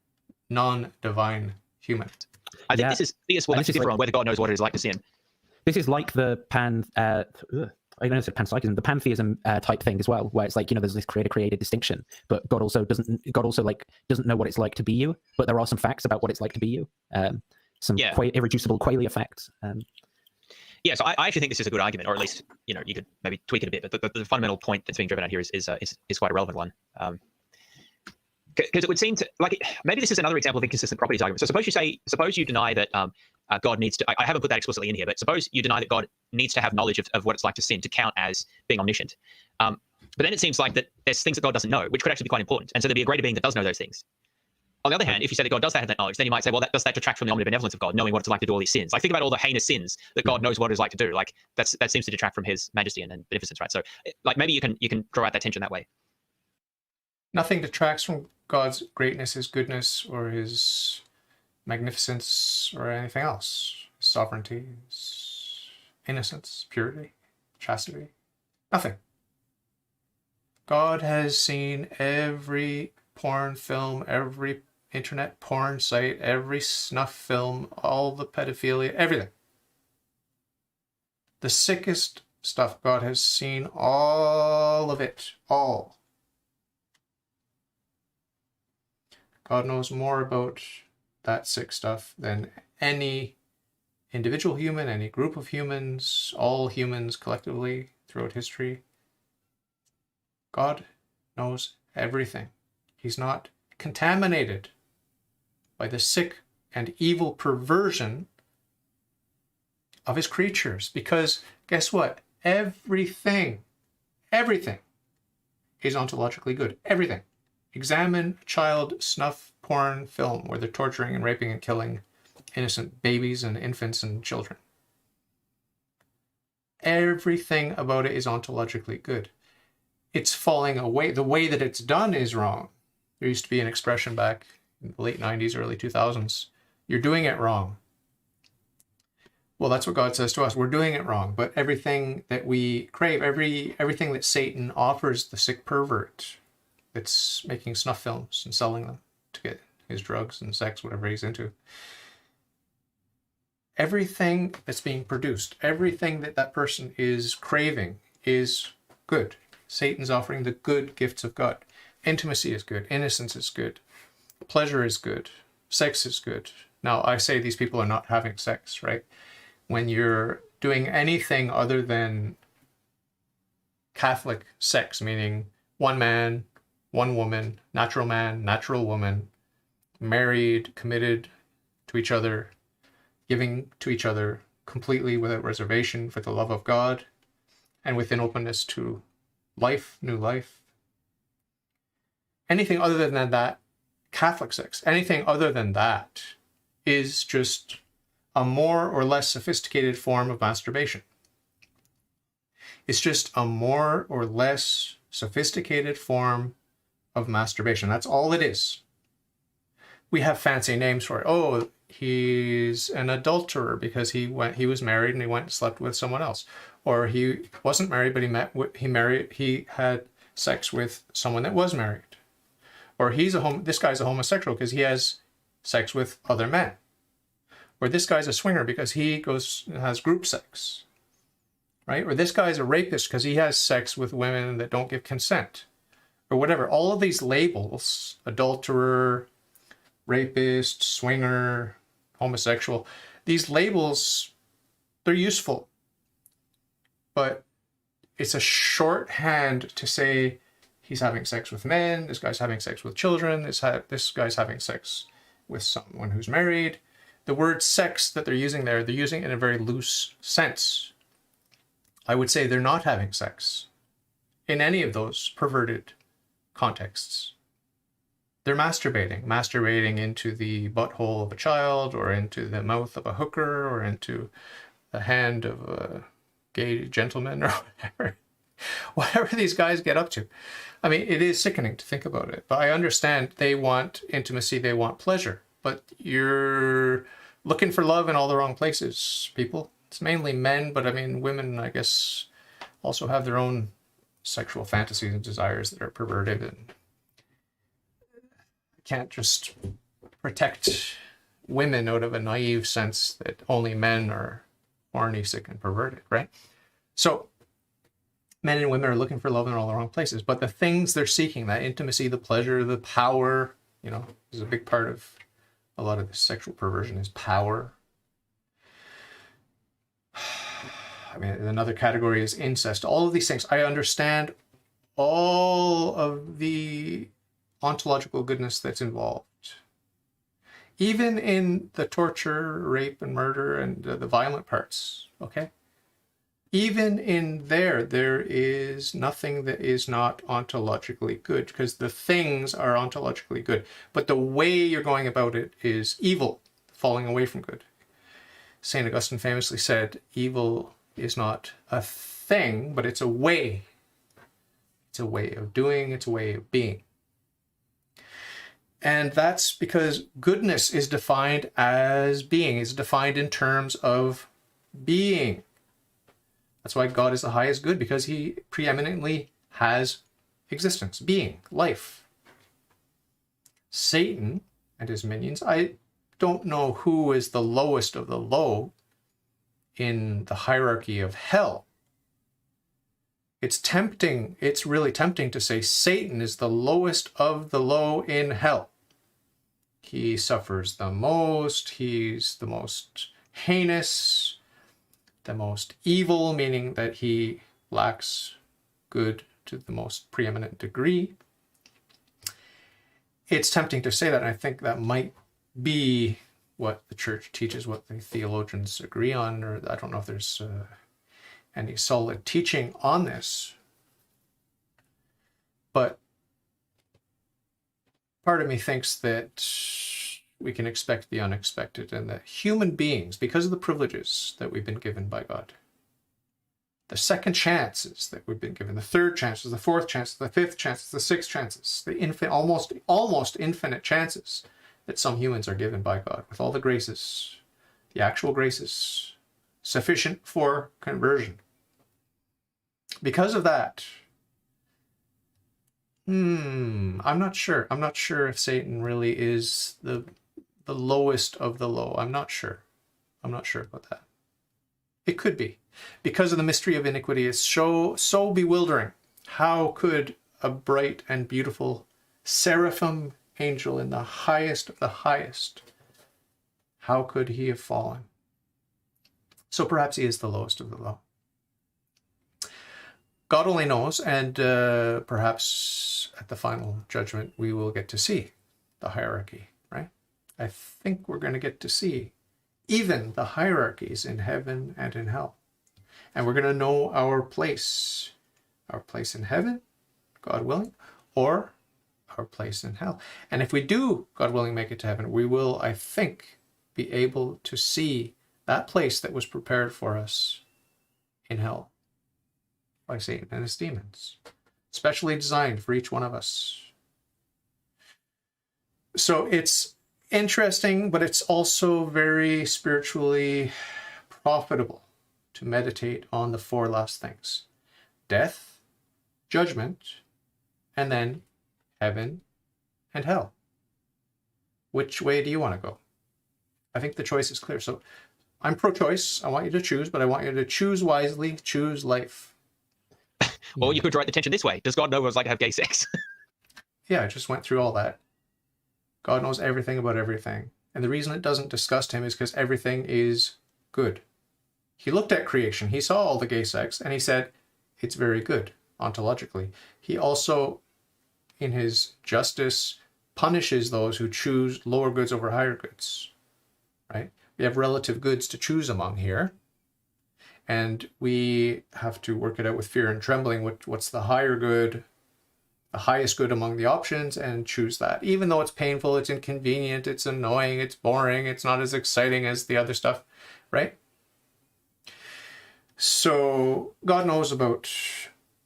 non-divine human. I think this is what differ on whether God knows what it is like to sin. This is like the I don't know if it's panpsychism, the pantheism type thing as well, where it's like, there's this creator-created distinction, but God also doesn't know what it's like to be you, but there are some facts about what it's like to be you. Some irreducible qualia facts. Yeah, so I actually think this is a good argument, or at least, you could maybe tweak it a bit, but the fundamental point that's being driven out here is quite a relevant one. Because it would seem to, maybe this is another example of inconsistent properties argument. So suppose you deny that God needs to, I haven't put that explicitly in here, but suppose you deny that God needs to have knowledge of what it's like to sin to count as being omniscient. But then it seems like that there's things that God doesn't know, which could actually be quite important. And so there'd be a greater being that does know those things. On the other hand, if you say that God does have that knowledge, then you might say, well, does that detract from the omnibenevolence of God, knowing what it's like to do all these sins? Think about all the heinous sins that God knows what it's like to do. That seems to detract from his majesty and beneficence, right? So maybe you can draw out that tension that way. Nothing detracts from God's greatness, his goodness, or his magnificence, or anything else. His sovereignty, his innocence, purity, chastity. Nothing. God has seen every porn film, every internet porn site, every snuff film, all the pedophilia, everything. The sickest stuff, God has seen all of it, all. God knows more about that sick stuff than any individual human, any group of humans, all humans collectively throughout history. God knows everything. He's not contaminated by the sick and evil perversion of his creatures. Because guess what? Everything is ontologically good. Everything. Examine child snuff porn film where they're torturing and raping and killing innocent babies and infants and children. Everything about it is ontologically good. It's falling away. The way that it's done is wrong. There used to be an expression back in the late 90s, early 2000s. You're doing it wrong. Well, that's what God says to us. We're doing it wrong. But everything that we crave, everything that Satan offers the sick pervert that's making snuff films and selling them to get his drugs and sex, whatever he's into. Everything that's being produced, everything that that person is craving is good. Satan's offering the good gifts of God. Intimacy is good. Innocence is good. Pleasure is good. Sex is good. Now, I say these people are not having sex, right? When you're doing anything other than Catholic sex, meaning one man, one woman, natural man, natural woman, married, committed to each other, giving to each other completely without reservation for the love of God and within openness to life, new life. Anything other than that, Catholic sex, anything other than that is just a more or less sophisticated form of masturbation. It's just a more or less sophisticated form of masturbation. That's all it is. We have fancy names for it. Oh, he's an adulterer because he was married and he went and slept with someone else. Or he wasn't married, but he had sex with someone that was married. Or this guy's a homosexual because he has sex with other men. Or this guy's a swinger because he has group sex, right? Or this guy's a rapist because he has sex with women that don't give consent, or whatever. All of these labels, adulterer, rapist, swinger, homosexual, these labels, they're useful, but it's a shorthand to say he's having sex with men, this guy's having sex with children, this guy's having sex with someone who's married. The word sex that they're using there, they're using it in a very loose sense. I would say they're not having sex in any of those perverted contexts. They're masturbating into the butthole of a child, or into the mouth of a hooker, or into the hand of a gay gentleman, or whatever these guys get up to. I mean, it is sickening to think about it, but I understand they want intimacy, they want pleasure, but you're looking for love in all the wrong places, people. It's mainly men, but I mean, women, I guess, also have their own sexual fantasies and desires that are perverted, and can't just protect women out of a naive sense that only men are horny, sick, and perverted, right? So men and women are looking for love in all the wrong places, but the things they're seeking, that intimacy, the pleasure, the power, is a big part of a lot of this sexual perversion is power. I mean, another category is incest. All of these things, I understand all of the ontological goodness that's involved. Even in the torture, rape, and murder, and the violent parts, okay? Even in there is nothing that is not ontologically good, because the things are ontologically good. But the way you're going about it is evil, falling away from good. St. Augustine famously said, evil is not a thing, but it's a way. It's a way of doing, it's a way of being. And that's because goodness is defined as being, is defined in terms of being. That's why God is the highest good, because he preeminently has existence, being, life. Satan and his minions, I don't know who is the lowest of the low in the hierarchy of hell. It's really tempting to say Satan is the lowest of the low in hell. He suffers the most. He's the most heinous, the most evil, meaning that he lacks good to the most preeminent degree. It's tempting to say that, and I think that might be what the church teaches, what the theologians agree on, or I don't know if there's any solid teaching on this. But part of me thinks that we can expect the unexpected, and that human beings, because of the privileges that we've been given by God, the second chances that we've been given, the third chances, the fourth chances, the fifth chances, the sixth chances, the almost infinite chances that some humans are given by God, with all the graces, the actual graces, sufficient for conversion. Because of that, I'm not sure. I'm not sure if Satan really is the lowest of the low. I'm not sure. I'm not sure about that. It could be. Because of the mystery of iniquity, it's so bewildering. How could a bright and beautiful seraphim angel in the highest of the highest, how could he have fallen? So perhaps he is the lowest of the low. God only knows, and perhaps at the final judgment we will get to see the hierarchy, right? I think we're going to get to see even the hierarchies in heaven and in hell. And we're going to know our place in heaven, God willing, or our place in hell. And if we do, God willing, make it to heaven, we will, I think, be able to see that place that was prepared for us in hell by Satan and his demons, specially designed for each one of us. So it's interesting, but it's also very spiritually profitable to meditate on the four last things: death, judgment, and then heaven and hell. Which way do you want to go? I think the choice is clear. So I'm pro-choice. I want you to choose, but I want you to choose wisely, choose life. Or you could direct the tension this way. Does God know what it's like to have gay sex? Yeah, I just went through all that. God knows everything about everything. And the reason it doesn't disgust him is because everything is good. He looked at creation. He saw all the gay sex, and he said, it's very good, ontologically. He also, in his justice, punishes those who choose lower goods over higher goods, right? We have relative goods to choose among here, and we have to work it out with fear and trembling. What's the higher good, the highest good among the options, and choose that. Even though it's painful, it's inconvenient, it's annoying, it's boring, it's not as exciting as the other stuff, right? So God knows about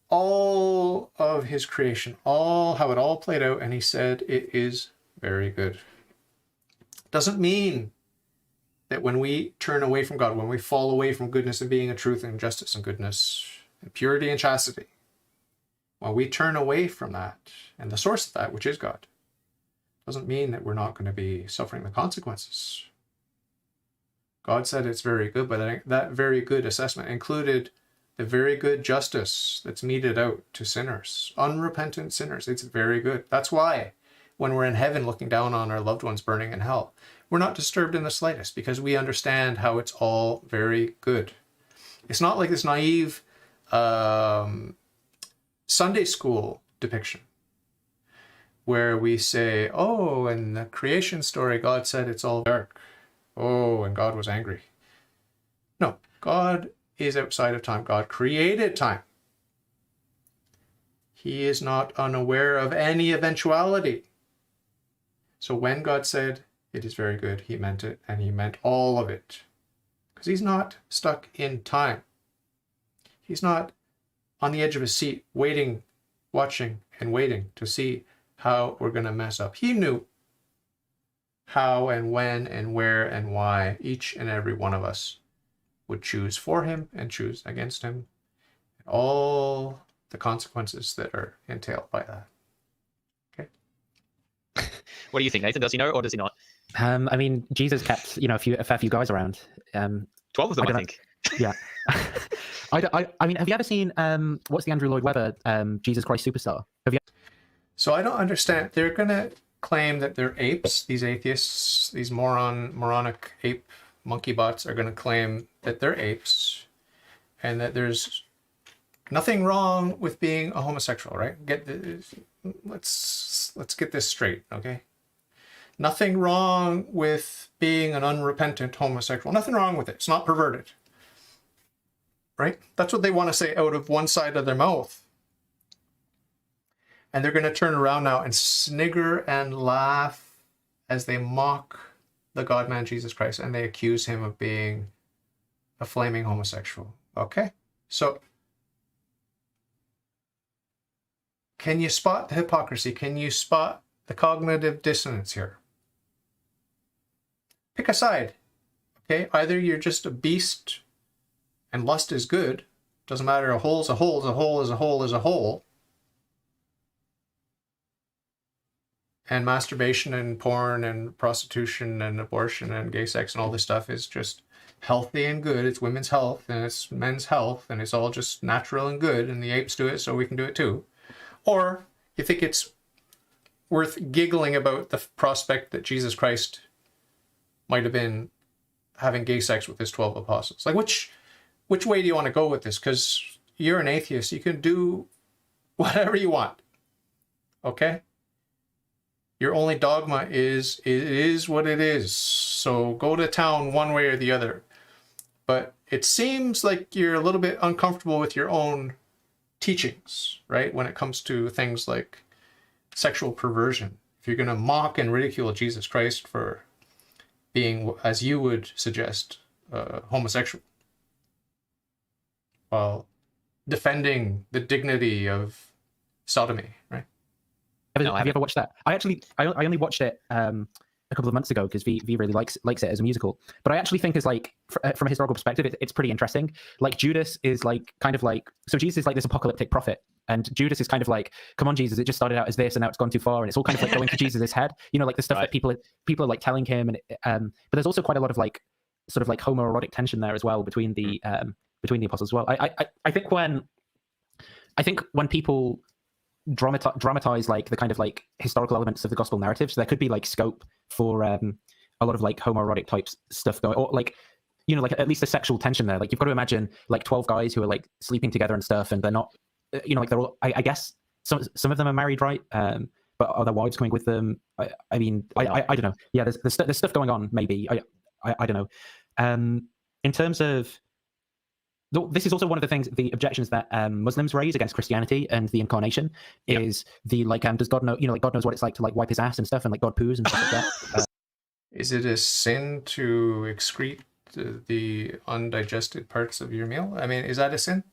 all of his creation, how it all played out, and he said it is very good. Doesn't mean that when we turn away from God, when we fall away from goodness and being and truth and justice and goodness and purity and chastity, when we turn away from that and the source of that, which is God, doesn't mean that we're not going to be suffering the consequences. God said it's very good, but that very good assessment included the very good justice that's meted out to sinners, unrepentant sinners. It's very good. That's why when we're in heaven looking down on our loved ones burning in hell, we're not disturbed in the slightest, because we understand how it's all very good. It's not like this naive Sunday school depiction where we say, oh, in the creation story, God said it's all dark. Oh, and God was angry. No, God is outside of time. God created time. He is not unaware of any eventuality. So when God said it is very good, he meant it, and he meant all of it. Because he's not stuck in time. He's not on the edge of his seat, waiting, watching, and waiting to see how we're going to mess up. He knew how and when and where and why each and every one of us would choose for him and choose against him. And all the consequences that are entailed by that. Okay. What do you think, Nathan? Does he know or does he not? I mean, Jesus kept, a fair few guys around. 12 of them, I think. Yeah. I mean, have you ever seen, what's the Andrew Lloyd Webber, Jesus Christ Superstar? Have you? So I don't understand. They're going to claim that they're apes. These atheists, these moronic ape monkey bots are going to claim that they're apes and that there's nothing wrong with being a homosexual, right? Let's get this straight, okay? Nothing wrong with being an unrepentant homosexual. Nothing wrong with it. It's not perverted, right? That's what they want to say out of one side of their mouth. And they're going to turn around now and snigger and laugh as they mock the God-man Jesus Christ and they accuse him of being a flaming homosexual. Okay? So, can you spot the hypocrisy? Can you spot the cognitive dissonance here? Pick a side. Okay? Either you're just a beast and lust is good. Doesn't matter, a hole is a hole is a hole is a hole is a hole. And masturbation and porn and prostitution and abortion and gay sex and all this stuff is just healthy and good. It's women's health and it's men's health and it's all just natural and good and the apes do it so we can do it too. Or you think it's worth giggling about the prospect that Jesus Christ might have been having gay sex with his 12 apostles. Like which way do you want to go with this? Because you're an atheist. You can do whatever you want. Okay? Your only dogma is it is what it is. So go to town one way or the other. But it seems like you're a little bit uncomfortable with your own teachings, right? When it comes to things like sexual perversion. If you're going to mock and ridicule Jesus Christ for being, as you would suggest, homosexual, while defending the dignity of sodomy, right? Have you ever watched that? I only watched it a couple of months ago because V really likes it as a musical. But I actually think is like from a historical perspective, it's pretty interesting. Like Judas is like kind of like, so Jesus is like this apocalyptic prophet, and Judas is kind of like, come on Jesus, it just started out as this and now it's gone too far, and it's all kind of like going to Jesus' head. You know, like the stuff that people are like telling him, and but there's also quite a lot of like sort of like homoerotic tension there as well between the apostles as well. I think when people dramatize like the kind of like historical elements of the gospel narrative, so there could be like scope for a lot of like homoerotic type stuff going, or like, you know, like at least a sexual tension there. Like you've got to imagine like 12 guys who are like sleeping together and stuff, and they're not, you know, like they're all, I guess some of them are married, right? But are their wives coming with them? I mean, I don't know. Yeah, there's stuff going on. Maybe I don't know. In terms of, this is also one of the things, the objections that Muslims raise against Christianity and the incarnation is the like, does God know, you know, like God knows what it's like to like wipe his ass and stuff, and like God poos and stuff like that. Is it a sin to excrete the undigested parts of your meal? I mean, is that a sin?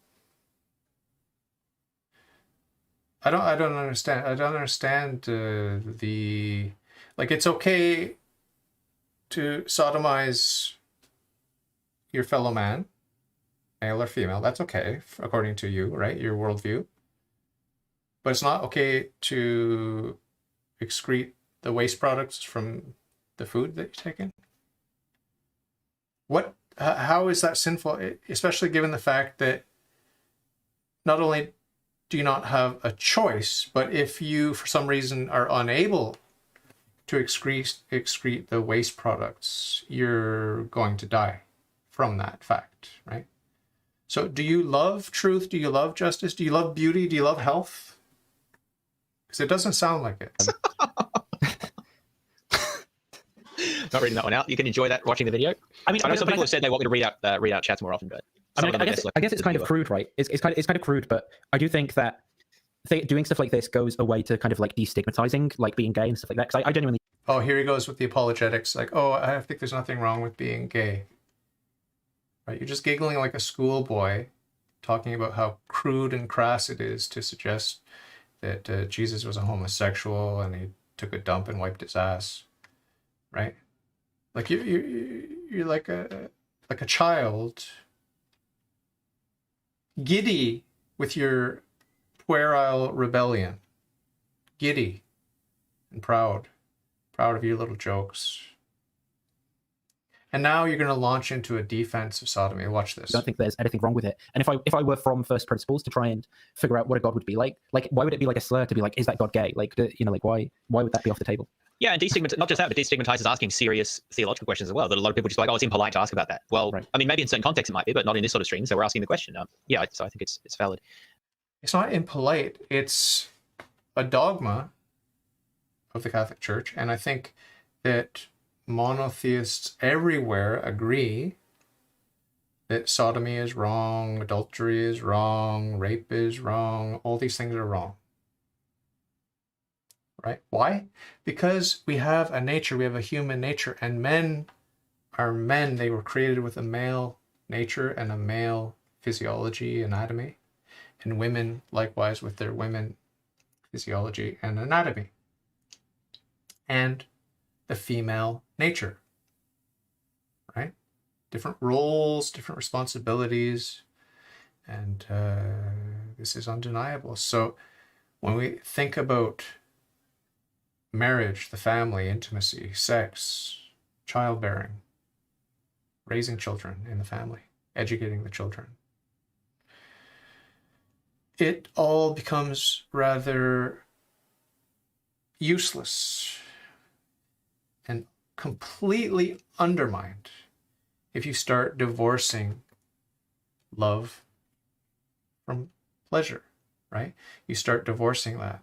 I don't understand. I don't understand the, like, it's okay to sodomize your fellow man, male or female. That's okay, according to you, right? Your worldview. But it's not okay to excrete the waste products from the food that you take in. How is that sinful? Especially given the fact that not only do you not have a choice, but if you, for some reason, are unable to excrete the waste products, you're going to die from that fact, right? So do you love truth? Do you love justice? Do you love beauty? Do you love health? Because it doesn't sound like it. Not reading that one out. You can enjoy that watching the video. I know some people have said they want me to read out chats more often, but I guess it's kind of crude, right? It's kind of crude, but I do think that doing stuff like this goes away to kind of like destigmatizing like being gay and stuff like that. Because I genuinely. Oh, here he goes with the apologetics. Like, oh, I think there's nothing wrong with being gay. Right? You're just giggling like a schoolboy, talking about how crude and crass it is to suggest that Jesus was a homosexual and he took a dump and wiped his ass, right? Like you're like a child, giddy with your puerile rebellion, giddy and proud of your little jokes. And now you're going to launch into a defense of sodomy. Watch this. I don't think there's anything wrong with it. And if I were from first principles to try and figure out what a God would be like why would it be like a slur to be like, is that God gay? Like, why would that be off the table? Yeah, and not just that, but destigmatizes asking serious theological questions as well. That a lot of people just like, oh, it's impolite to ask about that. Well, right. I mean, maybe in certain contexts it might be, but not in this sort of stream. So we're asking the question. So I think it's valid. It's not impolite. It's a dogma of the Catholic Church, and I think that monotheists everywhere agree that sodomy is wrong, adultery is wrong, rape is wrong, all these things are wrong. Right? Why? Because we have a nature, we have a human nature, and men are men. They were created with a male nature and a male physiology, anatomy, and women likewise with their women physiology and anatomy, and the female nature, right? Different roles, different responsibilities, and this is undeniable. So when we think about marriage, the family, intimacy, sex, childbearing, raising children in the family, educating the children, it all becomes rather useless and completely undermined if you start divorcing love from pleasure, right? You start divorcing that.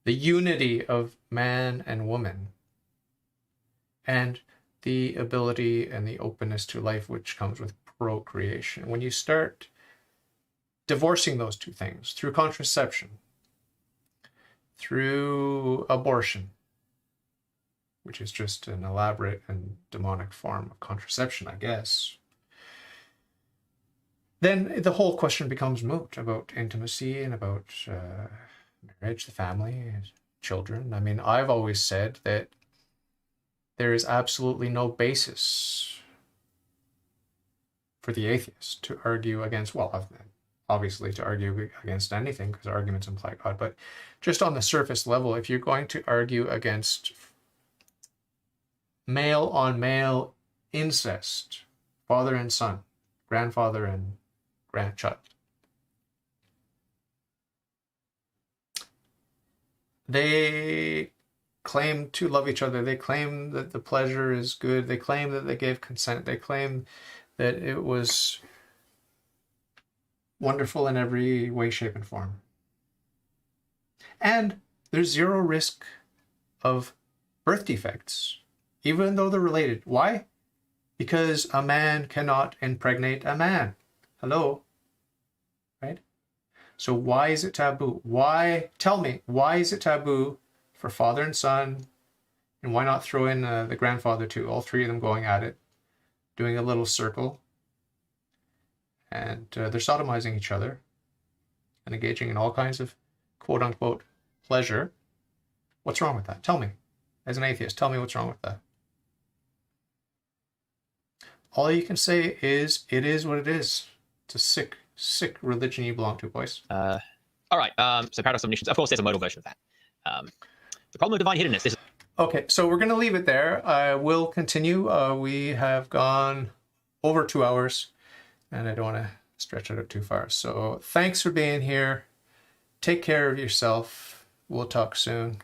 The unity of man and woman, and the ability and the openness to life which comes with procreation. When you start divorcing those two things through contraception, through abortion, which is just an elaborate and demonic form of contraception, I guess, then the whole question becomes moot about intimacy and about marriage, the family, children. I mean, I've always said that there is absolutely no basis for the atheist to argue against, well, obviously to argue against anything because arguments imply God, but just on the surface level, if you're going to argue against male on male incest, father and son, grandfather and grandchild, they claim to love each other. They claim that the pleasure is good. They claim that they gave consent. They claim that it was wonderful in every way, shape, and form. And there's zero risk of birth defects, even though they're related. Why? Because a man cannot impregnate a man. Hello? Right? So why is it taboo? Tell me, why is it taboo for father and son? And why not throw in the grandfather too? All three of them going at it, doing a little circle. And they're sodomizing each other and engaging in all kinds of quote unquote pleasure. What's wrong with that? Tell me. As an atheist, tell me what's wrong with that. All you can say is, it is what it is. It's a sick religion you belong to, boys. All right. So paradox of omniscience. Of course, there's a modal version of that. The problem of divine hiddenness. This is... Okay, so we're going to leave it there. I will continue. We have gone over 2 hours, and I don't want to stretch it out too far. So thanks for being here. Take care of yourself. We'll talk soon.